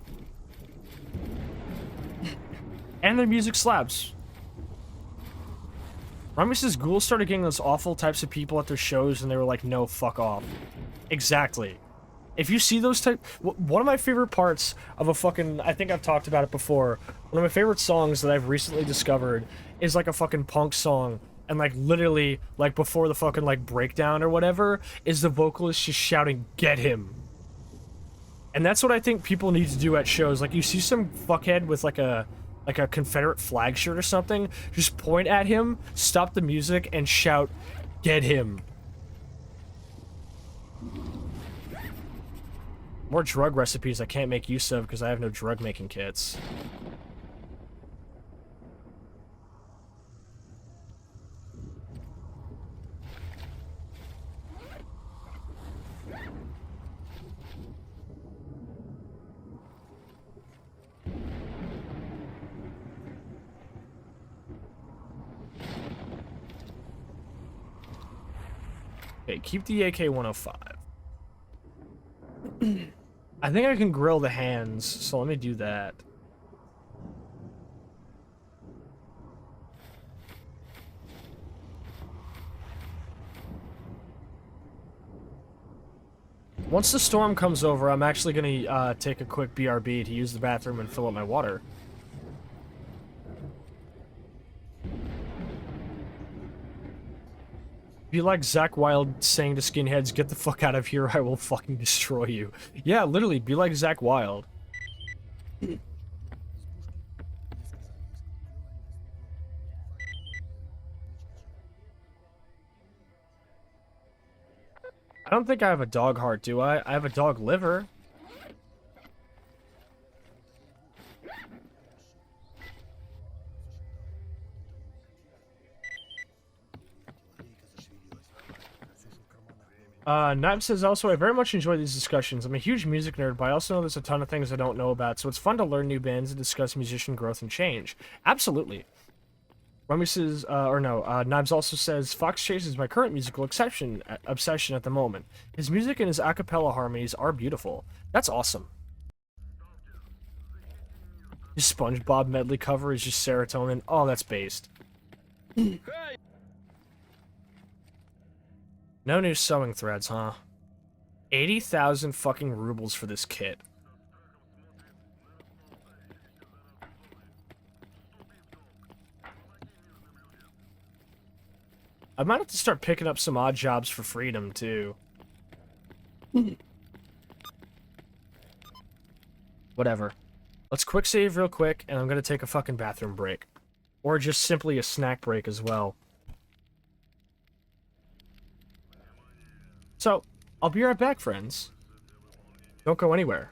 And their music slaps. Rummus's ghouls started getting those awful types of people at their shows and they were like, no, fuck off. Exactly. If you see those one of my favorite parts of a fucking, I think I've talked about it before, one of my favorite songs that I've recently discovered is like a fucking punk song, and like literally, like before the fucking like breakdown or whatever, is the vocalist just shouting, "Get him." And that's what I think people need to do at shows. Like you see some fuckhead with like a Confederate flag shirt or something, just point at him, stop the music, and shout, "Get him." More drug recipes I can't make use of because I have no drug making kits. Okay, keep the AK-105. I think I can grill the hands, so let me do that. Once the storm comes over, I'm actually gonna take a quick BRB to use the bathroom and fill up my water. Be like Zach Wilde saying to skinheads, "Get the fuck out of here, I will fucking destroy you." Yeah, literally, be like Zach Wilde. I don't think I have a dog heart, do I? I have a dog liver. Knives says also, I very much enjoy these discussions. I'm a huge music nerd, but I also know there's a ton of things I don't know about, so it's fun to learn new bands and discuss musician growth and change. Absolutely. Rummy says, Knives also says, Fox Chase is my current musical obsession at the moment. His music and his a cappella harmonies are beautiful. That's awesome. His SpongeBob medley cover is just serotonin. Oh, that's based. No new sewing threads, huh? 80,000 fucking rubles for this kit. I might have to start picking up some odd jobs for freedom, too. Whatever. Let's quick save real quick, and I'm gonna take a fucking bathroom break. Or just simply a snack break as well. So, I'll be right back, friends. Don't go anywhere.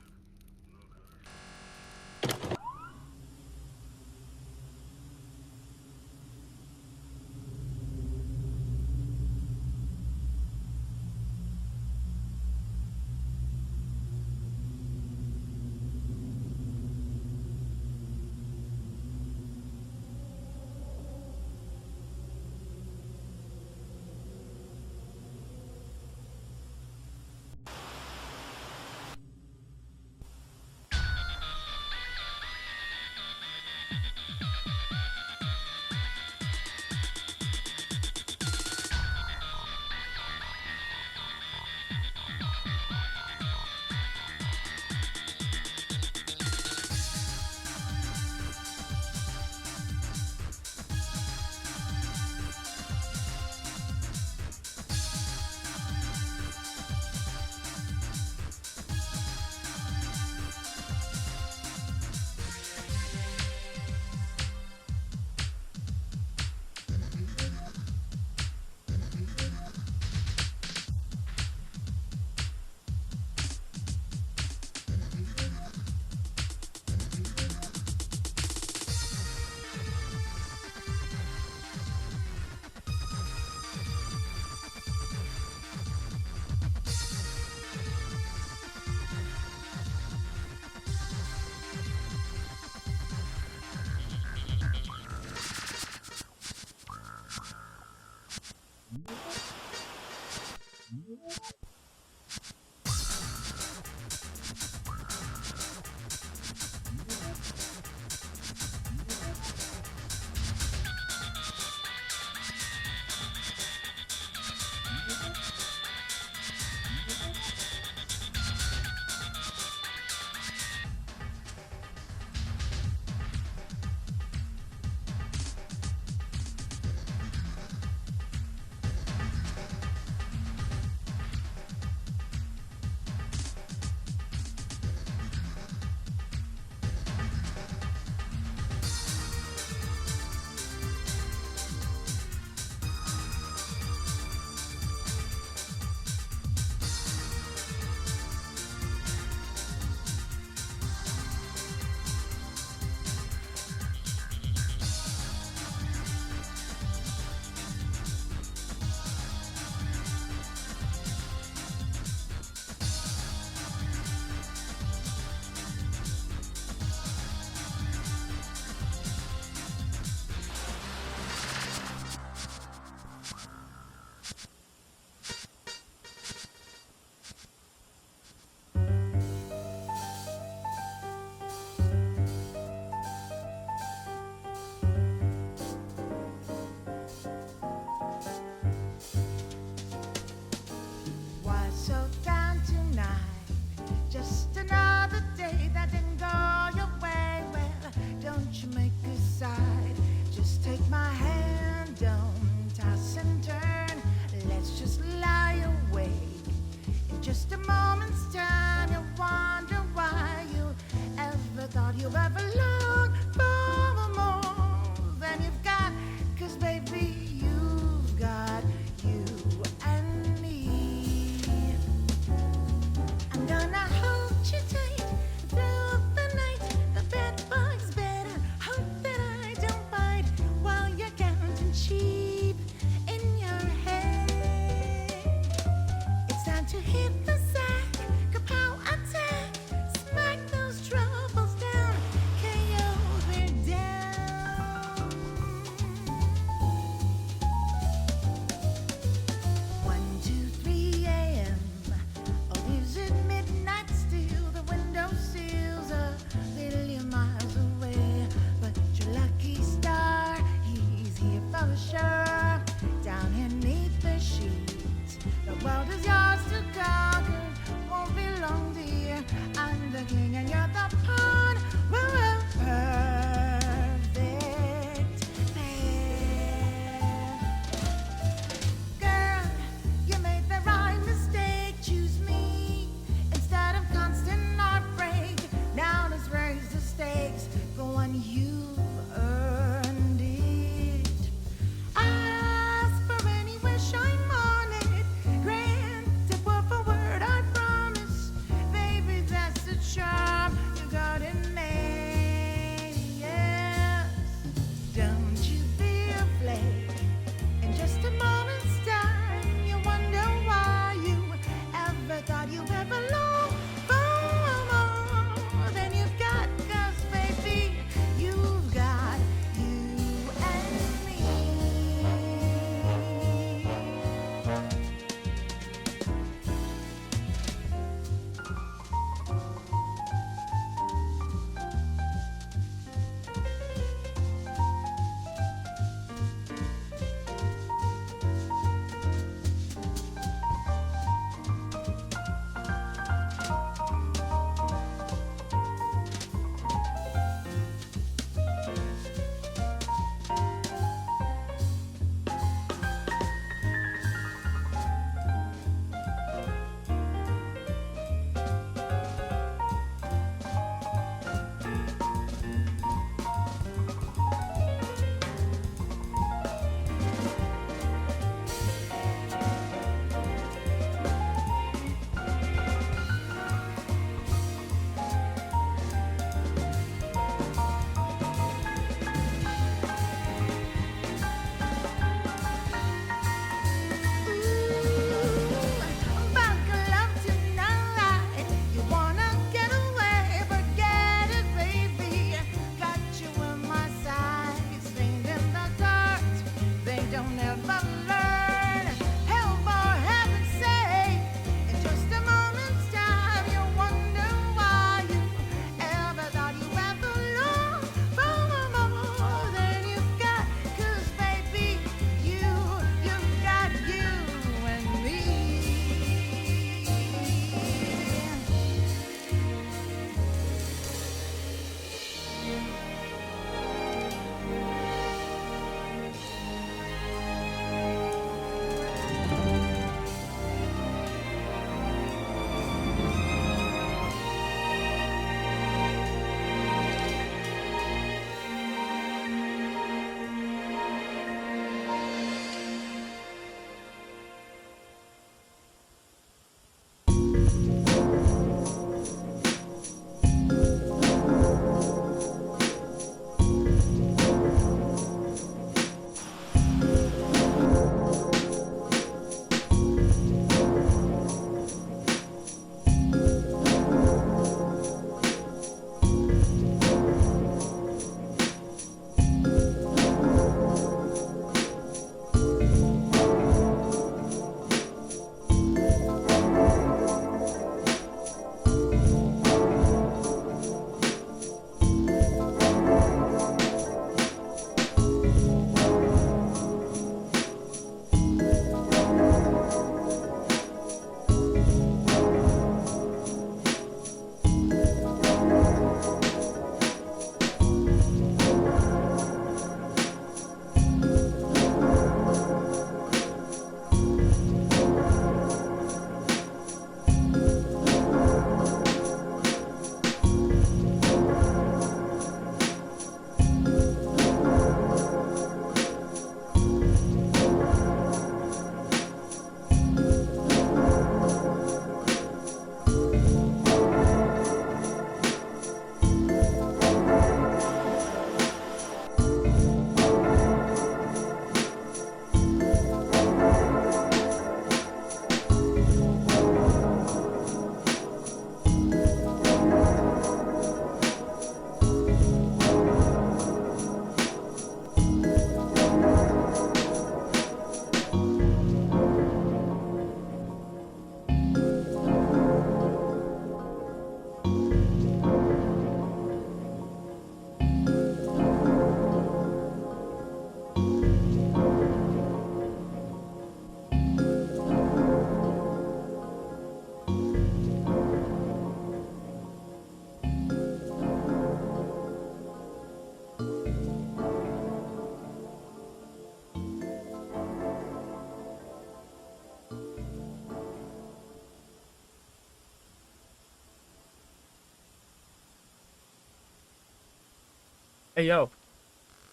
Hey, yo.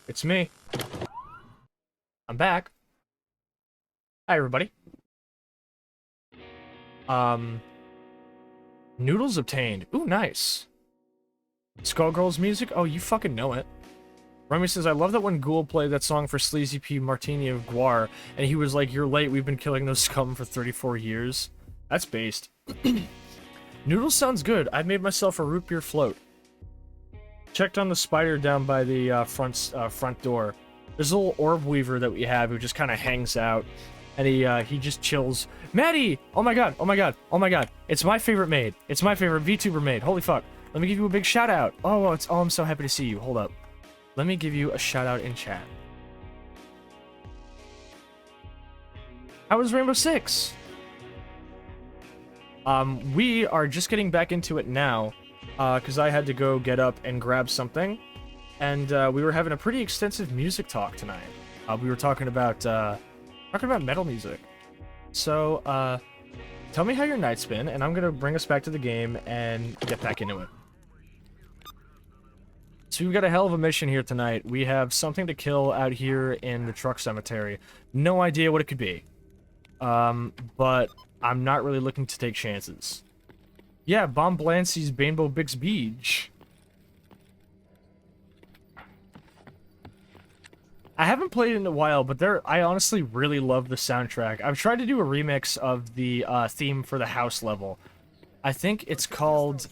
It's me. I'm back. Hi, everybody. Noodles obtained. Ooh, nice. Skullgirls music? Oh, you fucking know it. Remy says, I love that when Ghoul played that song for Sleazy P Martini of Guar, and he was like, you're late, we've been killing those scum for 34 years. That's based. Noodles sounds good. I made myself a root beer float. Checked on the spider down by the front door. There's a little orb weaver that we have who just kind of hangs out, and he just chills. Maddie! Oh my god! Oh my god! Oh my god! It's my favorite maid. It's my favorite VTuber maid. Holy fuck! Let me give you a big shout out. Oh, I'm so happy to see you. Hold up. Let me give you a shout out in chat. How was Rainbow Six? We are just getting back into it now, because I had to go get up and grab something, and we were having a pretty extensive music talk tonight. We were talking about metal music. So, tell me how your night's been, and I'm gonna bring us back to the game and get back into it. So we've got a hell of a mission here tonight. We have something to kill out here in the truck cemetery. No idea what it could be. But I'm not really looking to take chances. Yeah, Bomb Blancy's Bainbow Bix Beach. I haven't played it in a while, but I honestly really love the soundtrack. I've tried to do a remix of the theme for the house level. I think it's called...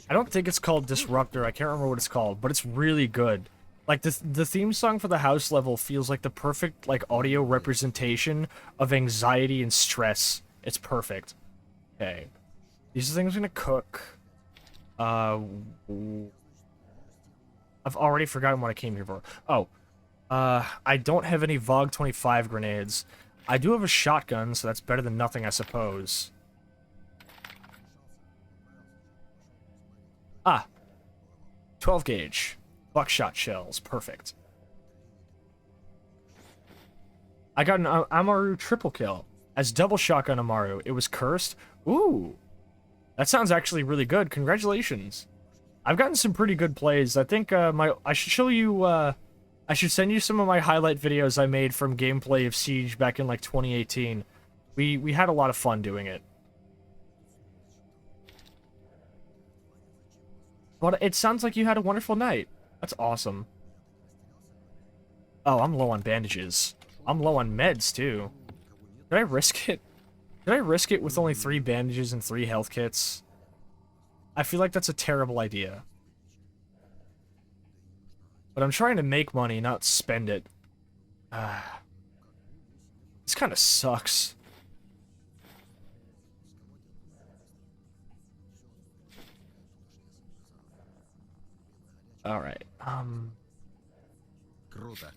I don't think it's called Disruptor. I can't remember what it's called, but it's really good. Like, the theme song for the house level feels like the perfect, like, audio representation of anxiety and stress. It's perfect. Okay. These are things I'm gonna cook. I've already forgotten what I came here for. Oh. I don't have any VOG 25 grenades. I do have a shotgun, so that's better than nothing, I suppose. Ah. 12 gauge. Buckshot shells. Perfect. I got an Amaru triple kill. As double shotgun Amaru. It was cursed. Ooh. That sounds actually really good. Congratulations. I've gotten some pretty good plays. I think I should show you I should send you some of my highlight videos I made from gameplay of Siege back in like 2018. We had a lot of fun doing it. But it sounds like you had a wonderful night. That's awesome. Oh, I'm low on bandages. I'm low on meds, too. Did I risk it? Did I risk it with only 3 bandages and 3 health kits? I feel like that's a terrible idea. But I'm trying to make money, not spend it. This kind of sucks. Alright, Круто.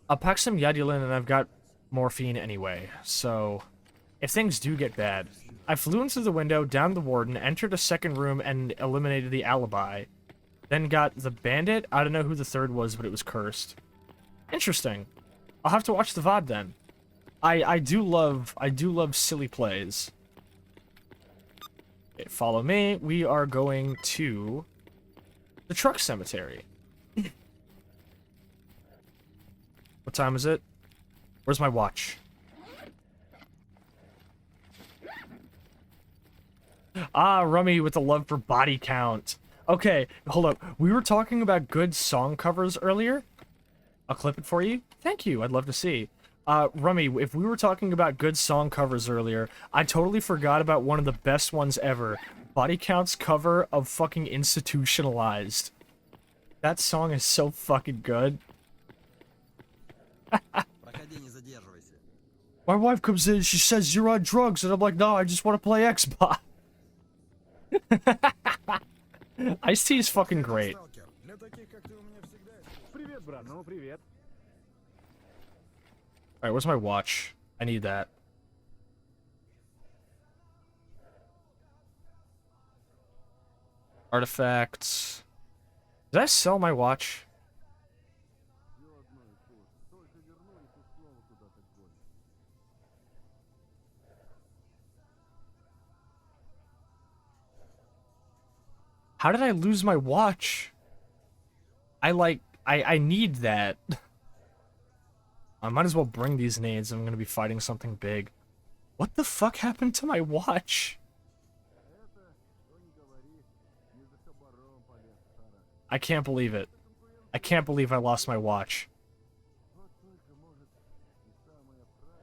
I'll pack some Yadulin and I've got morphine anyway, so... If things do get bad... I flew into the window, down the warden, entered a second room, and eliminated the alibi. Then got the bandit. I don't know who the third was, but it was cursed. Interesting. I'll have to watch the VOD then. I do love silly plays. Okay, follow me. We are going to the truck cemetery. What time is it? Where's my watch? Ah, Rummy with the love for body count. Okay, hold up. We were talking about good song covers earlier. I'll clip it for you. Thank you. I'd love to see. Rummy, if we were talking about good song covers earlier, I totally forgot about one of the best ones ever. Body Count's cover of fucking Institutionalized. That song is so fucking good. Проходи, не задерживайся. My wife comes in, she says you're on drugs, and I'm like, no, I just want to play Xbox. Ice-T is fucking great. Сталкер, для таких, как ты, у меня всегда есть. Привет, брат. Ну, привет. Alright, where's my watch? I need that. Artifacts. Did I sell my watch? How did I lose my watch? I need that. I might as well bring these nades. I'm gonna be fighting something big. What the fuck happened to my watch? I can't believe it. I can't believe I lost my watch.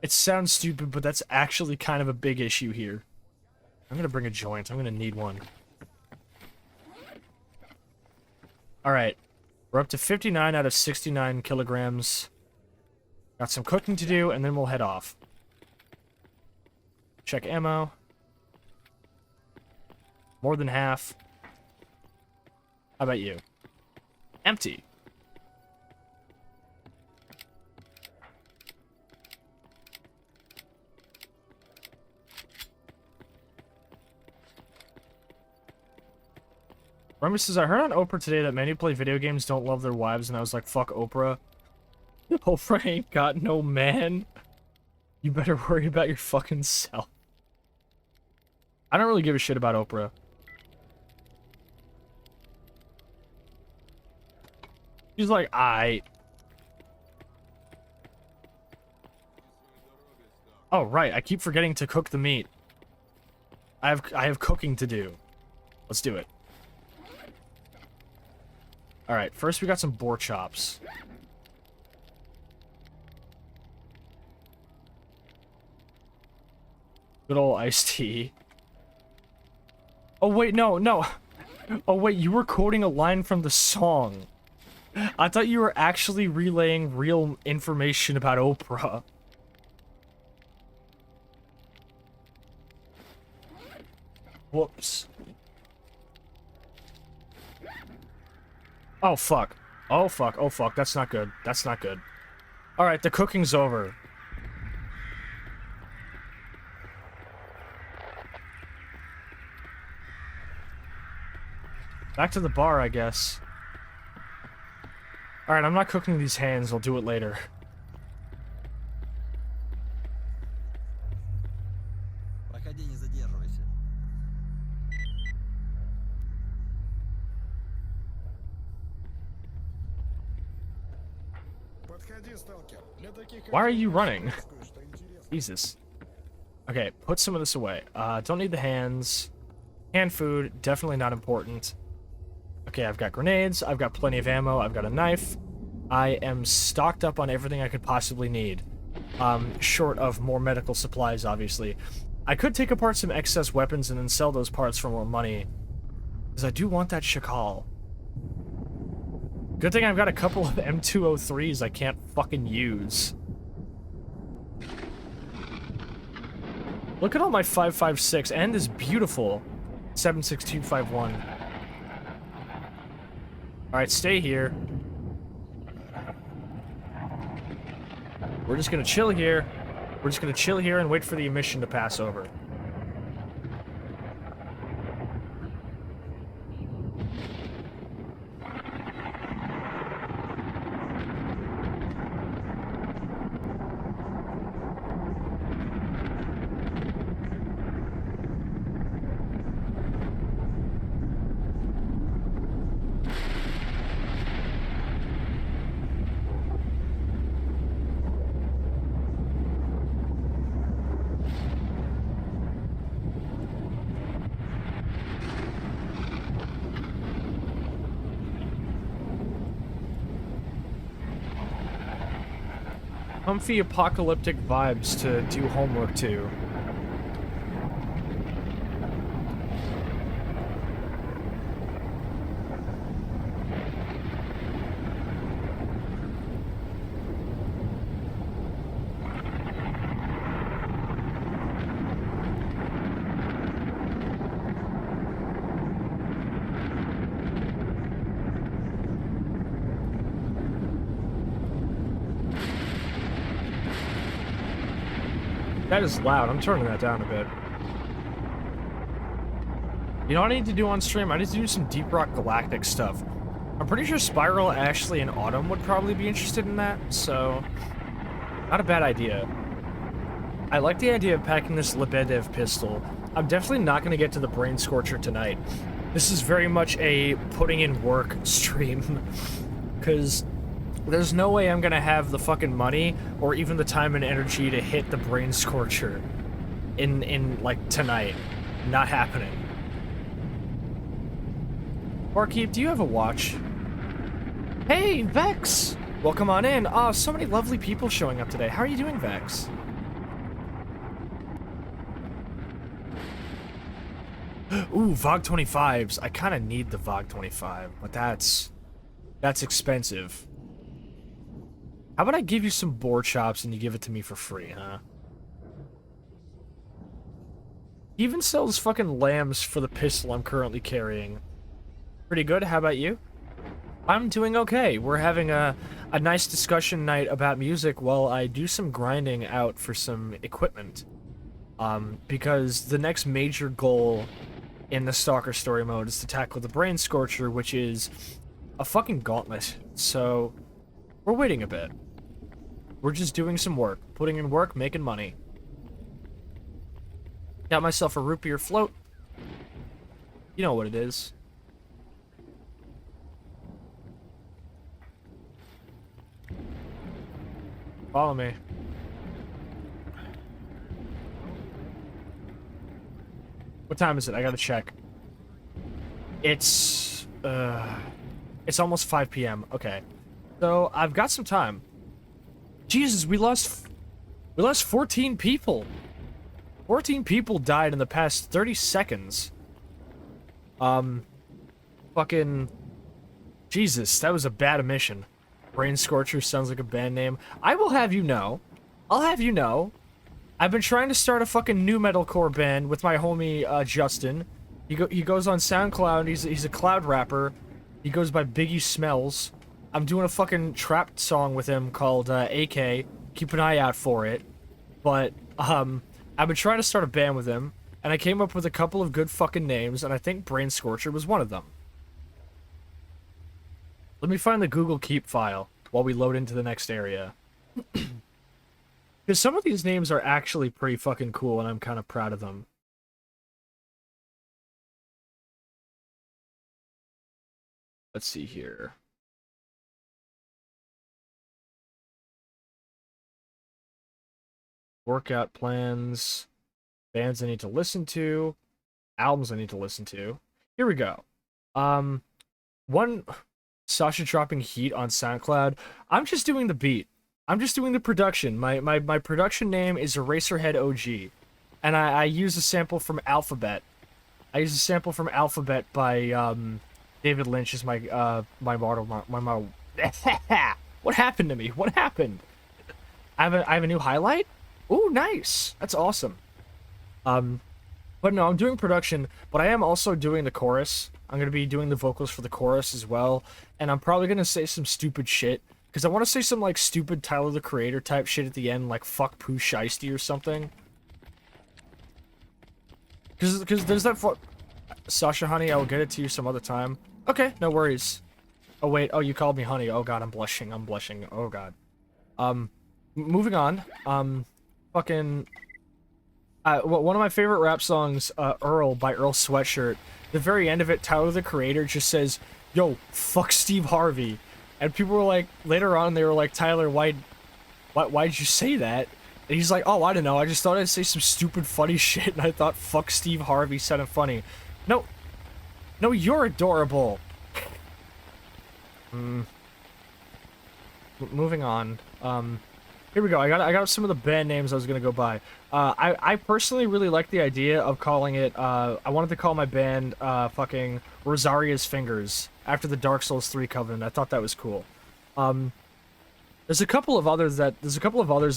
It sounds stupid, but that's actually kind of a big issue here. I'm gonna bring a joint. I'm gonna need one. Alright. We're up to 59 out of 69 kilograms. Got some cooking to do, and then we'll head off. Check ammo. More than half. How about you? Empty. Remy says, I heard on Oprah today that men who play video games don't love their wives, and I was like, fuck Oprah. Oprah ain't got no man. You better worry about your fucking self. I don't really give a shit about Oprah. She's like, Oh, right, I keep forgetting to cook the meat. I have cooking to do. Let's do it. Alright, first we got some boar chops. Good old iced tea. Oh wait, no. Oh wait, you were quoting a line from the song. I thought you were actually relaying real information about Oprah. Whoops. Oh fuck. Oh fuck. Oh fuck. That's not good. That's not good. Alright, the cooking's over. Back to the bar, I guess. Alright, I'm not cooking these hands. I'll do it later. Проходи, не задерживайся. Подходи, сталкер. Для таких, как Why are ты, you running? кое-что интересное. Jesus. Okay, put some of this away. Don't need the hands. Canned food, definitely not important. Okay, I've got grenades, I've got plenty of ammo, I've got a knife. I am stocked up on everything I could possibly need. Short of more medical supplies, obviously. I could take apart some excess weapons and then sell those parts for more money. Because I do want that Shakal. Good thing I've got a couple of M203s I can't fucking use. Look at all my 5.56 and this beautiful 7.6251. Alright, stay here. We're just gonna chill here. We're just gonna chill here and wait for the emission to pass over. Comfy apocalyptic vibes to do homework to. That is loud. I'm turning that down a bit. You know what I need to do on stream? I need to do some Deep Rock Galactic stuff. I'm pretty sure Spiral, Ashley, and Autumn would probably be interested in that, so... Not a bad idea. I like the idea of packing this Lebedev pistol. I'm definitely not going to get to the Brain Scorcher tonight. This is very much a putting in work stream. because there's no way I'm gonna have the fucking money or even the time and energy to hit the Brain Scorcher in like tonight. Not happening. Barkeep, do you have a watch? Hey, Vex! Welcome on in. Oh, so many lovely people showing up today. How are you doing, Vex? Ooh, VOG 25s. I kind of need the VOG 25, but that's expensive. How about I give you some board chops and you give it to me for free, huh? He even sells fucking lambs for the pistol I'm currently carrying. Pretty good. How about you? I'm doing okay. We're having a nice discussion night about music while I do some grinding out for some equipment. Because the next major goal in the Stalker story mode is to tackle the Brain Scorcher, which is a fucking gauntlet. So, we're waiting a bit. We're just doing some work. Putting in work, making money. Got myself a root beer float. You know what it is. Follow me. What time is it? I gotta check. It's almost 5 p.m. Okay. So, I've got some time. Jesus, we lost 14 people. 14 people died in the past 30 seconds. Fucking... Jesus, that was a bad mission. Brain Scorcher sounds like a band name. I will have you know. I'll have you know. I've been trying to start a fucking new metalcore band with my homie, Justin. He goes on SoundCloud, he's a cloud rapper. He goes by Biggie Smells. I'm doing a fucking trap song with him called, AK. Keep an eye out for it. But, I've been trying to start a band with him, and I came up with a couple of good fucking names, and I think Brain Scorcher was one of them. Let me find the Google Keep file while we load into the next area. Because some of these names are actually pretty fucking cool, and I'm kind of proud of them. Let's see here. Workout plans. Bands I need to listen to. Albums I need to listen to. Here we go. One... Sascha dropping heat on SoundCloud. I'm just doing the beat. I'm just doing the production. My production name is Eraserhead OG. And I use a sample from Alphabet. I use a sample from Alphabet by David Lynch as my model. What happened to me? What happened? I have a new highlight? Ooh, nice. That's awesome. But no, I'm doing production, but I am also doing the chorus. I'm going to be doing the vocals for the chorus as well, and I'm probably going to say some stupid shit, because I want to say some, like, stupid Tyler, the Creator type shit at the end, like, fuck Pooh Shiesty or something. Because there's that Sascha, honey, I will get it to you some other time. Okay, no worries. Oh, wait, oh, you called me honey. Oh, God, I'm blushing, oh, God. Moving on, fucking... one of my favorite rap songs, Earl by Earl Sweatshirt, the very end of it, Tyler, the Creator, just says, yo, fuck Steve Harvey. And people were like, later on, they were like, Tyler, why'd you say that? And he's like, oh, I don't know, I just thought I'd say some stupid funny shit, and I thought fuck Steve Harvey sounded funny. No, you're adorable. Moving on, here we go. I got some of the band names I was gonna go by. I personally really like the idea of calling it. I wanted to call my band fucking Rosaria's Fingers after the Dark Souls 3 Covenant. I thought that was cool. There's a couple of others that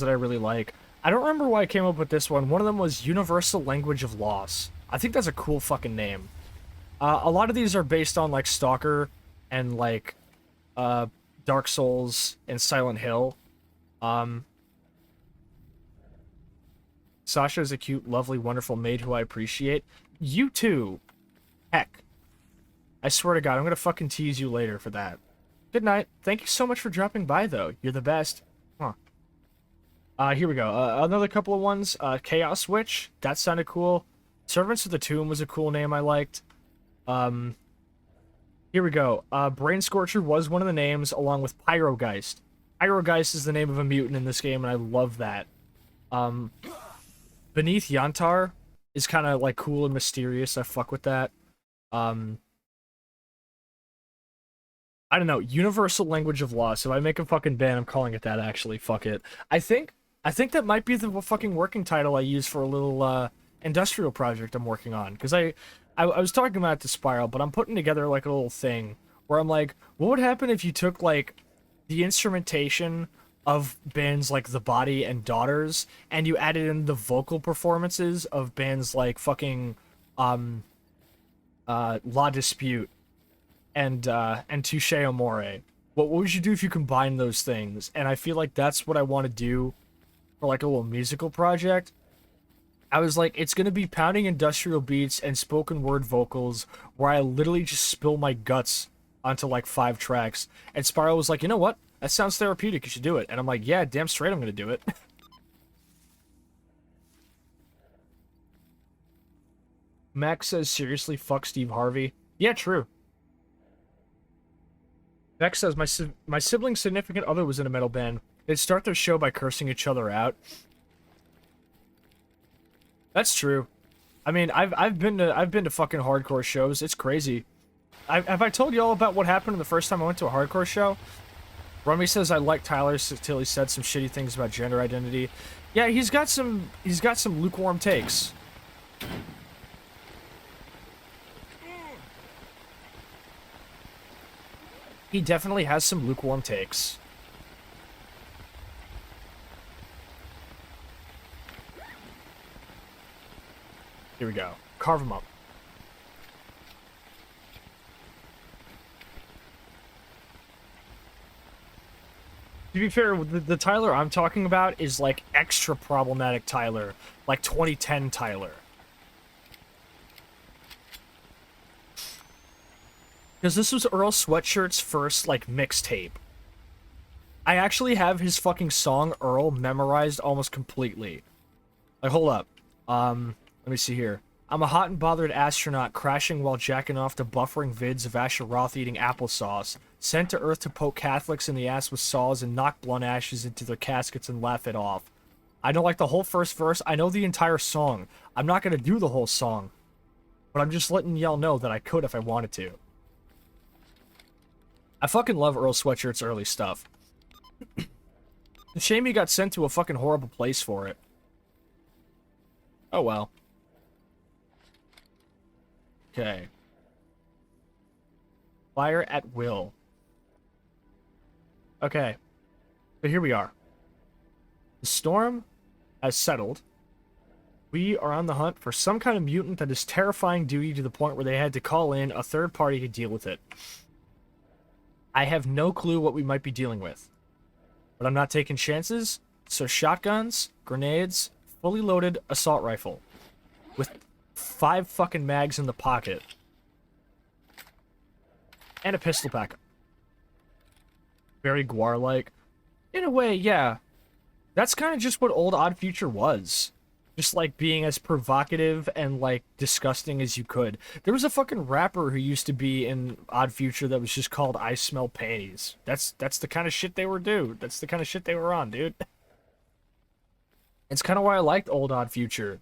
I really like. I don't remember why I came up with this one. One of them was Universal Language of Loss. I think that's a cool fucking name. A lot of these are based on like Stalker and like Dark Souls and Silent Hill. Sascha is a cute, lovely, wonderful maid who I appreciate. You too. Heck. I swear to God, I'm gonna fucking tease you later for that. Good night. Thank you so much for dropping by, though. You're the best. Huh. Here we go. Another couple of ones. Chaos Witch. That sounded cool. Servants of the Tomb was a cool name I liked. Here we go. Brain Scorcher was one of the names, along with Pyrogeist. Pyrogeist is the name of a mutant in this game, and I love that. Beneath Yantar is kind of like cool and mysterious. I fuck with that. I don't know. Universal Language of Loss. If I make a fucking band, I'm calling it that. Actually, fuck it. I think that might be the fucking working title I use for a little industrial project I'm working on. Because I was talking about it to Spiral, but I'm putting together like a little thing where I'm like, what would happen if you took like the instrumentation of bands like The Body and Daughters, and you added in the vocal performances of bands like fucking La Dispute and Touche Amore. What would you do if you combine those things? And I feel like that's what I want to do for like a little musical project. I was like, it's gonna be pounding industrial beats and spoken word vocals where I literally just spill my guts onto like 5 tracks. And Spiral was like, you know what? That sounds therapeutic. You should do it. And I'm like, yeah, damn straight I'm gonna do it. Max says, seriously, fuck Steve Harvey. Yeah, true. Max says, my sibling's significant other was in a metal band. They'd start their show by cursing each other out. That's true. I mean, I've been to fucking hardcore shows. It's crazy. Have I told you all about what happened the first time I went to a hardcore show? Rummy says I like Tyler till he said some shitty things about gender identity. Yeah, he's got some lukewarm takes. He definitely has some lukewarm takes. Here we go. Carve him up. To be fair, the Tyler I'm talking about is like extra problematic Tyler, like 2010 Tyler. Because this was Earl Sweatshirt's first like mixtape. I actually have his fucking song Earl memorized almost completely. Like, hold up. Let me see here. I'm a hot and bothered astronaut crashing while jacking off to buffering vids of Asher Roth eating applesauce, sent to Earth to poke Catholics in the ass with saws and knock blunt ashes into their caskets and laugh it off. I know like the whole first verse. I know the entire song. I'm not gonna do the whole song, but I'm just letting y'all know that I could if I wanted to. I fucking love Earl Sweatshirt's early stuff. It's a shame he got sent to a fucking horrible place for it. Oh well. Okay. Fire at will. Okay. So here we are. The storm has settled. We are on the hunt for some kind of mutant that is terrifying duty to the point where they had to call in a third party to deal with it. I have no clue what we might be dealing with. But I'm not taking chances, so shotguns, grenades, fully loaded assault rifle. With 5 fucking mags in the pocket. And a pistol backup. Very Guar-like. In a way, yeah. That's kind of just what old Odd Future was. Just like being as provocative and like disgusting as you could. There was a fucking rapper who used to be in Odd Future that was just called I Smell Panties. That's the kind of shit they were, dude. That's the kind of shit they were on, dude. It's kind of why I liked old Odd Future.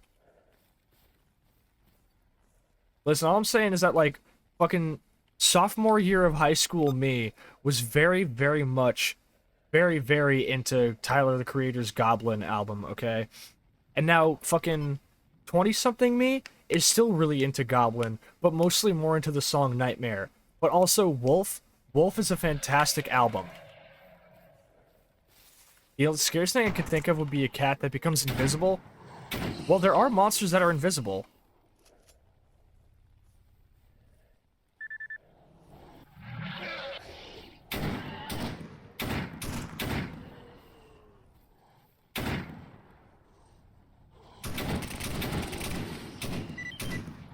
Listen, all I'm saying is that, like, fucking sophomore year of high school me was very, very much, very, very into Tyler, the Creator's Goblin album, okay? And now, fucking 20-something me is still really into Goblin, but mostly more into the song Nightmare. But also Wolf. Wolf is a fantastic album. You know, the scariest thing I could think of would be a cat that becomes invisible. Well, there are monsters that are invisible.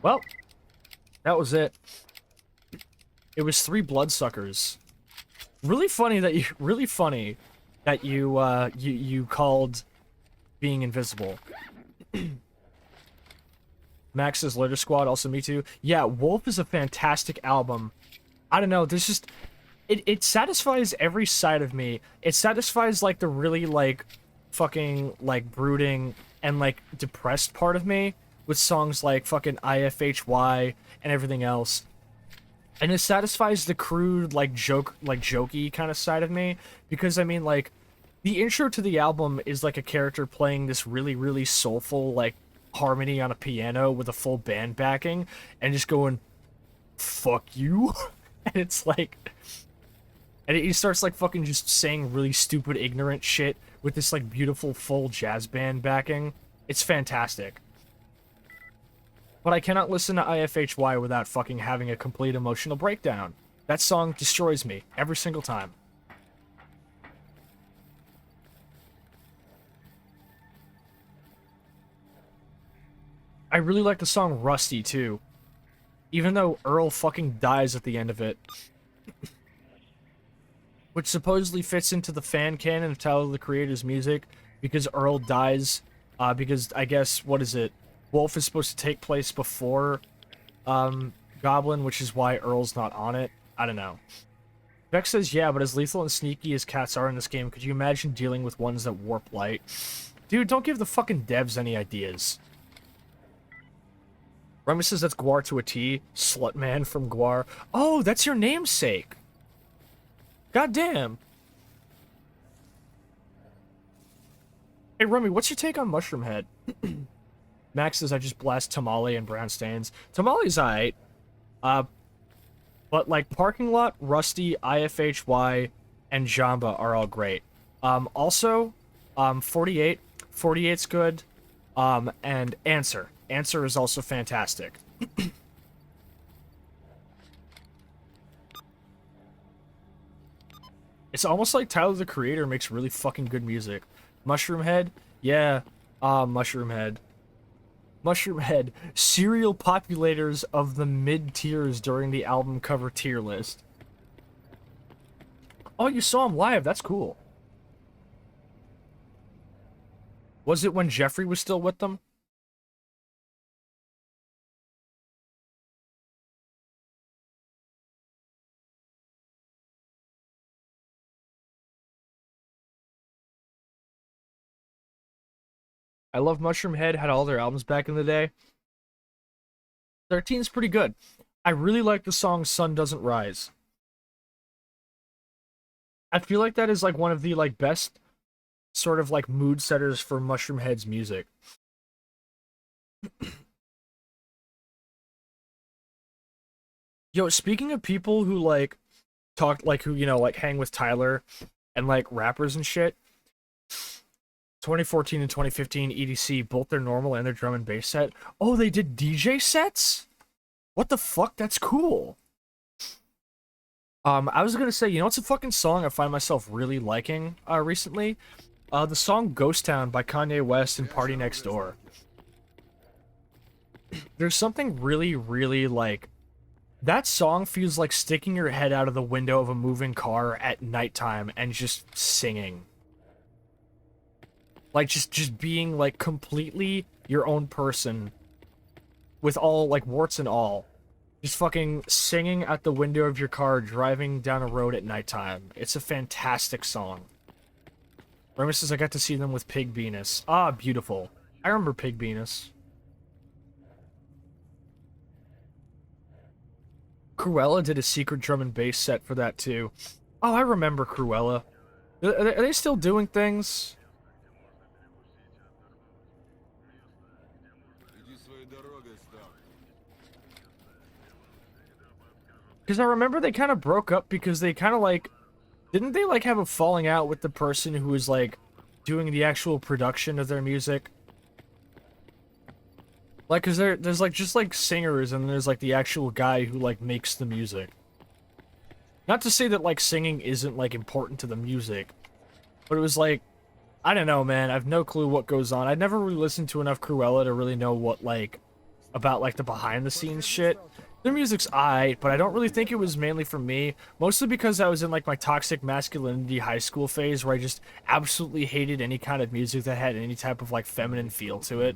Well, that was it. It was 3 bloodsuckers. Really funny that you called being invisible. Max's Litter Squad, also me too. Yeah, Wolf is a fantastic album. I don't know, there's just it satisfies every side of me. It satisfies like the really like fucking like brooding and like depressed part of me with songs like fucking IFHY and everything else. And it satisfies the crude like jokey kind of side of me because I mean like the intro to the album is like a character playing this really really soulful like harmony on a piano with a full band backing and just going fuck you. And it's like and he starts like fucking just saying really stupid ignorant shit with this like beautiful full jazz band backing. It's fantastic. But I cannot listen to IFHY without fucking having a complete emotional breakdown. That song destroys me every single time. I really like the song Rusty too. Even though Earl fucking dies at the end of it. Which supposedly fits into the fan canon of Tyler, the Creator's music, because Earl dies, because I guess, what is it? Wolf is supposed to take place before, Goblin, which is why Earl's not on it. I don't know. Vex says, yeah, but as lethal and sneaky as cats are in this game, could you imagine dealing with ones that warp light? Dude, don't give the fucking devs any ideas. Remy says that's Guar to a T. Slutman from Guar. Oh, that's your namesake. God damn. Hey, Remy, what's your take on Mushroom Head? Max says I just blast Tamale and Brown Stains. Tamale's alright. But like Parking Lot, Rusty, IFHY, and Jamba are all great. Also, 48. 48's good. And Answer. Answer is also fantastic. It's almost like Tyler, the Creator makes really fucking good music. Mushroom Head? Yeah. Mushroom Head. Mushroom Head. Serial populators of the mid-tiers during the album cover tier list. Oh, you saw him live. That's cool. Was it when Jeffrey was still with them? I love Mushroom Head, had all their albums back in the day. 13's pretty good. I really like the song Sun Doesn't Rise. I feel like that is like one of the like best sort of like mood setters for Mushroom Head's music. Yo, speaking of people who like talk like who, you know, like hang with Tyler and like rappers and shit. 2014 and 2015 EDC, both their normal and their drum and bass set. Oh, they did DJ sets? What the fuck? That's cool. I was gonna say, you know what's a fucking song I find myself really liking recently? The song Ghost Town by Kanye West and Party Next Door. There's something really, really like... That song feels like sticking your head out of the window of a moving car at nighttime and just singing. Like, just being, like, completely your own person. With all, like, warts and all. Just fucking singing at the window of your car, driving down a road at nighttime. It's a fantastic song. Remy says I got to see them with Pig Venus. Ah, beautiful. I remember Pig Venus. Cruella did a secret drum and bass set for that, too. Oh, I remember Cruella. Are they still doing things? Because I remember they kind of broke up because they kind of like... Didn't they like have a falling out with the person who was like doing the actual production of their music? Like, cause there's like just like singers and there's like the actual guy who like makes the music. Not to say that like singing isn't like important to the music, but it was like, I don't know, man. I've no clue what goes on. I never really listened to enough Cruella to really know what like about like the behind the scenes shit. Their music's aight, but I don't really think it was mainly for me. Mostly because I was in like my toxic masculinity high school phase where I just absolutely hated any kind of music that had any type of like feminine feel to it.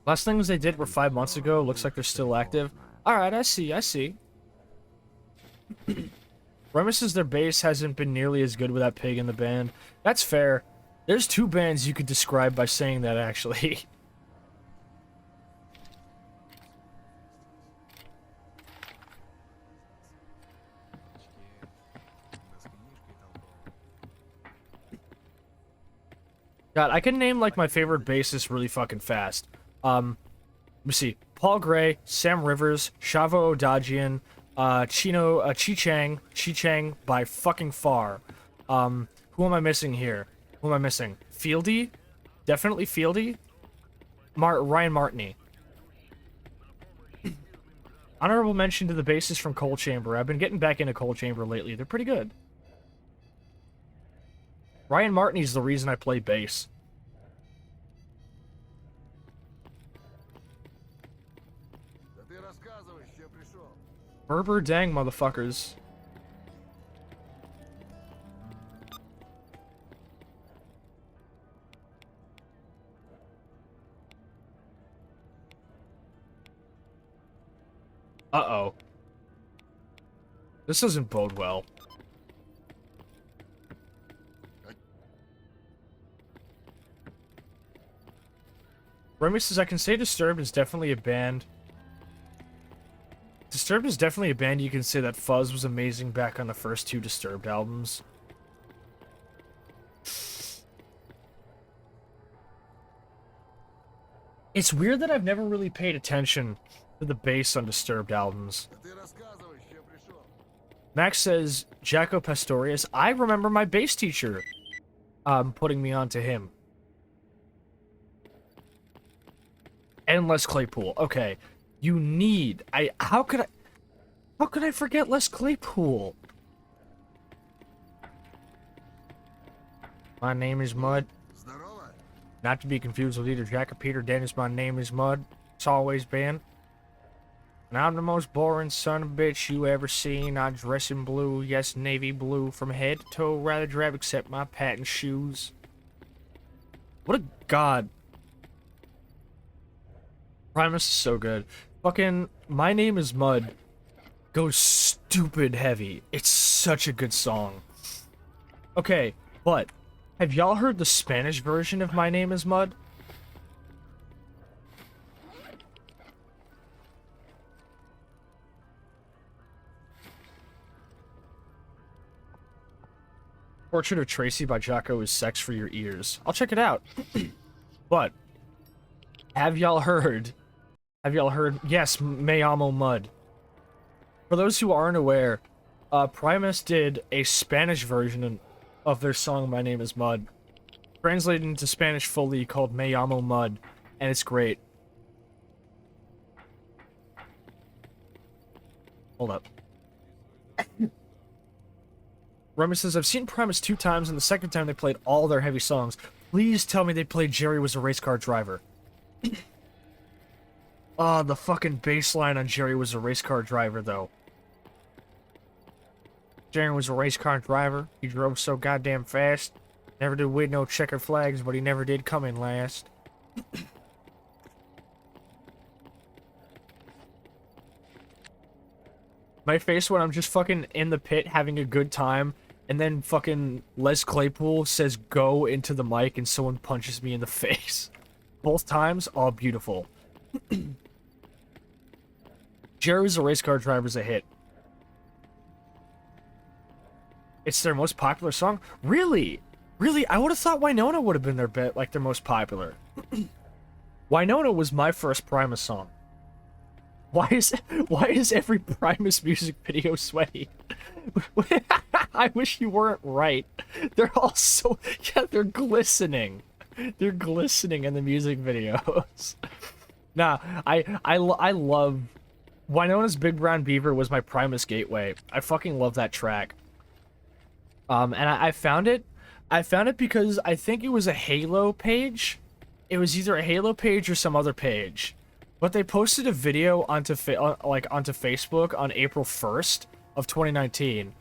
Last things they did were 5 months ago. Looks like they're still active. Alright, I see. Remus says their bass hasn't been nearly as good without Pig in the band. That's fair. There's two bands you could describe by saying that, actually. God, I can name, like, my favorite bassists really fucking fast. Let me see. Paul Gray, Sam Rivers, Shavo Odagian, Chi Chang by fucking far. Who am I missing here? Who am I missing? Fieldy? Definitely Fieldy? Ryan Martini. Honorable mention to the bassist from Cold Chamber. I've been getting back into Cold Chamber lately. They're pretty good. Ryan Martini's the reason I play bass. Berber dang motherfuckers. Uh-oh. This doesn't bode well. Remy says, I can say Disturbed is definitely a band. Disturbed is definitely a band you can say that Fuzz was amazing back on the first two Disturbed albums. It's weird that I've never really paid attention to the bass on Disturbed albums. Max says, Jaco Pastorius. I remember my bass teacher putting me onto him. And Les Claypool. Okay. You need... How could I forget Les Claypool? My name is Mud. Not to be confused with either Jack or Peter Dennis, my name is Mud. It's always been. And I'm the most boring son of a bitch you ever seen. I dress in blue, yes, navy blue, from head to toe, rather drab except my patent shoes. What a god. Primus is so good. Fucking My Name is Mud goes stupid heavy. It's such a good song. Okay, but have y'all heard the Spanish version of My Name is Mud? Portrait of Tracy by Jaco is sex for your ears. I'll check it out. But have y'all heard? Yes, Me Amo Mud. For those who aren't aware, Primus did a Spanish version of their song My Name is Mud, translated into Spanish fully, called Me Amo Mud, and it's great. Hold up. Remy says, I've seen Primus 2 times, and the second time they played all their heavy songs. Please tell me they played Jerry Was a Race Car Driver. Oh, the fucking bass line on Jerry Was a Race Car Driver, though. Jerry was a race car driver. He drove so goddamn fast. Never did win no checkered flags, but he never did come in last. My face when I'm just fucking in the pit having a good time, and then fucking Les Claypool says go into the mic and someone punches me in the face. Both times, all beautiful. Jerry Was a Race Car Driver's a hit. It's their most popular song? Really? Really? I would have thought Winona would have been their most popular. Winona was my first Primus song. Why is every Primus music video sweaty? I wish you weren't right. They're all so... Yeah, they're glistening. They're glistening in the music videos. Nah, I love... Winona's Big Brown Beaver was my Primus gateway. I fucking love that track. And I found it. I found it because I think it was a Halo page. It was either a Halo page or some other page. But they posted a video onto Facebook on April 1st of 2019.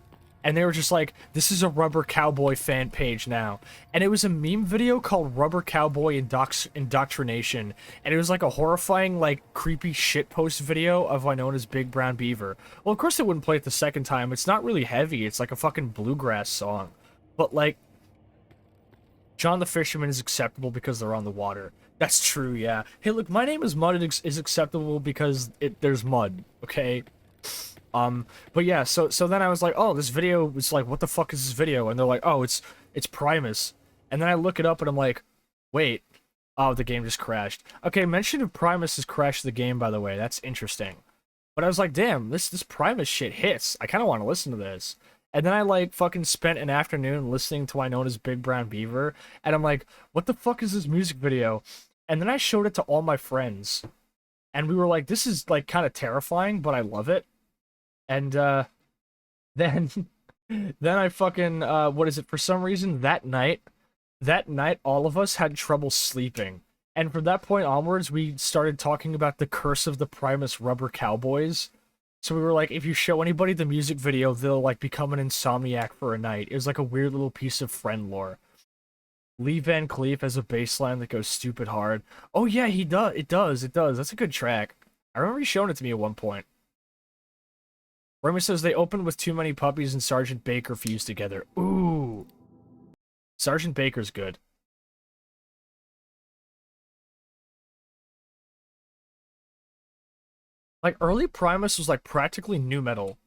and they were just like, this is a Rubber Cowboy fan page now. And it was a meme video called Rubber Cowboy Indoctrination, and it was like a horrifying, like, creepy shitpost video of Winona's Big Brown Beaver. Well, of course they wouldn't play it the second time. It's not really heavy. It's like a fucking bluegrass song. But, like, John the Fisherman is acceptable because they're on the water. That's true, yeah. Hey, look, My Name is Mud is acceptable because there's mud, okay? But yeah, so then I was like, oh, this video was like, what the fuck is this video? And they're like, oh, it's Primus. And then I look it up and I'm like, wait, oh, the game just crashed. Okay, mention of Primus has crashed the game, by the way. That's interesting. But I was like, damn, this Primus shit hits. I kind of want to listen to this. And then I, like, fucking spent an afternoon listening to Winona's Big Brown Beaver, and I'm like, what the fuck is this music video? And then I showed it to all my friends, and we were like, this is, like, kind of terrifying, but I love it. And, then I fucking, what is it, for some reason, that night, all of us had trouble sleeping. And from that point onwards, we started talking about the curse of the Primus Rubber Cowboys. So we were like, if you show anybody the music video, they'll, like, become an insomniac for a night. It was like a weird little piece of friend lore. Lee Van Cleef has a bass line that goes stupid hard. Oh, yeah, he does. It does. That's a good track. I remember you showing it to me at one point. Remy says they opened with Too Many Puppies and Sergeant Baker fused together. Ooh. Sergeant Baker's good. Like, early Primus was, like, practically nu metal.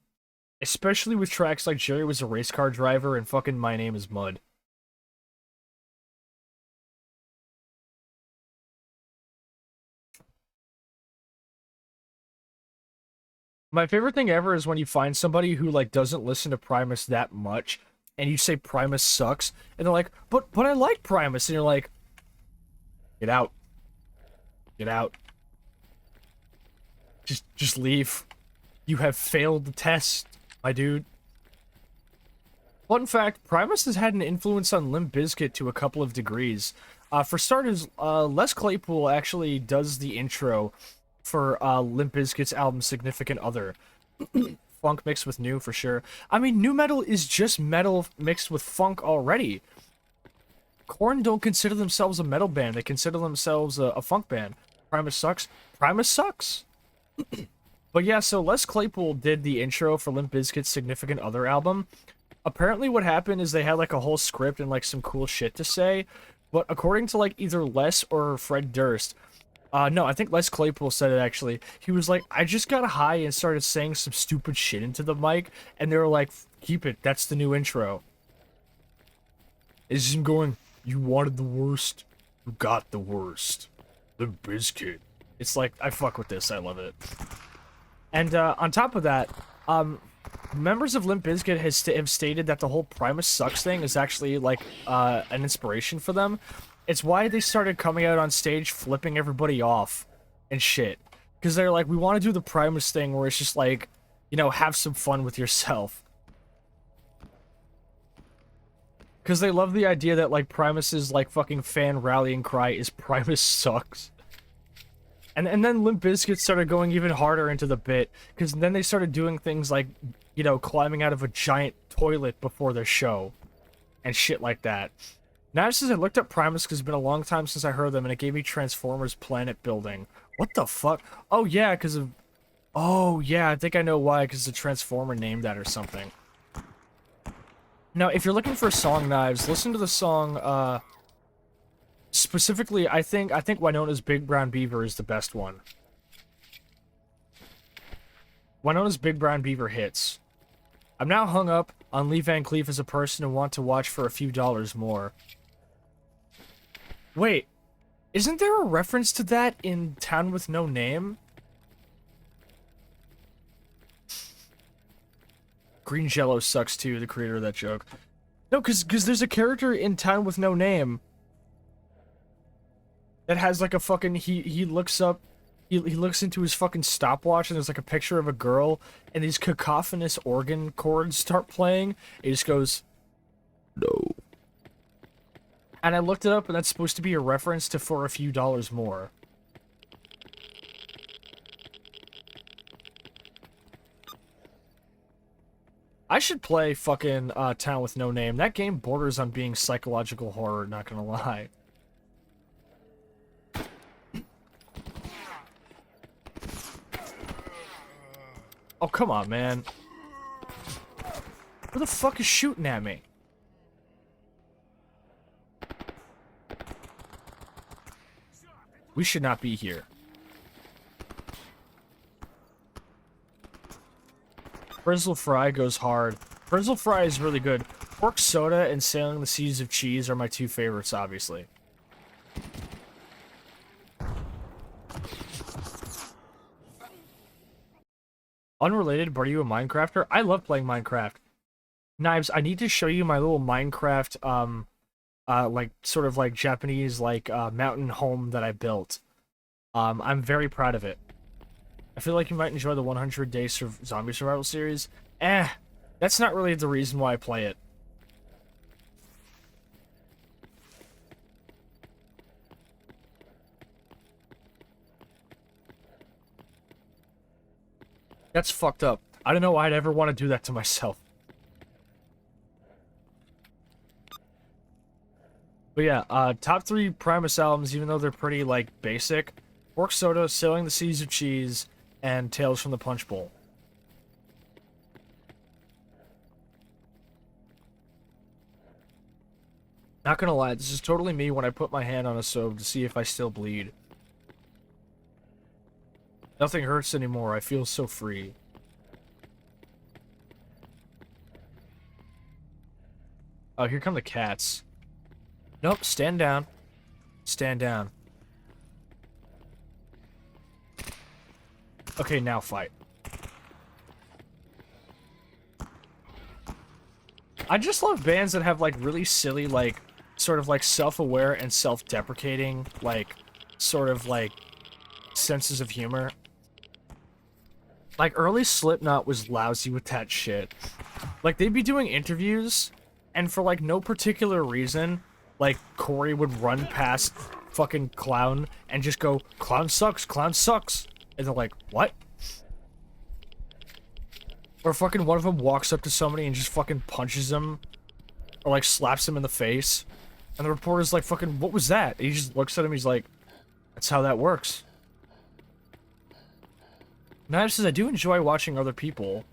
Especially with tracks like Jerry Was a Race Car Driver and fucking My Name is Mud. My favorite thing ever is when you find somebody who, like, doesn't listen to Primus that much, and you say Primus sucks, and they're like, but I like Primus, and you're like, get out. Get out. Just leave. You have failed the test, my dude. Fun fact, Primus has had an influence on Limp Bizkit to a couple of degrees. For starters, Les Claypool actually does the intro for Limp Bizkit's album Significant Other. Funk mixed with new, for sure. I mean, nu metal is just metal mixed with funk already. Korn don't consider themselves a metal band. They consider themselves a funk band. Primus sucks. Primus sucks. But yeah, so Les Claypool did the intro for Limp Bizkit's Significant Other album. Apparently what happened is they had, like, a whole script and, like, some cool shit to say. But according to, like, either Les or Fred Durst, no, I think Les Claypool said it, actually. He was like, I just got high and started saying some stupid shit into the mic, and they were like, keep it, that's the new intro. It's him going, you wanted the worst, you got the worst. Limp Bizkit. It's like, I fuck with this, I love it. And, on top of that, members of Limp Bizkit have stated that the whole Primus sucks thing is actually, like, an inspiration for them. It's why they started coming out on stage flipping everybody off and shit. Because they're like, we want to do the Primus thing where it's just like, you know, have some fun with yourself. Because they love the idea that, like, Primus's, like, fucking fan rallying cry is Primus sucks. And then Limp Bizkit started going even harder into the bit, because then they started doing things like, you know, climbing out of a giant toilet before their show. And shit like that. Now, just as I looked up Primus, because it's been a long time since I heard them, and it gave me Transformers Planet Building. What the fuck? Oh, yeah, because of... Oh, yeah, I think I know why, because the Transformer named that or something. Now, if you're looking for song knives, listen to the song, specifically, I think Winona's Big Brown Beaver is the best one. Winona's Big Brown Beaver hits. I'm now hung up on Lee Van Cleef as a person and want to watch for a few dollars more. Wait, isn't there a reference to that in Town with No Name? Green Jello sucks too, the creator of that joke. No, because there's a character in Town with No Name that has like a fucking, he looks up, he looks into his fucking stopwatch and there's like a picture of a girl and these cacophonous organ chords start playing. It just goes, no. And I looked it up and that's supposed to be a reference to For a Few Dollars More. I should play fucking Town with No Name. That game borders on being psychological horror, not gonna lie. Oh, come on, man. Who the fuck is shooting at me? We should not be here. Frizzle Fry goes hard. Frizzle Fry is really good. Pork Soda and Sailing the Seas of Cheese are my two favorites, obviously. Unrelated, but are you a Minecrafter? I love playing Minecraft. Knives, I need to show you my little Minecraft, like, sort of like Japanese, like, mountain home that I built. I'm very proud of it. I feel like you might enjoy the 100-day zombie survival series. That's not really the reason why I play it. That's fucked up. I don't know why I'd ever want to do that to myself. But yeah, top 3 Primus albums, even though they're pretty, like, basic. Pork Soda, Sailing the Seas of Cheese, and Tales from the Punch Bowl. Not gonna lie, this is totally me when I put my hand on a stove to see if I still bleed. Nothing hurts anymore, I feel so free. Oh, here come the cats. Nope, stand down. Stand down. Okay, now fight. I just love bands that have, like, really silly, like, sort of, like, self-aware and self-deprecating, like, sort of, like, senses of humor. Like, early Slipknot was lousy with that shit. Like, they'd be doing interviews, and for, like, no particular reason, like, Corey would run past fucking Clown and just go, Clown sucks, Clown sucks. And they're like, what? Or fucking one of them walks up to somebody and just fucking punches him. Or, like, slaps him in the face. And the reporter's like, fucking, what was that? And he just looks at him, he's like, that's how that works. Knives says, I do enjoy watching other people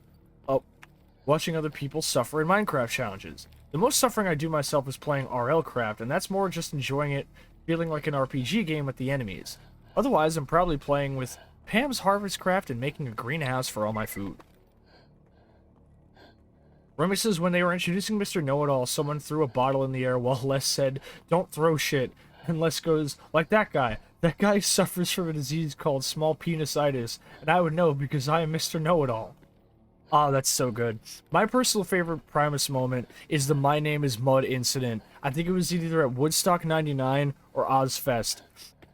suffer in Minecraft challenges. The most suffering I do myself is playing RL Craft, and that's more just enjoying it, feeling like an RPG game with the enemies. Otherwise, I'm probably playing with Pam's Harvest Craft and making a greenhouse for all my food. Remy says, when they were introducing Mr. Know-It-All, someone threw a bottle in the air while Les said, don't throw shit. And Les goes, like that guy. That guy suffers from a disease called small penisitis, and I would know because I am Mr. Know-It-All. Oh, that's so good. My personal favorite Primus moment is the My Name is Mud incident. I think it was either at Woodstock 99 or Ozfest,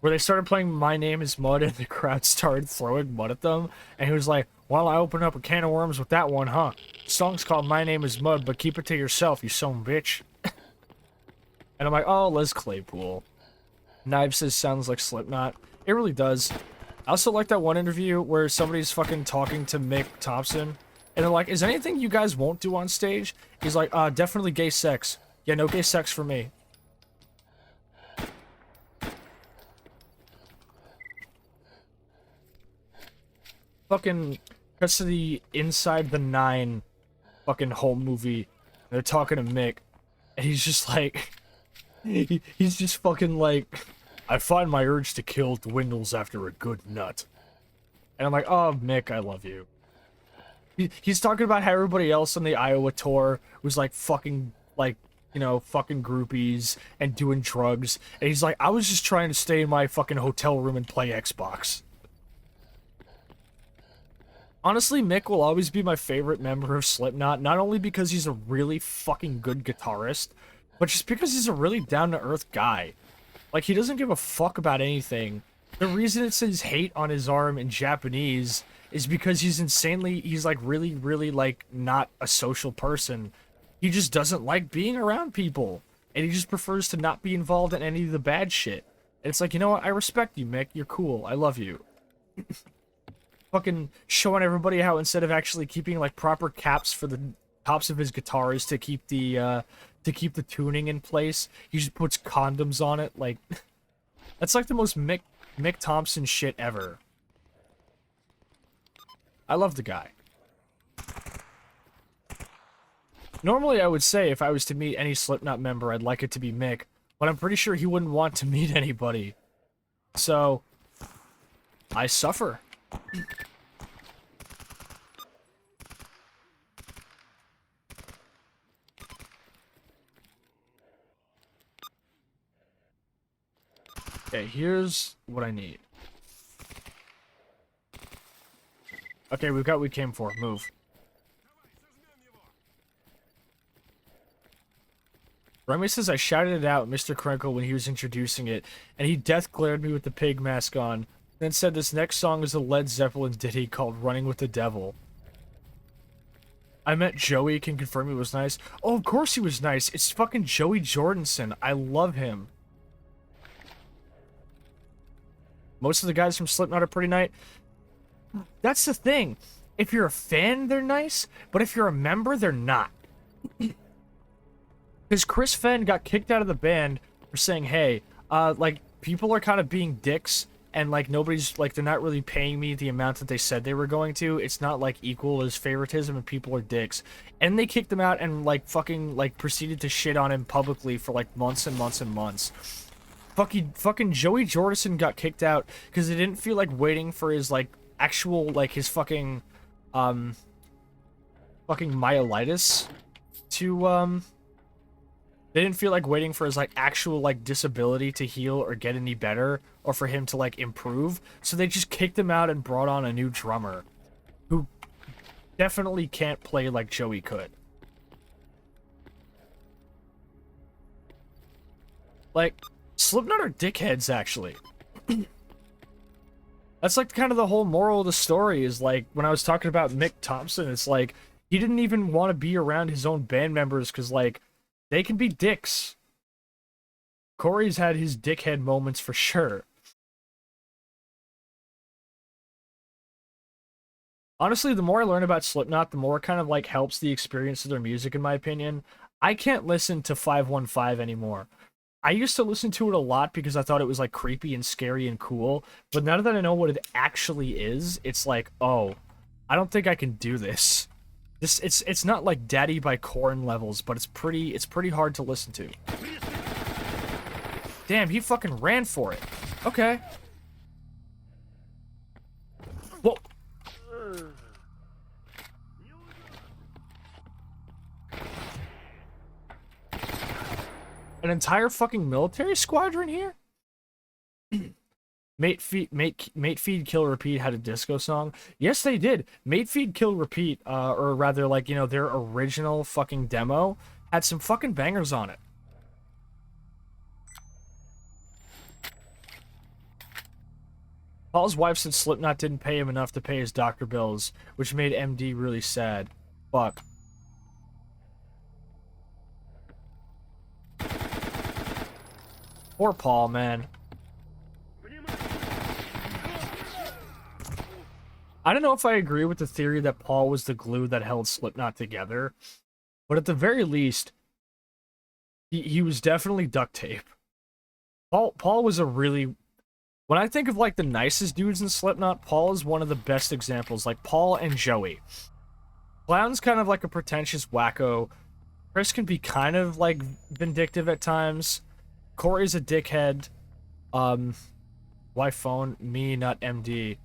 where they started playing My Name is Mud and the crowd started throwing mud at them. And he was like, well, I opened up a can of worms with that one, huh? The song's called My Name is Mud, but keep it to yourself, you son bitch. And I'm like, oh, Les Claypool. Knives says, sounds like Slipknot. It really does. I also like that one interview where somebody's fucking talking to Mick Thompson. And they're like, is there anything you guys won't do on stage? He's like, definitely gay sex. Yeah, no gay sex for me. Fucking cuts to the Inside the Nine fucking home movie. They're talking to Mick. And he's just like... he's just fucking like... I find my urge to kill dwindles after a good nut. And I'm like, oh, Mick, I love you. He's talking about how everybody else on the Iowa tour was like fucking, like, you know, fucking groupies and doing drugs. And he's like, I was just trying to stay in my fucking hotel room and play Xbox. Honestly, Mick will always be my favorite member of Slipknot, not only because he's a really fucking good guitarist, but just because he's a really down-to-earth guy. Like, he doesn't give a fuck about anything. The reason it says hate on his arm in Japanese is because he's like really, really, like, not a social person. He just doesn't like being around people. And he just prefers to not be involved in any of the bad shit. And it's like, you know what? I respect you, Mick. You're cool. I love you. Fucking showing everybody how instead of actually keeping, like, proper caps for the tops of his guitars to keep the tuning in place. He just puts condoms on it. Like, that's like the most Mick Thompson shit ever. I love the guy. Normally, I would say if I was to meet any Slipknot member, I'd like it to be Mick, but I'm pretty sure he wouldn't want to meet anybody. So, I suffer. Okay, here's what I need. Okay, we've got what we came for. Move. Remy says I shouted it out at Mr. Krinkle when he was introducing it, and he death glared me with the pig mask on, then said this next song is a Led Zeppelin ditty called Running with the Devil. I met Joey, can confirm he was nice. Oh, of course he was nice. It's fucking Joey Jordison. I love him. Most of the guys from Slipknot are pretty nice. That's the thing. If you're a fan, they're nice, but if you're a member, they're not. Because Chris Fenn got kicked out of the band for saying, hey, like, people are kind of being dicks, and, like, nobody's, like, they're not really paying me the amount that they said they were going to. It's not, like, equal as favoritism, and people are dicks. And they kicked him out and, like, fucking, like, proceeded to shit on him publicly for, like, months and months and months. Fucking Joey Jordison got kicked out because they didn't feel like waiting for his, like, actual, like, his fucking myelitis to, they didn't feel like waiting for his, like, actual, like, disability to heal or get any better, or for him to, like, improve. So they just kicked him out and brought on a new drummer, who definitely can't play like Joey could. Like, Slipknot are dickheads, actually. That's, like, kind of the whole moral of the story, is, like, when I was talking about Mick Thompson, it's like, he didn't even want to be around his own band members, because, like, they can be dicks. Corey's had his dickhead moments for sure. Honestly, the more I learn about Slipknot, the more it kind of, like, helps the experience of their music, in my opinion. I can't listen to 515 anymore. I used to listen to it a lot because I thought it was, like, creepy and scary and cool, but now that I know what it actually is, it's like, oh, I don't think I can do this. It's not like Daddy by Korn levels, but it's pretty hard to listen to. Damn, he fucking ran for it. Okay. Whoa. An entire fucking military squadron here? Mate Feed Kill Repeat had a disco song. Yes, they did. Mate Feed Kill Repeat, or rather, like, you know, their original fucking demo had some fucking bangers on it. Paul's wife said Slipknot didn't pay him enough to pay his doctor bills, which made MD really sad. Fuck. Poor Paul, man. I don't know if I agree with the theory that Paul was the glue that held Slipknot together, but at the very least, he was definitely duct tape. Paul was a really... When I think of, like, the nicest dudes in Slipknot, Paul is one of the best examples. Like, Paul and Joey. Clown's kind of like a pretentious wacko. Chris can be kind of, like, vindictive at times. Corey's a dickhead. Why phone? Me, not MD.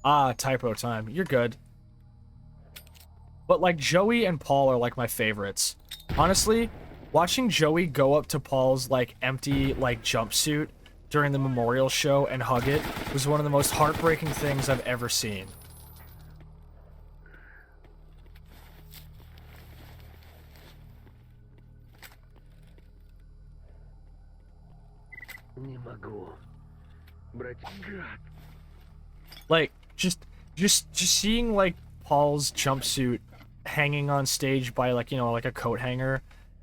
Ah, typo time. You're good. But, like, Joey and Paul are, like, my favorites. Honestly, watching Joey go up to Paul's, like, empty, like, jumpsuit during the memorial show and hug it was one of the most heartbreaking things I've ever seen. Like, just seeing, like, Paul's jumpsuit hanging on stage by, like, you know, like a coat hanger,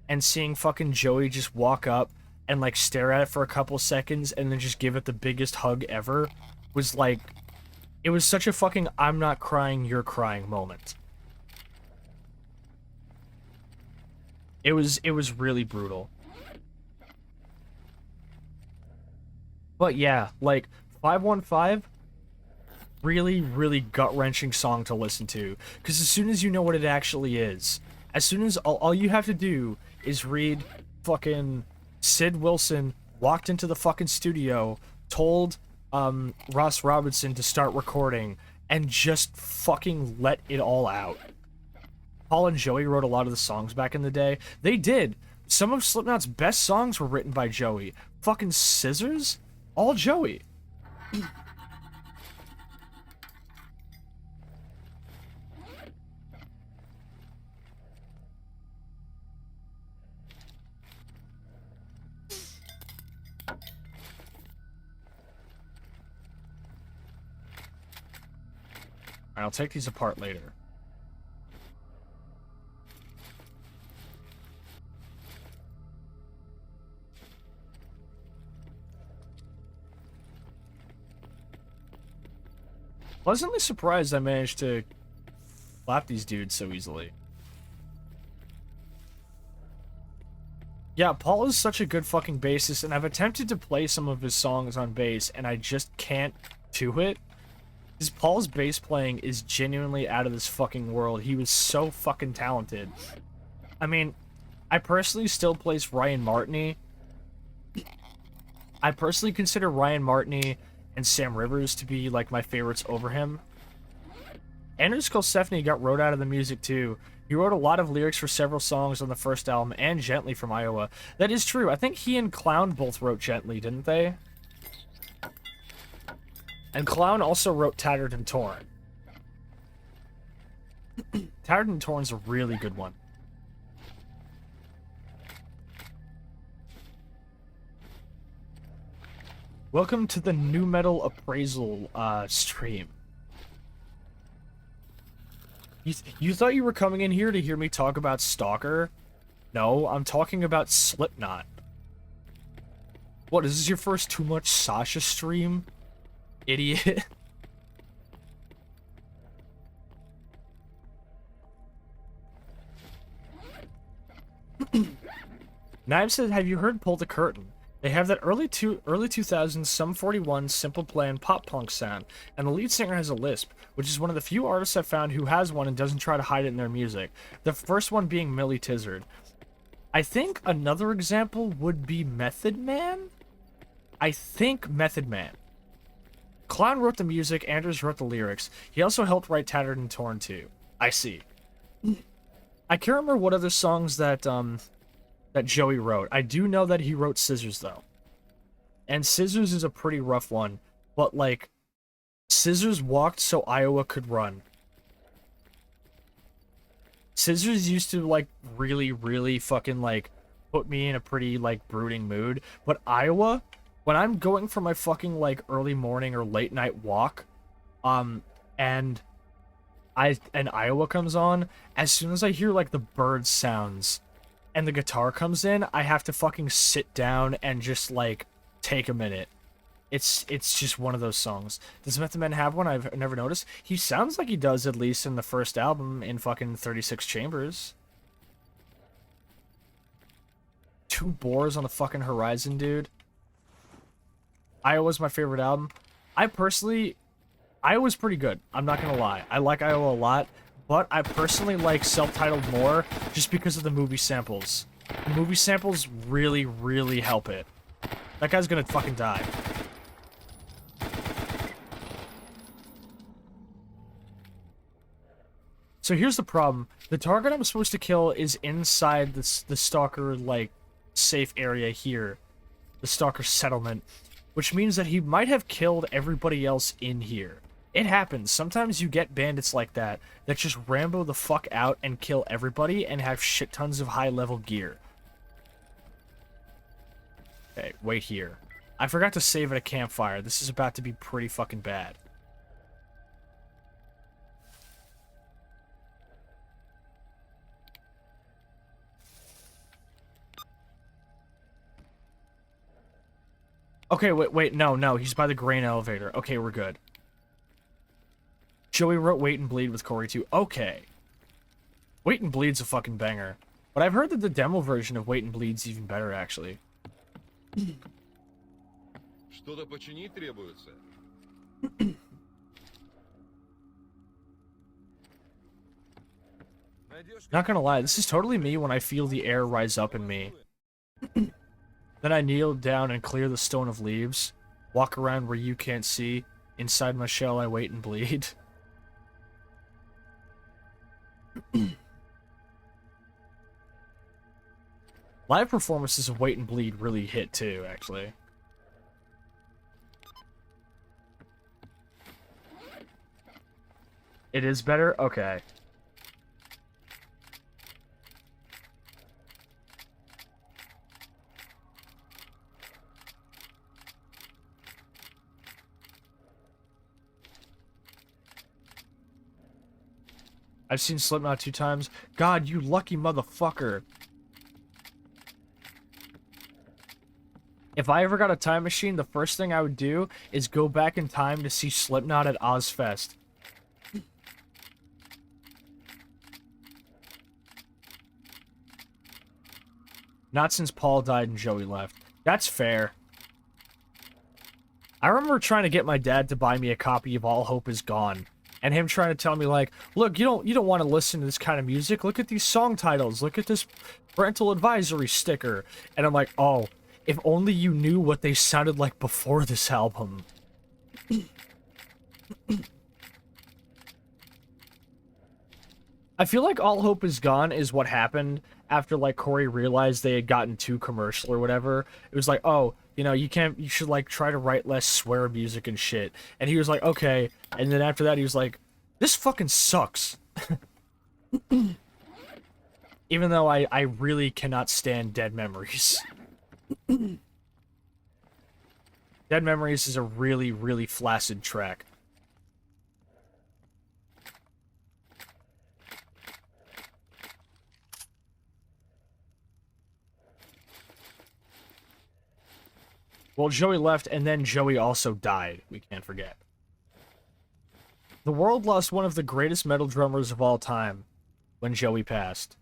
and seeing fucking Joey just walk up and, like, stare at it for a couple seconds and then just give it the biggest hug ever was, like, it was such a fucking I'm not crying, you're crying moment. It was really brutal. But yeah, like 515, really, really gut-wrenching song to listen to. Because as soon as you know what it actually is, as soon as all you have to do is read fucking Sid Wilson walked into the fucking studio, told Ross Robinson to start recording, and just fucking let it all out. Paul and Joey wrote a lot of the songs back in the day. They did. Some of Slipknot's best songs were written by Joey. Fucking Scissors? All Joey. I'll take these apart later. Pleasantly surprised I managed to slap these dudes so easily. Yeah, Paul is such a good fucking bassist, and I've attempted to play some of his songs on bass, and I just can't do it. Because Paul's bass playing is genuinely out of this fucking world. He was so fucking talented. I mean, I personally still place Ryan Martini. I personally consider Ryan Martini and Sam Rivers to be like my favorites over him. Anders Kolstefny got wrote out of the music too. He wrote a lot of lyrics for several songs on the first album and Gently from Iowa. That is true. I think he and Clown both wrote Gently, didn't they? And Clown also wrote Tattered and Torn. Tattered and Torn's a really good one. Welcome to the New Metal Appraisal stream. You thought you were coming in here to hear me talk about Stalker? No, I'm talking about Slipknot. What, is this your first Too Much Sascha stream? Idiot. Knives said, have you heard Pull the Curtain? They have that early 2000s Sum 41 simple plan pop punk sound, and the lead singer has a lisp, which is one of the few artists I've found who has one and doesn't try to hide it in their music. The first one being Millie Tizard. I think another example would be Method Man? I think Method Man. Clown wrote the music, Anders wrote the lyrics. He also helped write Tattered and Torn too. I see. I can't remember what other songs that that Joey wrote. I do know that he wrote Scissors though. And Scissors is a pretty rough one, but like Scissors walked so Iowa could run. Scissors used to like really fucking like put me in a pretty like brooding mood, but Iowa, when I'm going for my fucking like early morning or late night walk, and Iowa comes on, as soon as I hear like the bird sounds and the guitar comes in, I have to fucking sit down and just like take a minute. It's just one of those songs. Does Method Man have one? I've never noticed. He sounds like he does, at least in the first album, in fucking 36 Chambers. 2 Boars on the fucking Horizon, dude. Iowa's my favorite album. Iowa's pretty good. I'm not gonna lie. I like Iowa a lot, but I personally like Self-Titled more just because of the movie samples. The movie samples really help it. That guy's gonna fucking die. So here's the problem. The target I'm supposed to kill is inside the Stalker, like, safe area here. The Stalker settlement. Which means that he might have killed everybody else in here. It happens. Sometimes you get bandits like that just Rambo the fuck out and kill everybody and have shit tons of high-level gear. Okay, wait here. I forgot to save at a campfire. This is about to be pretty fucking bad. Okay, wait, no, he's by the grain elevator. Okay, we're good. Joey wrote Wait and Bleed with Corey too. Okay. Wait and Bleed's a fucking banger. But I've heard that the demo version of Wait and Bleed's even better, actually. Что-то починить требуется? Not gonna lie, this is totally me when I feel the air rise up in me. Then I kneel down and clear the stone of leaves. Walk around where you can't see. Inside my shell, I wait and bleed. Live performances of Wait and Bleed really hit too, actually. It is better? Okay. I've seen Slipknot 2 times. God, you lucky motherfucker. If I ever got a time machine, the first thing I would do is go back in time to see Slipknot at Ozfest. Not since Paul died and Joey left. That's fair. I remember trying to get my dad to buy me a copy of All Hope Is Gone. And him trying to tell me, like, look, you don't want to listen to this kind of music. Look at these song titles. Look at this parental advisory sticker. And I'm like, oh, if only you knew what they sounded like before this album. I feel like All Hope Is Gone is what happened after, like, Corey realized they had gotten too commercial or whatever. It was like, oh, you know, you should, like, try to write less swear music and shit. And he was like, okay. And then after that, he was like, this fucking sucks. Even though I really cannot stand Dead Memories. Dead Memories is a really, really flaccid track. Well, Joey left, and then Joey also died. We can't forget. The world lost one of the greatest metal drummers of all time when Joey passed.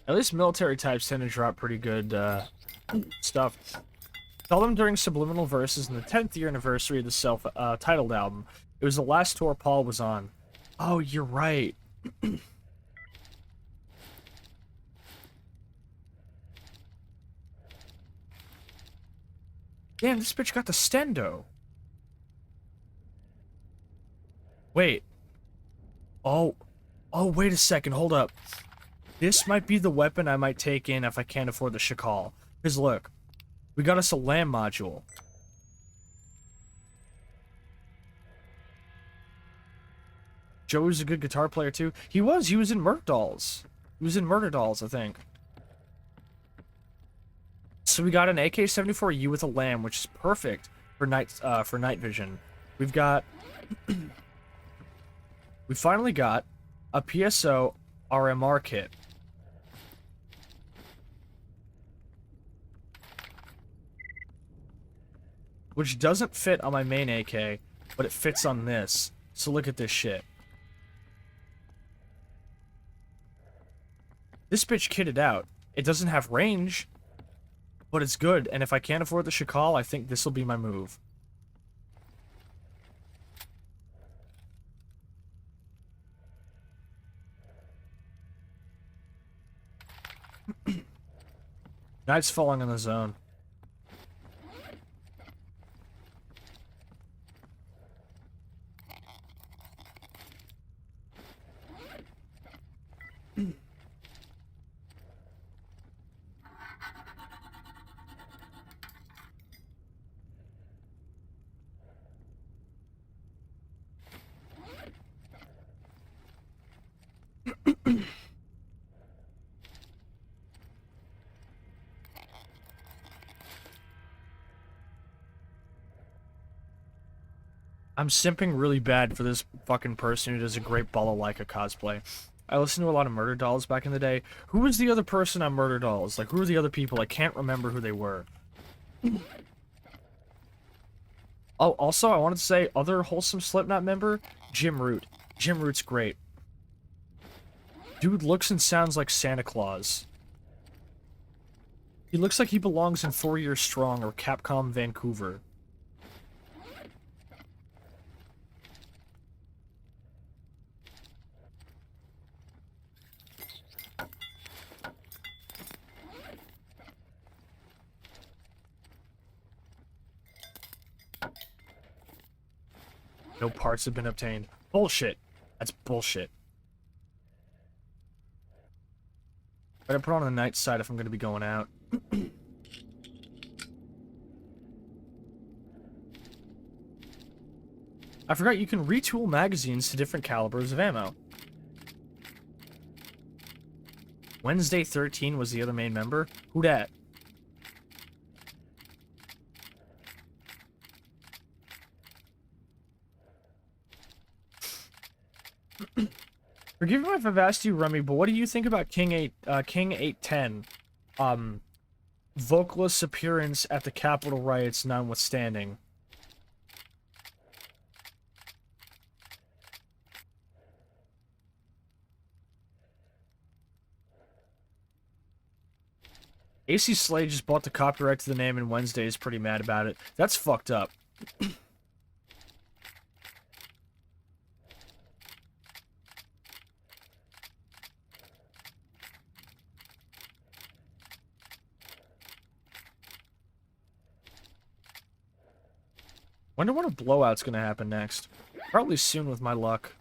At least military types tend to drop pretty good stuff. Tell them during Subliminal Verses in the 10th year anniversary of the self-titled album. It was the last tour Paul was on. Oh, you're right. Damn, this bitch got the stendo. Wait. Oh, wait a second. Hold up. This might be the weapon I might take in if I can't afford the Shakal. Because look, we got us a LAM module. Joey's a good guitar player too. He was in Murder Dolls. He was in Murder Dolls, I think. So we got an AK-74U with a LAM, which is perfect for night vision. We've got we finally got a PSO RMR kit. Which doesn't fit on my main AK, but it fits on this. So look at this shit. This bitch kitted out. It doesn't have range, but it's good. And if I can't afford the Shakal, I think this will be my move. Night's falling in the zone. I'm simping really bad for this fucking person who does a great Balalaika cosplay. I listened to a lot of Murder Dolls back in the day. Who was the other person on Murder Dolls? Like, who were the other people? I can't remember who they were. Oh, also, I wanted to say, other Wholesome Slipknot member, Jim Root. Jim Root's great. Dude looks and sounds like Santa Claus. He looks like he belongs in 4 Year Strong or Capcom Vancouver. No parts have been obtained. Bullshit. That's bullshit. Better put on the night side if I'm going to be going out. I forgot you can retool magazines to different calibers of ammo. Wednesday 13 was the other main member. Who dat? Forgive me if I've asked you, Remy, but what do you think about King 810? Vocalist's appearance at the Capitol riots notwithstanding. AC Slade just bought the copyright to the name and Wednesday is pretty mad about it. That's fucked up. Wonder when a blowout's gonna happen next. Probably soon with my luck.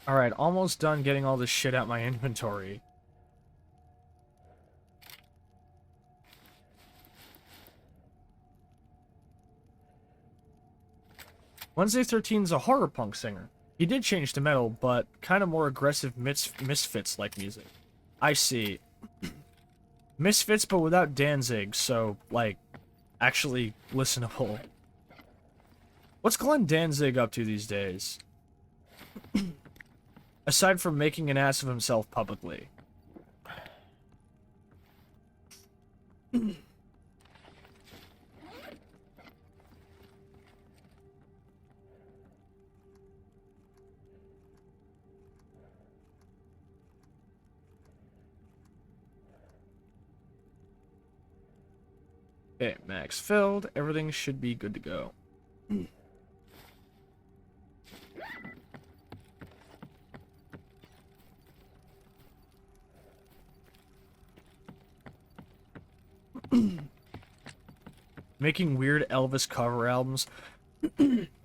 Alright, almost done getting all this shit out my inventory. Wednesday 13's a horror punk singer. He did change to metal, but kind of more aggressive Misfits-like music. I see. Misfits, but without Danzig, so, like, actually listenable. What's Glenn Danzig up to these days? Aside from making an ass of himself publicly. Okay, max filled. Everything should be good to go. Making weird Elvis cover albums.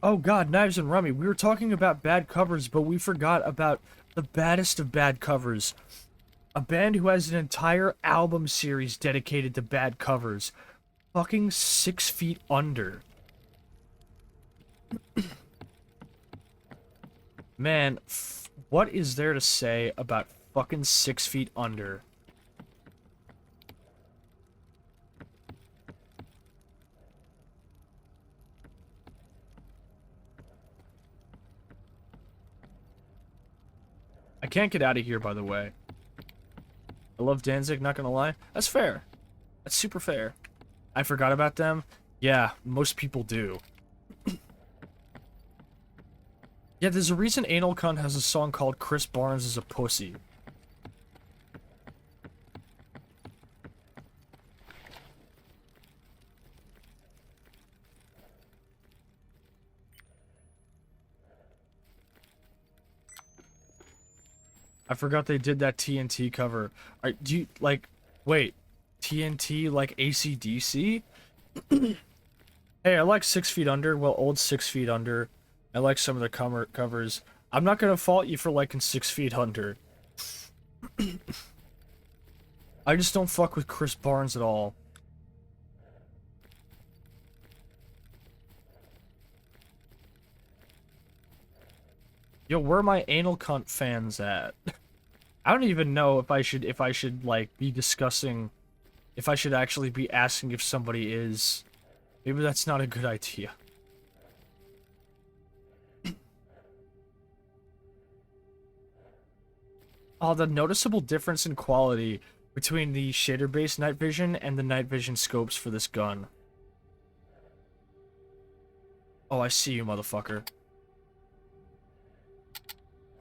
Oh god, Knives and Rummy. We were talking about bad covers, but we forgot about the baddest of bad covers. A band who has an entire album series dedicated to bad covers. Fucking 6 Feet Under. Man, what is there to say about fucking 6 Feet Under? I can't get out of here, by the way. I love Danzig, not gonna lie. That's fair. That's super fair. I forgot about them. Yeah, most people do. Yeah, there's a reason Anal Cunt has a song called Chris Barnes is a Pussy. I forgot they did that TNT cover. Do you, like, wait, TNT like AC/DC? Hey, I like 6 Feet Under. Well, old 6 Feet Under. I like some of the covers. I'm not gonna fault you for liking 6 Feet Under. I just don't fuck with Chris Barnes at all. Yo, where are my anal cunt fans at? I don't even know if I should like be discussing, if I should actually be asking if somebody is. Maybe that's not a good idea. Oh, the noticeable difference in quality between the shader-based night vision and the night vision scopes for this gun. Oh, I see you, motherfucker.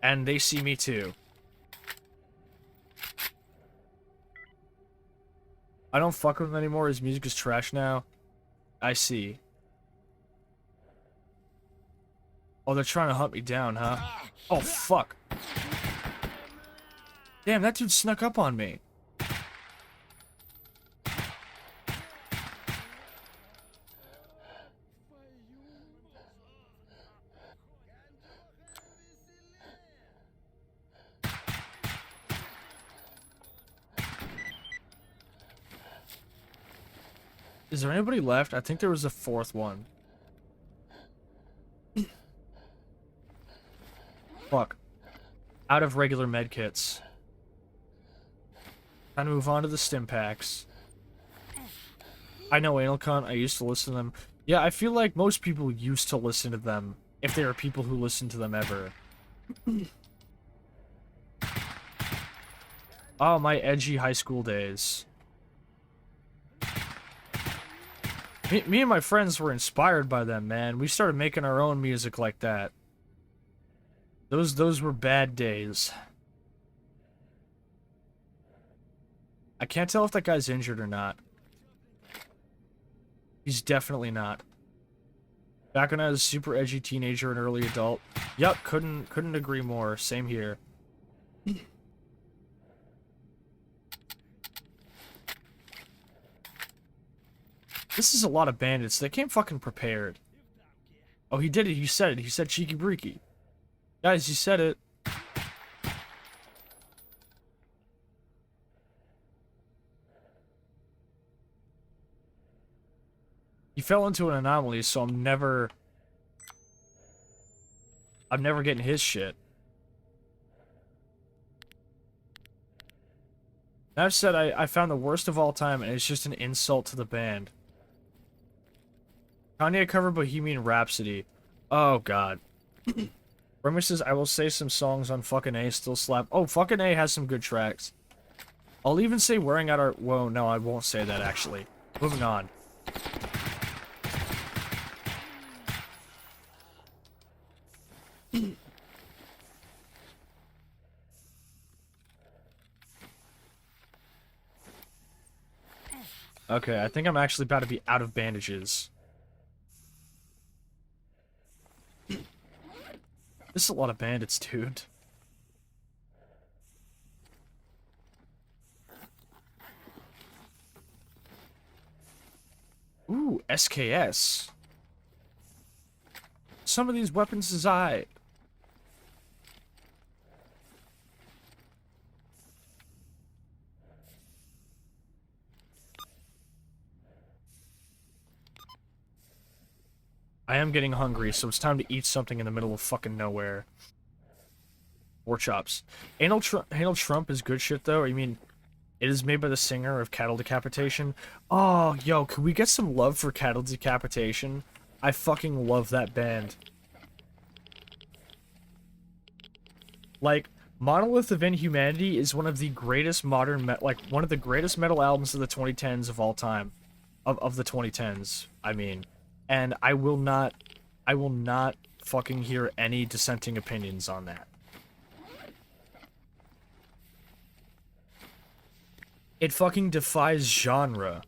And they see me too. I don't fuck with him anymore. His music is trash now. I see. Oh, they're trying to hunt me down, huh? Oh, fuck. Damn, that dude snuck up on me. Is there anybody left? I think there was a fourth one. Fuck. Out of regular medkits. Time to move on to the stim packs. I know Anal Cunt, I used to listen to them. Yeah, I feel like most people used to listen to them, if there are people who listen to them ever. Oh, my edgy high school days. Me and my friends were inspired by them, man. We started making our own music like that. Those were bad days. I can't tell if that guy's injured or not. He's definitely not. Back when I was a super edgy teenager and early adult. Yup, couldn't agree more. Same here. This is a lot of bandits. They came fucking prepared. Oh, he did it. He said it. He said cheeky breeky. Guys, he said it. He fell into an anomaly, so I'm never getting his shit. That said, I found the worst of all time, and it's just an insult to the band. Kanye covered Bohemian Rhapsody. Oh, God. Remy says, I will say some songs on fucking A still slap. Oh, fucking A has some good tracks. I'll even say Wearing Out Our... Whoa, no, I won't say that, actually. Moving on. Okay, I think I'm actually about to be out of bandages. This is a lot of bandits, dude. Ooh, SKS. Some of these weapons is I am getting hungry, so it's time to eat something in the middle of fucking nowhere. Pork chops. Anal Trump is good shit, though. I mean, it is made by the singer of Cattle Decapitation. Oh, yo, can we get some love for Cattle Decapitation? I fucking love that band. Like, Monolith of Inhumanity is one of the greatest modern one of the greatest metal albums of the 2010s of all time. Of the 2010s, I mean. And I will not fucking hear any dissenting opinions on that. It fucking defies genre.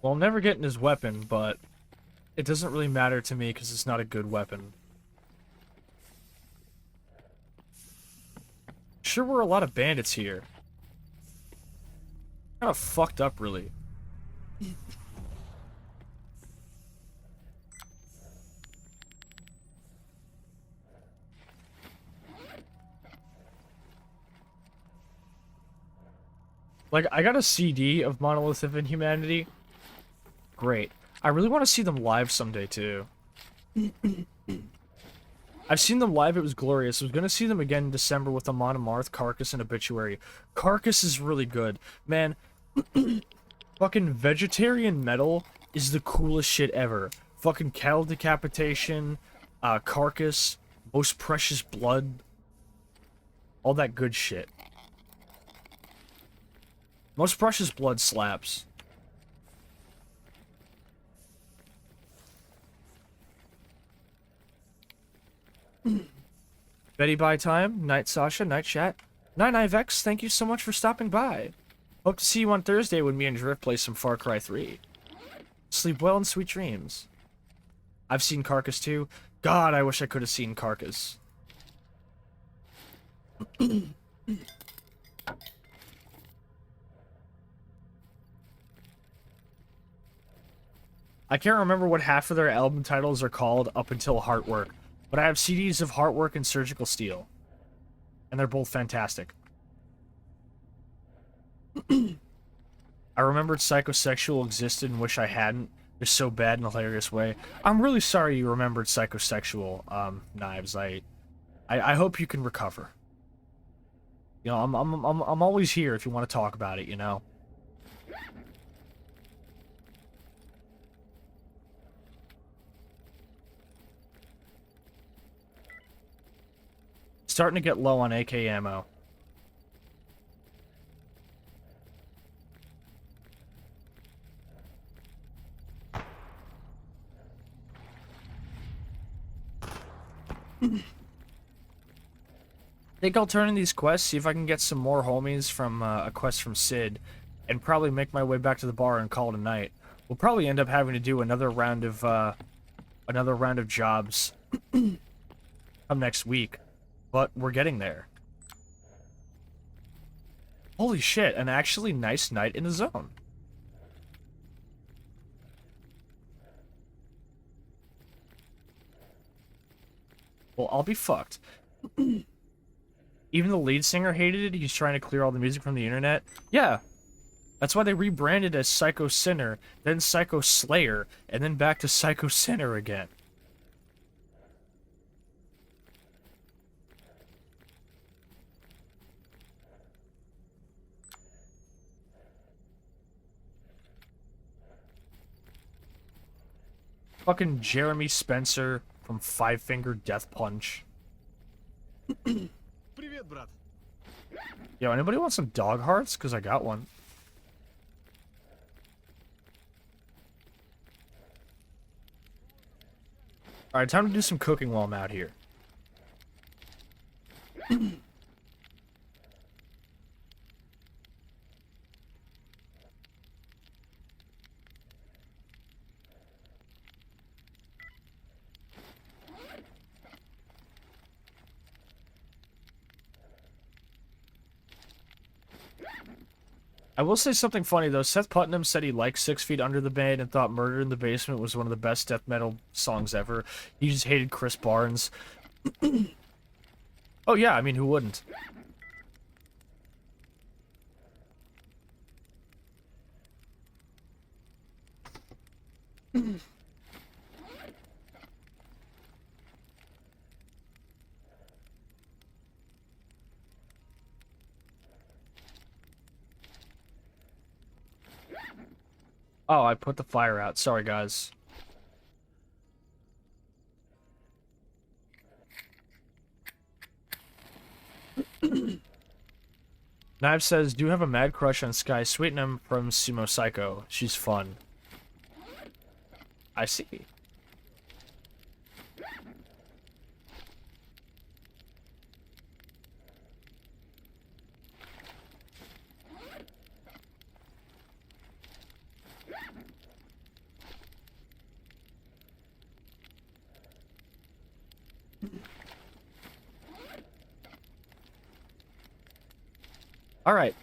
Well, I'm never getting his weapon, but it doesn't really matter to me because it's not a good weapon. Sure were a lot of bandits here. Kind of fucked up, really. Like, I got a CD of Monolith of Inhumanity. Great. I really want to see them live someday, too. I've seen them live, it was glorious. I was gonna see them again in December with Amon Amarth, Carcass, and Obituary. Carcass is really good. Man, fucking vegetarian metal is the coolest shit ever. Fucking cattle decapitation, Carcass, Most Precious Blood, all that good shit. Most Precious Blood slaps. Betty by time, night Sasha, night chat. Night Ivex, thank you so much for stopping by. Hope to see you on Thursday when me and Drift play some Far Cry 3. Sleep well and sweet dreams. I've seen Carcass too. God, I wish I could have seen Carcass. I can't remember what half of their album titles are called up until Heartwork, but I have CDs of Heartwork and Surgical Steel, and they're both fantastic. I remembered Psychosexual existed and wish I hadn't. They're so bad in a hilarious way. I'm really sorry you remembered Psychosexual, Knives. I hope you can recover. You know, I'm always here if you want to talk about it, you know. Starting to get low on AK ammo. Think I'll turn in these quests, see if I can get some more homies from a quest from Sid, and probably make my way back to the bar and call it a night. We'll probably end up having to do another round of jobs come next week, but we're getting there. Holy shit, an actually nice night in the zone. Well, I'll be fucked. Even the lead singer hated it. He's trying to clear all the music from the internet. Yeah. That's why they rebranded as Psycho Sinner, then Psycho Slayer, and then back to Psycho Sinner again. Fucking Jeremy Spencer from Five Finger Death Punch. Привет, брат. Yo, anybody want some dog hearts? Because I got one. Alright, time to do some cooking while I'm out here. I will say something funny though. Seth Putnam said he liked 6 Feet Under the band and thought Murder in the Basement was one of the best death metal songs ever. He just hated Chris Barnes. Oh yeah, I mean, who wouldn't? Oh, I put the fire out. Sorry, guys. Knives says, do have a mad crush on Sky Sweetnam from Sumo Psycho. She's fun. I see. Alright.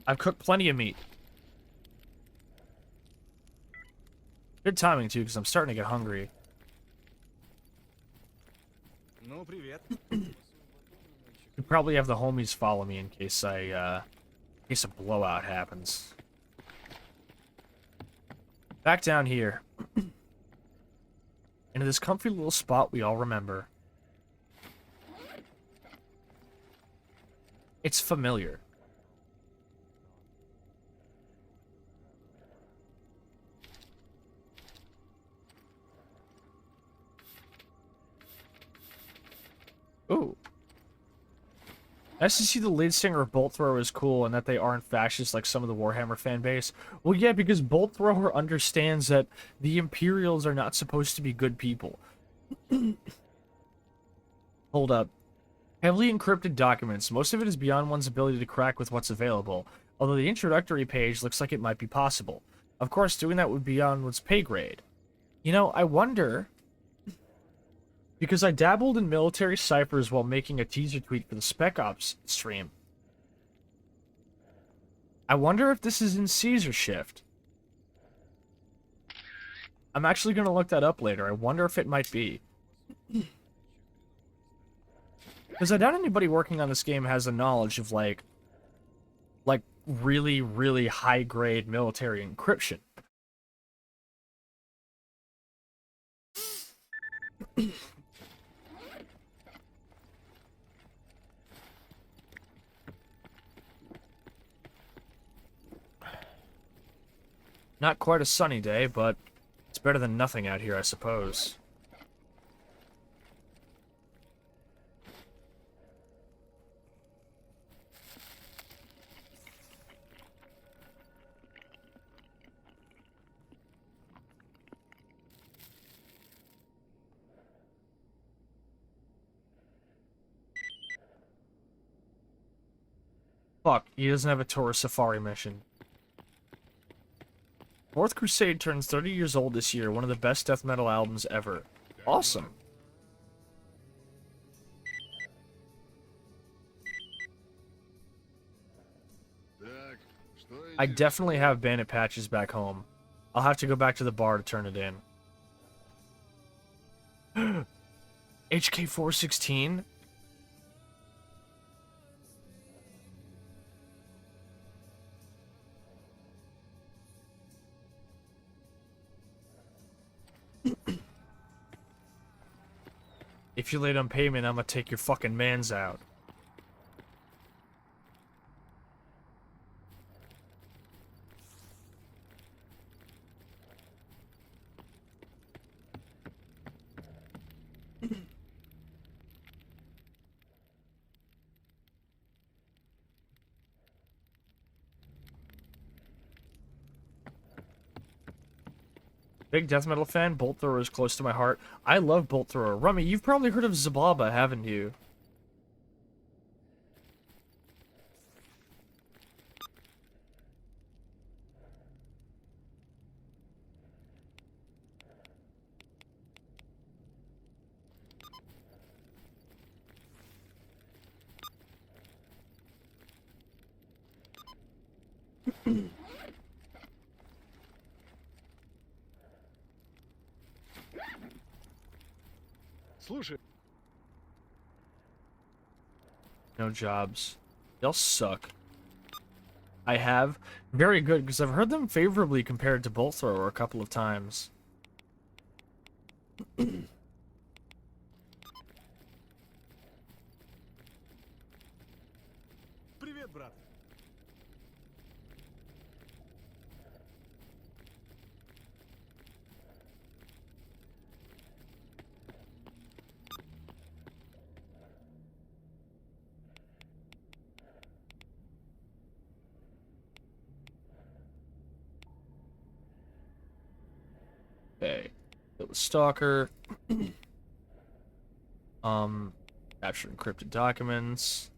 I've cooked plenty of meat. Good timing, too, because I'm starting to get hungry. Ну, привет. Could probably have the homies follow me in case a blowout happens. Back down here. Into this comfy little spot we all remember. It's familiar. Ooh. Nice to see the lead singer of Bolt Thrower is cool and that they aren't fascist like some of the Warhammer fan base. Well, yeah, because Bolt Thrower understands that the Imperials are not supposed to be good people. Hold up. Heavily encrypted documents. Most of it is beyond one's ability to crack with what's available, although the introductory page looks like it might be possible. Of course, doing that would be beyond one's pay grade. You know, I wonder... Because I dabbled in military ciphers while making a teaser tweet for the Spec Ops stream. I wonder if this is in Caesar Shift. I'm actually going to look that up later. I wonder if it might be. Because I doubt anybody working on this game has a knowledge of, like really, really high-grade military encryption. Not quite a sunny day, but it's better than nothing out here, I suppose. Fuck, he doesn't have a tourist safari mission. Fourth Crusade turns 30 years old this year, one of the best death metal albums ever. Awesome. Так, что I интересно? definitely have bandit patches back home. I'll have to go back to the bar to turn it in. HK416? If you're late on payment, I'm gonna take your fucking mans out. Big death metal fan. Bolt Thrower is close to my heart. I love Bolt Thrower. Rummy, you've probably heard of Zababa, haven't you? Слушай, No jobs. They'll suck. I have. Very good, because I've heard them favorably compared to Bolt Thrower a couple of times. привет, брат. Okay. Kill the Stalker. Capture encrypted documents.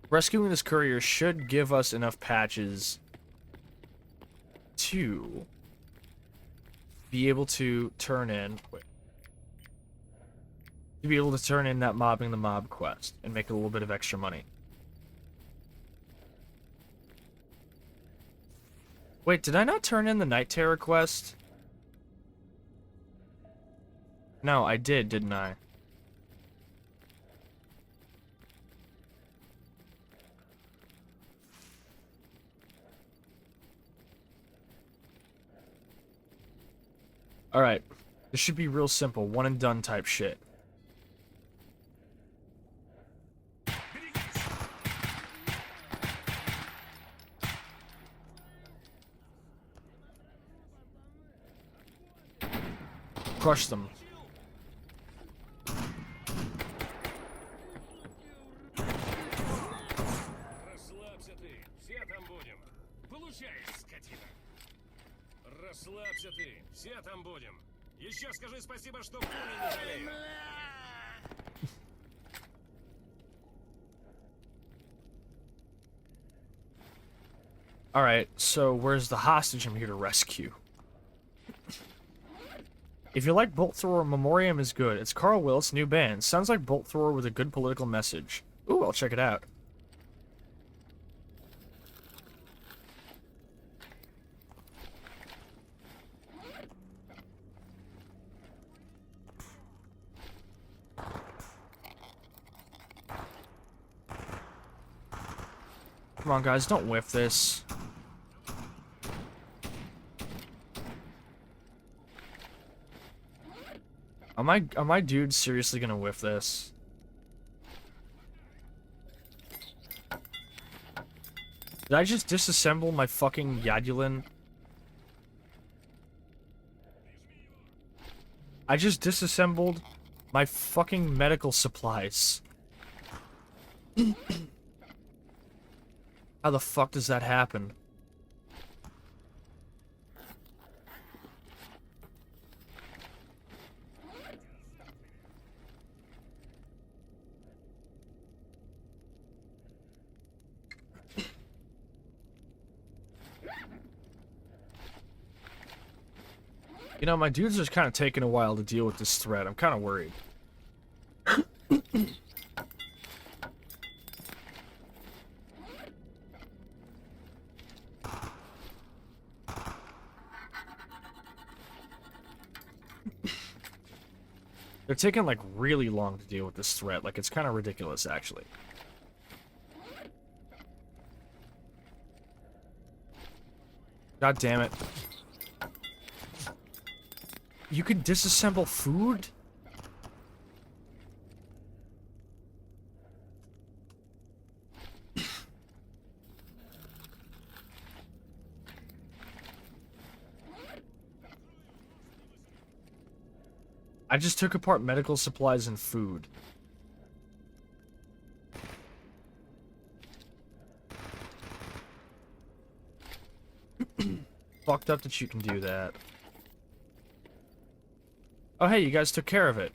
Rescuing this courier should give us enough patches to be able to turn in... Wait. To be able to turn in that mobbing the mob quest and make a little bit of extra money. Wait, did I not turn in the Night Terror quest? No, I did, didn't I? Alright. This should be real simple. One and done type shit. Crush them. Расслабься ты, все там будем. Получай, скотина. Расслабься ты, все там будем. Еще скажи спасибо, что пули не жалею. Alright, so where's the hostage I'm here to rescue? If you like Bolt Thrower, Memoriam is good. It's Carl Willis' new band. Sounds like Bolt Thrower with a good political message. Ooh, I'll check it out. Come on, guys, don't whiff this. Are my dudes seriously gonna whiff this? Did I just disassemble my fucking Yadulin? I just disassembled my fucking medical supplies. How the fuck does that happen? You know, my dudes are kind of taking a while to deal with this threat. I'm kind of worried. They're taking, like, really long to deal with this threat. Like, it's kind of ridiculous, actually. God damn it. You can disassemble food? I just took apart medical supplies and food. Fucked up that you can do that. Oh hey, you guys took care of it.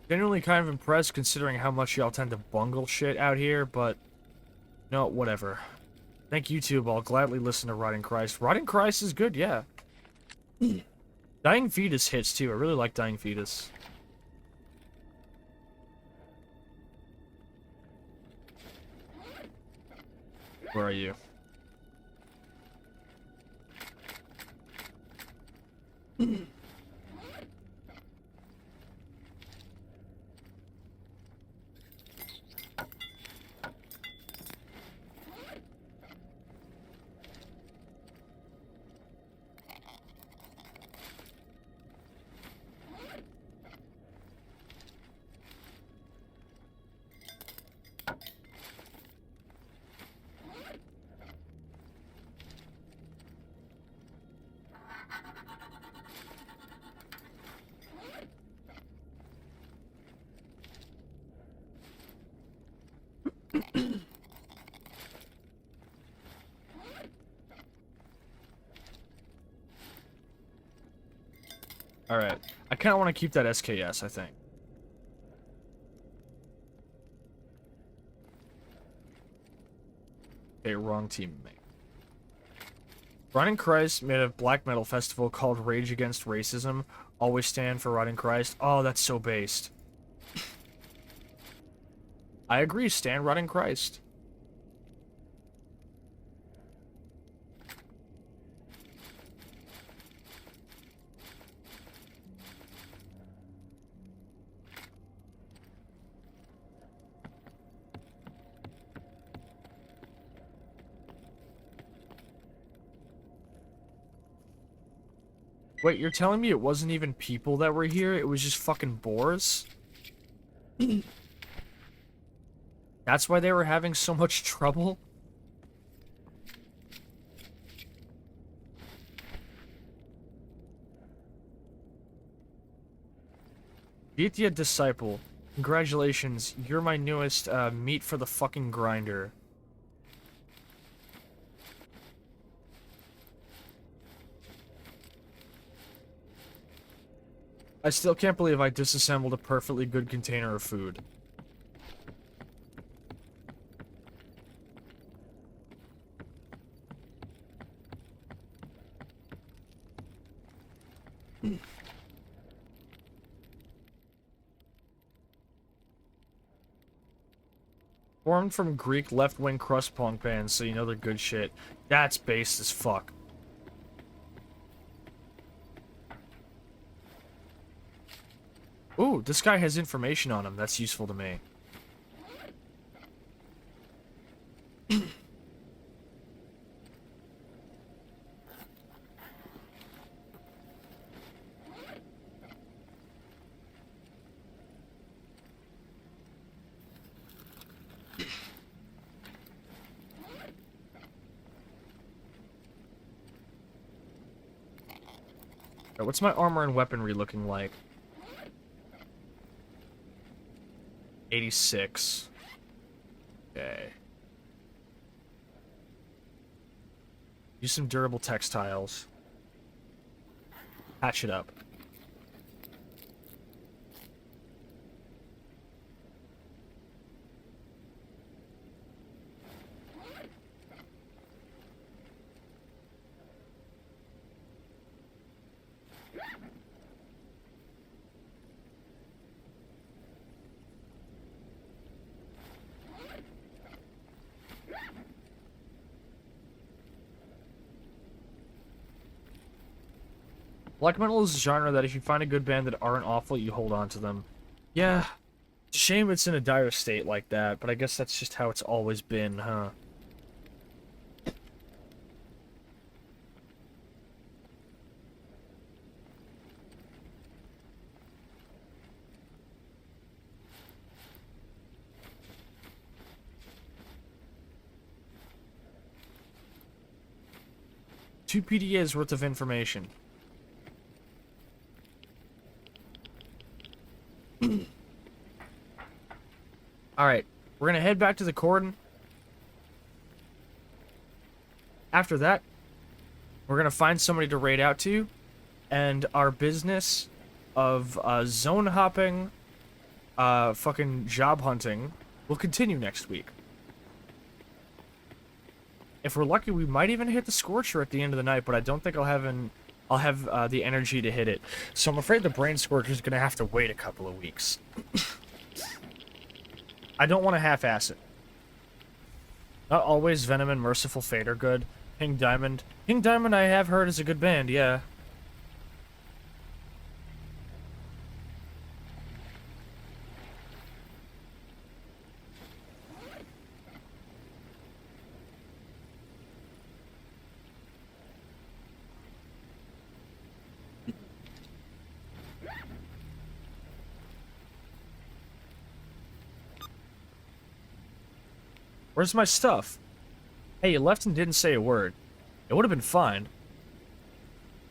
Genuinely kind of impressed considering how much y'all tend to bungle shit out here, but... No, whatever. Thank YouTube, I'll gladly listen to Rotting Christ. Rotting Christ is good, yeah. Dying Fetus hits too, I really like Dying Fetus. Where are you? Alright. I kind of want to keep that SKS, I think. Okay, wrong teammate. Rotting Christ made a black metal festival called Rage Against Racism. Always stand for Rotting Christ. Oh, that's so based. I agree, stand Rotting Christ. Wait, you're telling me it wasn't even people that were here? It was just fucking boars? That's why they were having so much trouble? Vitya Disciple. Congratulations, you're my newest meat for the fucking grinder. I still can't believe I disassembled a perfectly good container of food. Formed from Greek left-wing crust punk bands, so you know they're good shit. That's based as fuck. Ooh, this guy has information on him. That's useful to me. Alright, what's my armor and weaponry looking like? 86. Okay. Use some durable textiles. Patch it up. Black metal is a genre that if you find a good band that aren't awful, you hold on to them. Yeah. It's a shame it's in a dire state like that, but I guess that's just how it's always been, huh? Two PDAs worth of information. Alright, we're gonna head back to the cordon. After that, we're gonna find somebody to raid out to, and our business of zone hopping, fucking job hunting will continue next week. If we're lucky, we might even hit the Scorcher at the end of the night, but I don't think I'll have the energy to hit it. So I'm afraid the Brain Scorcher is gonna have to wait a couple of weeks. I don't want to half-ass it. Not always Venom and Merciful Fate are good. King Diamond. King Diamond I have heard is a good band, yeah. Where's my stuff? Hey, you left and didn't say a word. It would have been fine.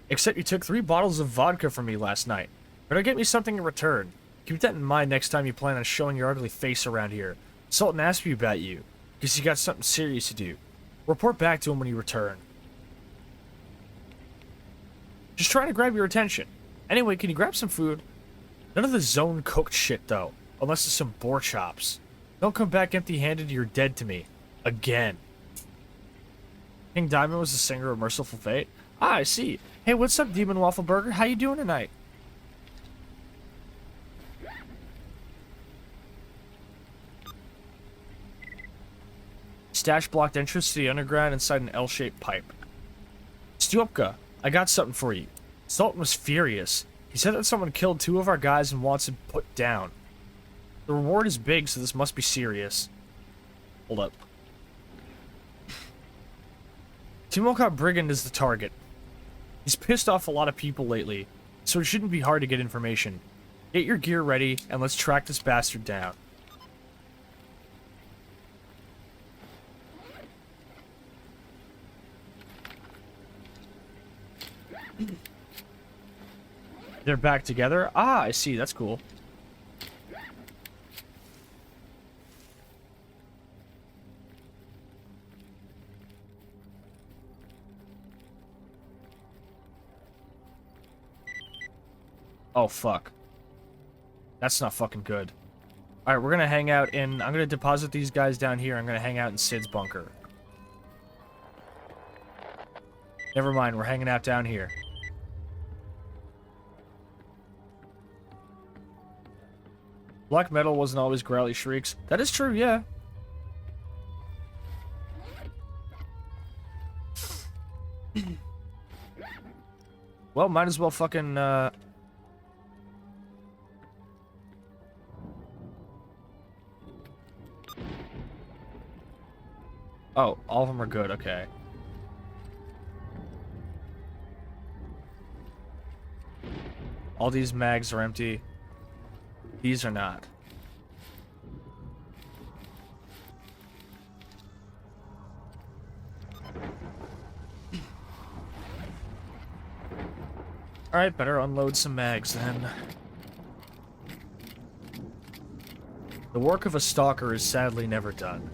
Except you took 3 bottles of vodka from me last night. Better get me something in return. Keep that in mind next time you plan on showing your ugly face around here. Sultan asked me about you, because you got something serious to do. Report back to him when you return. Just trying to grab your attention. Anyway, can you grab some food? None of the zone cooked shit, though. Unless it's some boar chops. Don't come back empty-handed, you're dead to me. Again. King Diamond was the singer of Merciful Fate. Ah, I see. Hey, what's up, Demon Waffle Burger? How you doing tonight? Stash blocked entrance to the underground inside an L-shaped pipe. Stupka, I got something for you. Sultan was furious. He said that someone killed 2 of our guys and wants him put down. The reward is big, so this must be serious. Hold up. Timokot Brigand is the target. He's pissed off a lot of people lately, so it shouldn't be hard to get information. Get your gear ready, and let's track this bastard down. They're back together? Ah, I see. That's cool. Oh, fuck. That's not fucking good. Alright, we're gonna hang out in... I'm gonna deposit these guys down here. I'm gonna hang out in Sid's bunker. Never mind, we're hanging out down here. Black metal wasn't always growly shrieks. That is true, yeah. Well, might as well fucking, Oh, all of them are good, okay. All these mags are empty. These are not. Alright, better unload some mags then. The work of a stalker is sadly never done.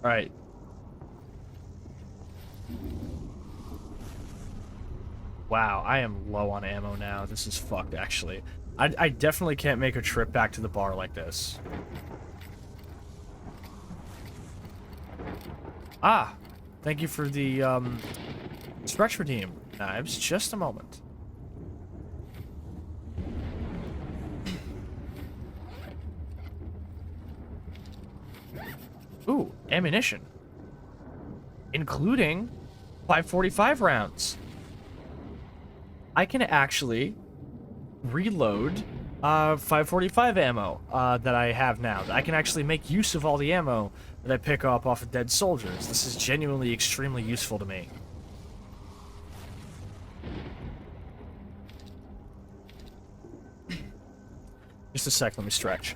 Alright. Wow, I am low on ammo now. This is fucked, actually. I definitely can't make a trip back to the bar like this. Ah! Thank you for the, stretch redeem knives. Just a moment. Ooh, ammunition. Including 545 rounds. I can actually reload 545 ammo that I have now. I can actually make use of all the ammo that I pick up off of dead soldiers. This is genuinely extremely useful to me. Just a sec, let me stretch.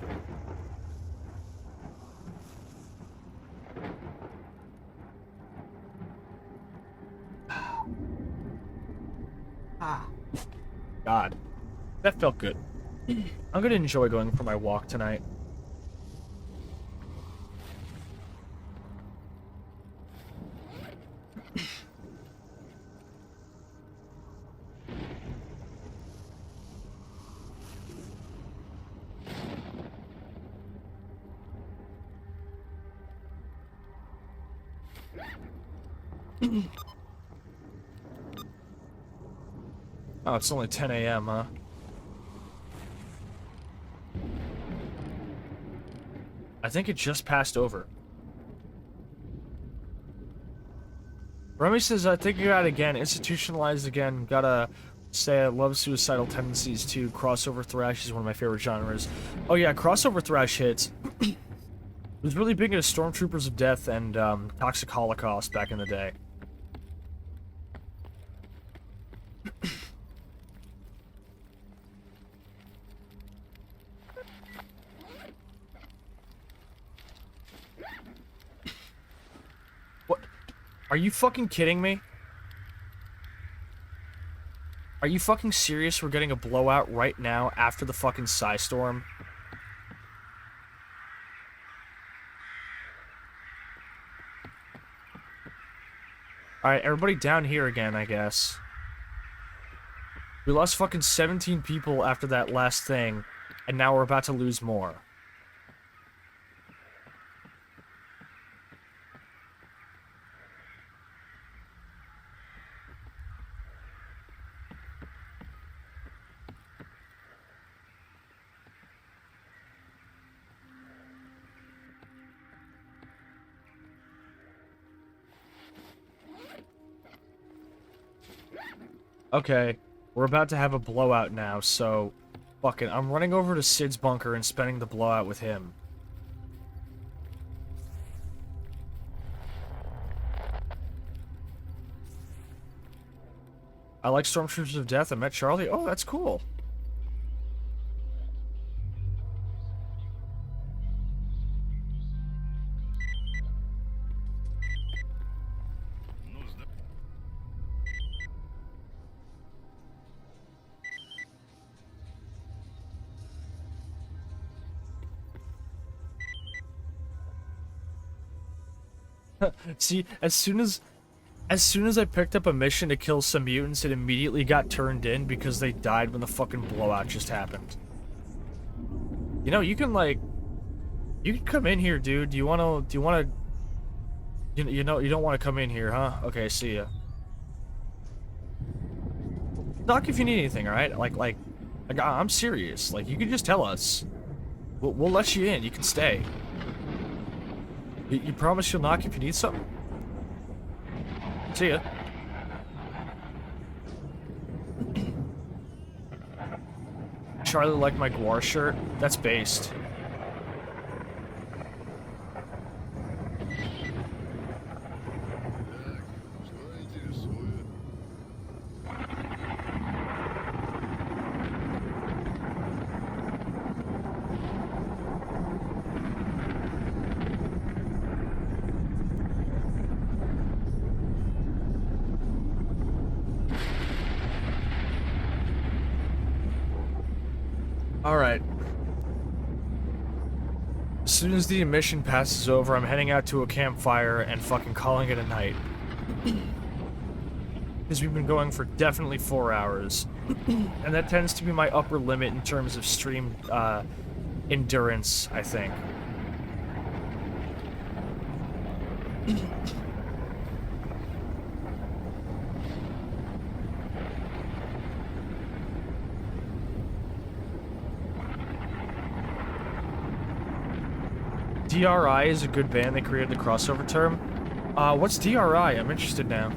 God, that felt good. I'm gonna enjoy going for my walk tonight. Oh, it's only 10 a.m., huh? I think it just passed over. Remy says, thinking about it again, institutionalized again, got a Say I love suicidal tendencies too. Crossover thrash is one of my favorite genres. Oh yeah, crossover thrash hits. It was really big into Stormtroopers of Death and Toxic Holocaust back in the day. What? Are you fucking kidding me? Are you fucking serious? We're getting a blowout right now after the fucking Psy-Storm? Alright, everybody down here again, I guess. We lost fucking 17 people after that last thing, and now we're about to lose more. Okay, we're about to have a blowout now, so... Fucking, I'm running over to Sid's bunker and spending the blowout with him. I like Stormtroopers of Death. I met Charlie. Oh, that's cool. See, as soon as I picked up a mission to kill some mutants, it immediately got turned in because they died when the fucking blowout just happened. You know, you can come in here, dude. Do you wanna, you know, you don't want to come in here, huh? Okay, see ya. Knock if you need anything, alright? Like, I'm serious. Like, you can just tell us. We'll let you in. You can stay. You promise you'll knock if you need something? See ya. Charlie liked my Guar shirt? That's based. Что интересует? Alright. As soon as the mission passes over, I'm heading out to a campfire and fucking calling it a night. Because we've been going for definitely 4 hours. And that tends to be my upper limit in terms of stream endurance, I think. DRI is a good band. They created the crossover term. What's DRI? I'm interested now.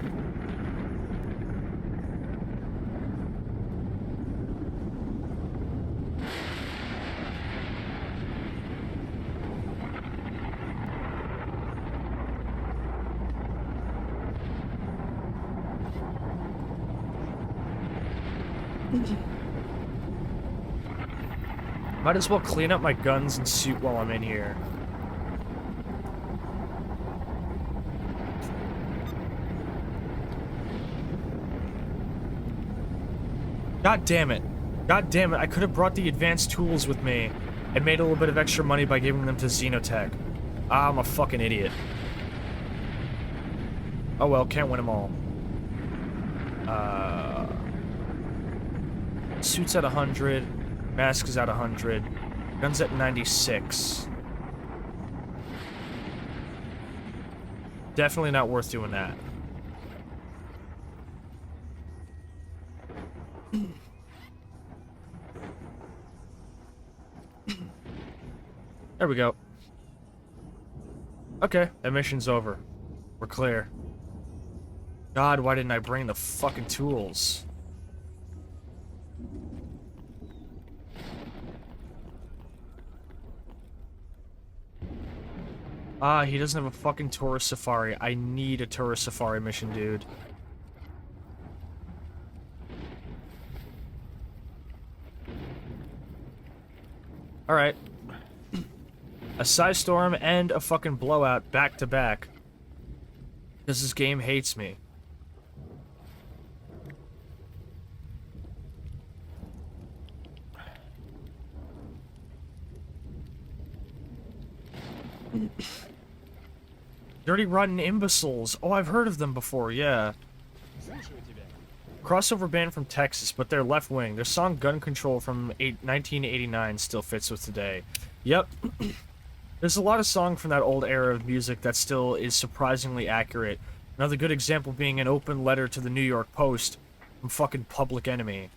Might as well clean up my guns and suit while I'm in here. God damn it. God damn it, I could have brought the advanced tools with me and made a little bit of extra money by giving them to Xenotech. Ah, I'm a fucking idiot. Oh well, can't win them all. Suit's at 100. Mask is at 100. Gun's at 96. Definitely not worth doing that. There we go. Okay, that mission's over. We're clear. God, why didn't I bring the fucking tools? Ah, he doesn't have a fucking tourist safari. I need a tourist safari mission, dude. Alright. A Psy Storm and a fucking blowout back to back. Because this game hates me. Dirty Rotten Imbeciles. Oh, I've heard of them before, yeah. Crossover band from Texas, but they're left-wing. Their song Gun Control from 1989 still fits with today. Yep. There's a lot of song from that old era of music that still is surprisingly accurate. Another good example being an open letter to the New York Post from fucking Public Enemy.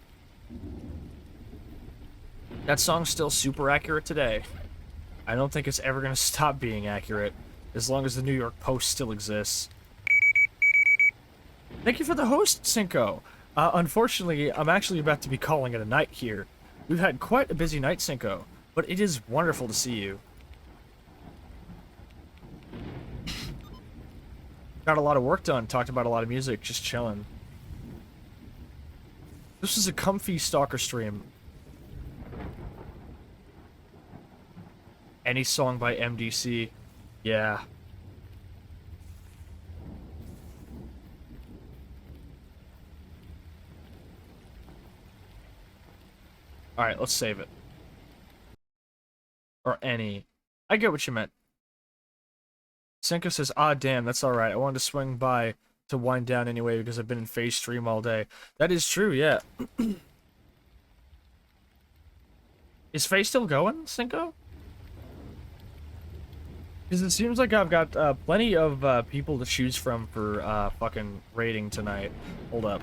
That song's still super accurate today. I don't think it's ever gonna stop being accurate, as long as the New York Post still exists. Thank you for the host, Cinco. Unfortunately, I'm actually about to be calling it a night here. We've had quite a busy night, Cinco, but it is wonderful to see you. Got a lot of work done, talked about a lot of music, just chilling. This was a comfy Stalker stream. Any song by MDC. Yeah. Alright, let's save it. Or any. I get what you meant. Senka says, ah, damn, that's alright. I wanted to swing by to wind down anyway because I've been in phase stream all day. That is true, yeah. Is phase still going, Cinco? Because it seems like I've got plenty of people to choose from for fucking raiding tonight. Hold up.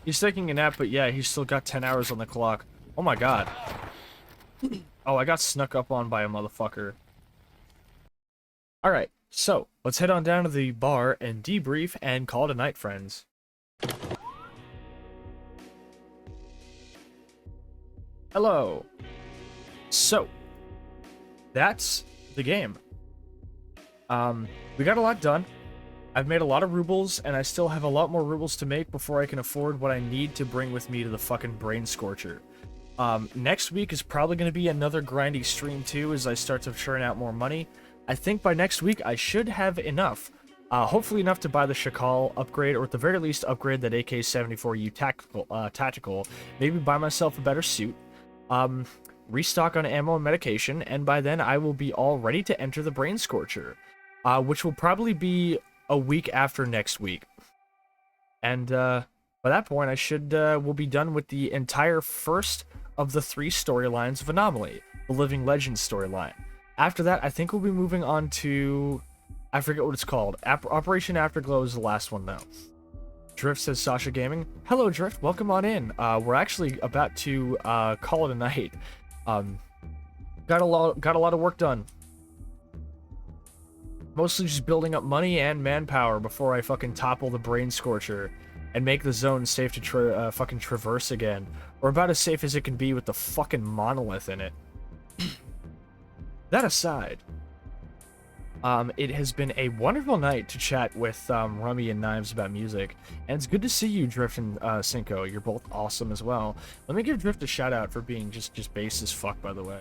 He's taking a nap, but yeah, he's still got 10 hours on the clock. Oh my god. Oh, I got snuck up on by a motherfucker. Alright, so, let's head on down to the bar and debrief and call it a night, friends. Hello. So, that's the game. We got a lot done. I've made a lot of rubles, and I still have a lot more rubles to make before I can afford what I need to bring with me to the fucking Brain Scorcher. Next week is probably going to be another grindy stream too, as I start to churn out more money. I think by next week I should have enough. Hopefully enough to buy the Shakal upgrade, or at the very least upgrade that AK-74U tactical. Maybe buy myself a better suit. Restock on ammo and medication, and by then I will be all ready to enter the Brain Scorcher. Which will probably be a week after next week. And by that point I should we'll be done with the entire first of the 3 storylines of Anomaly, the Living Legends storyline. After that, I think we'll be moving on to, I forget what it's called. Operation Afterglow is the last one though. Drift says Sascha Gaming. Hello Drift, welcome on in. We're actually about to call it a night. Got a lot of work done. Mostly just building up money and manpower before I fucking topple the Brain Scorcher and make the zone safe to fucking traverse again. Or about as safe as it can be with the fucking monolith in it. That aside, it has been a wonderful night to chat with Rummy and Knives about music. And it's good to see you, Drift and Cinco. You're both awesome as well. Let me give Drift a shout out for being just base as fuck, by the way.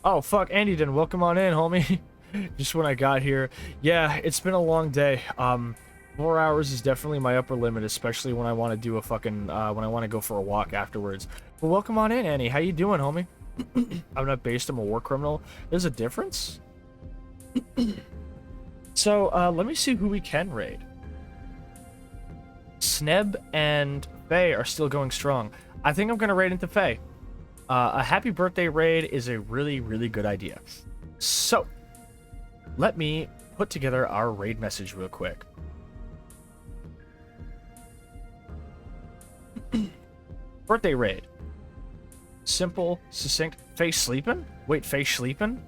Oh, fuck, Andy didn't. Welcome on in, homie. Just when I got here. Yeah, it's been a long day. 4 hours is definitely my upper limit, especially when I want to do a fucking, when I want to go for a walk afterwards. But welcome on in, Annie. How you doing, homie? I'm not based, I'm a war criminal. There's a difference? So, let me see who we can raid. Sneb and Faye are still going strong. I think I'm gonna raid into Faye. A happy birthday raid is a really, really good idea. So, let me put together our raid message real quick. Birthday raid. Simple, succinct. Face sleeping? Wait, face sleeping?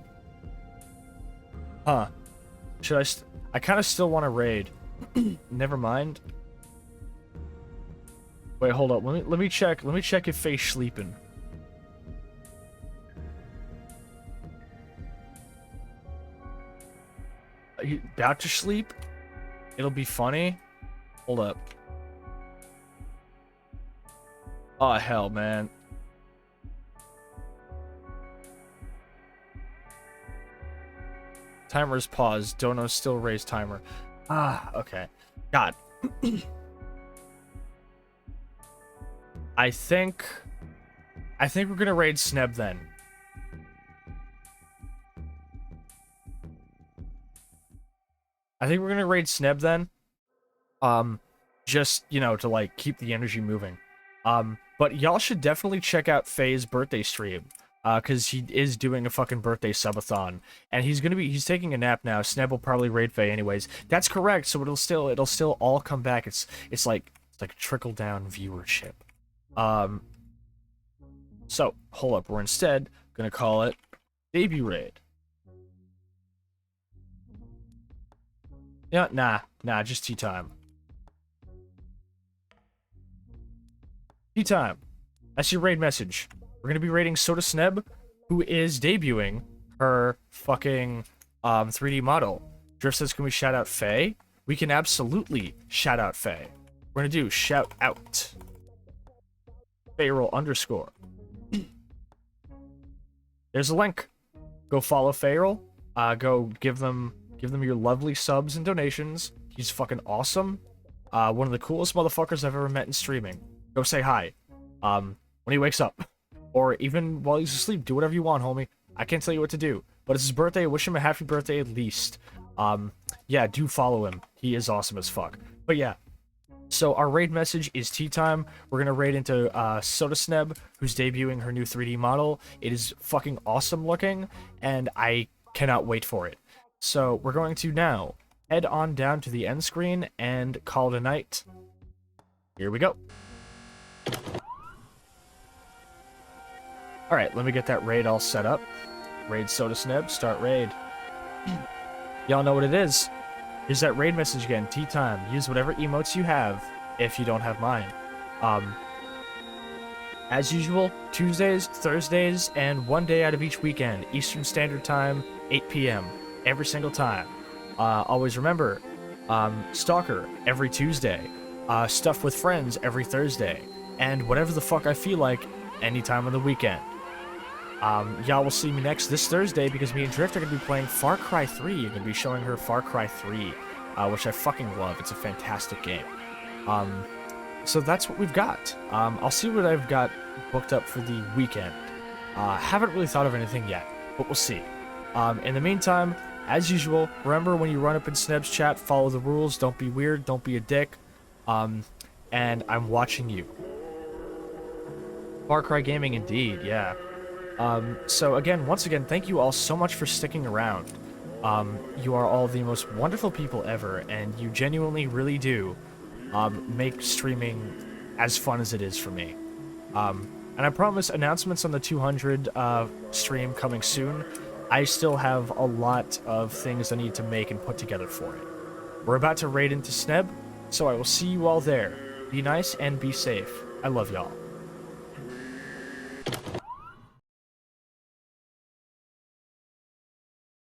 Huh. Should I I kind of still want to raid. Never mind. Wait, hold up. Let me check. Let me check if face sleeping. Are you about to sleep? It'll be funny. Hold up. Oh hell, man. Timer's paused. Dono still raised timer. Ah, okay. God. I think we're gonna raid Sneb then. I think we're gonna raid Sneb then. Just, you know, to like keep the energy moving. But y'all should definitely check out Faye's birthday stream. Cause he is doing a fucking birthday subathon. And he's taking a nap now. Sneb will probably raid Faye anyways. That's correct, so it'll still all come back. It's like trickle down viewership. So hold up, we're instead gonna call it debut raid. Yeah, nah, just tea time. Tea time. That's your raid message. We're gonna be raiding Soda Sneb, who is debuting her fucking 3D model. Drift says, can we shout out Faye? We can absolutely shout out Faye. We're gonna do shout out. Fayroll _ There's a link. Go follow Fayroll. Go give them your lovely subs and donations. He's fucking awesome. One of the coolest motherfuckers I've ever met in streaming. Go say hi. When he wakes up. Or even while he's asleep. Do whatever you want, homie. I can't tell you what to do. But it's his birthday. Wish him a happy birthday at least. Yeah, do follow him. He is awesome as fuck. But yeah. So our raid message is tea time. We're gonna raid into Soda Sneb, who's debuting her new 3D model. It is fucking awesome looking, and I cannot wait for it. So we're going to now head on down to the end screen and call it a night. Here we go. Alright, let me get that raid all set up. Raid Soda Sneb, start raid. Y'all know what it is. Here's that raid message again, tea time. Use whatever emotes you have, if you don't have mine. As usual, Tuesdays, Thursdays, and one day out of each weekend, Eastern Standard Time, 8 p.m. every single time. Always remember, Stalker every Tuesday, Stuff with Friends every Thursday, and whatever the fuck I feel like, anytime on the weekend. Y'all will see me this Thursday because me and Drift are going to be playing Far Cry 3. You're going to be showing her Far Cry 3, which I fucking love. It's a fantastic game. So that's what we've got. I'll see what I've got booked up for the weekend. Haven't really thought of anything yet, but we'll see. In the meantime, as usual, remember when you run up in Sneb's chat, follow the rules, don't be weird, don't be a dick, and I'm watching you. Far Cry Gaming indeed, yeah. So again, once again, thank you all so much for sticking around. You are all the most wonderful people ever, and you genuinely really do make streaming as fun as it is for me. And I promise announcements on the 200 stream coming soon. I still have a lot of things I need to make and put together for it. We're about to raid into Sneb, so I will see you all there. Be nice and be safe. I love y'all.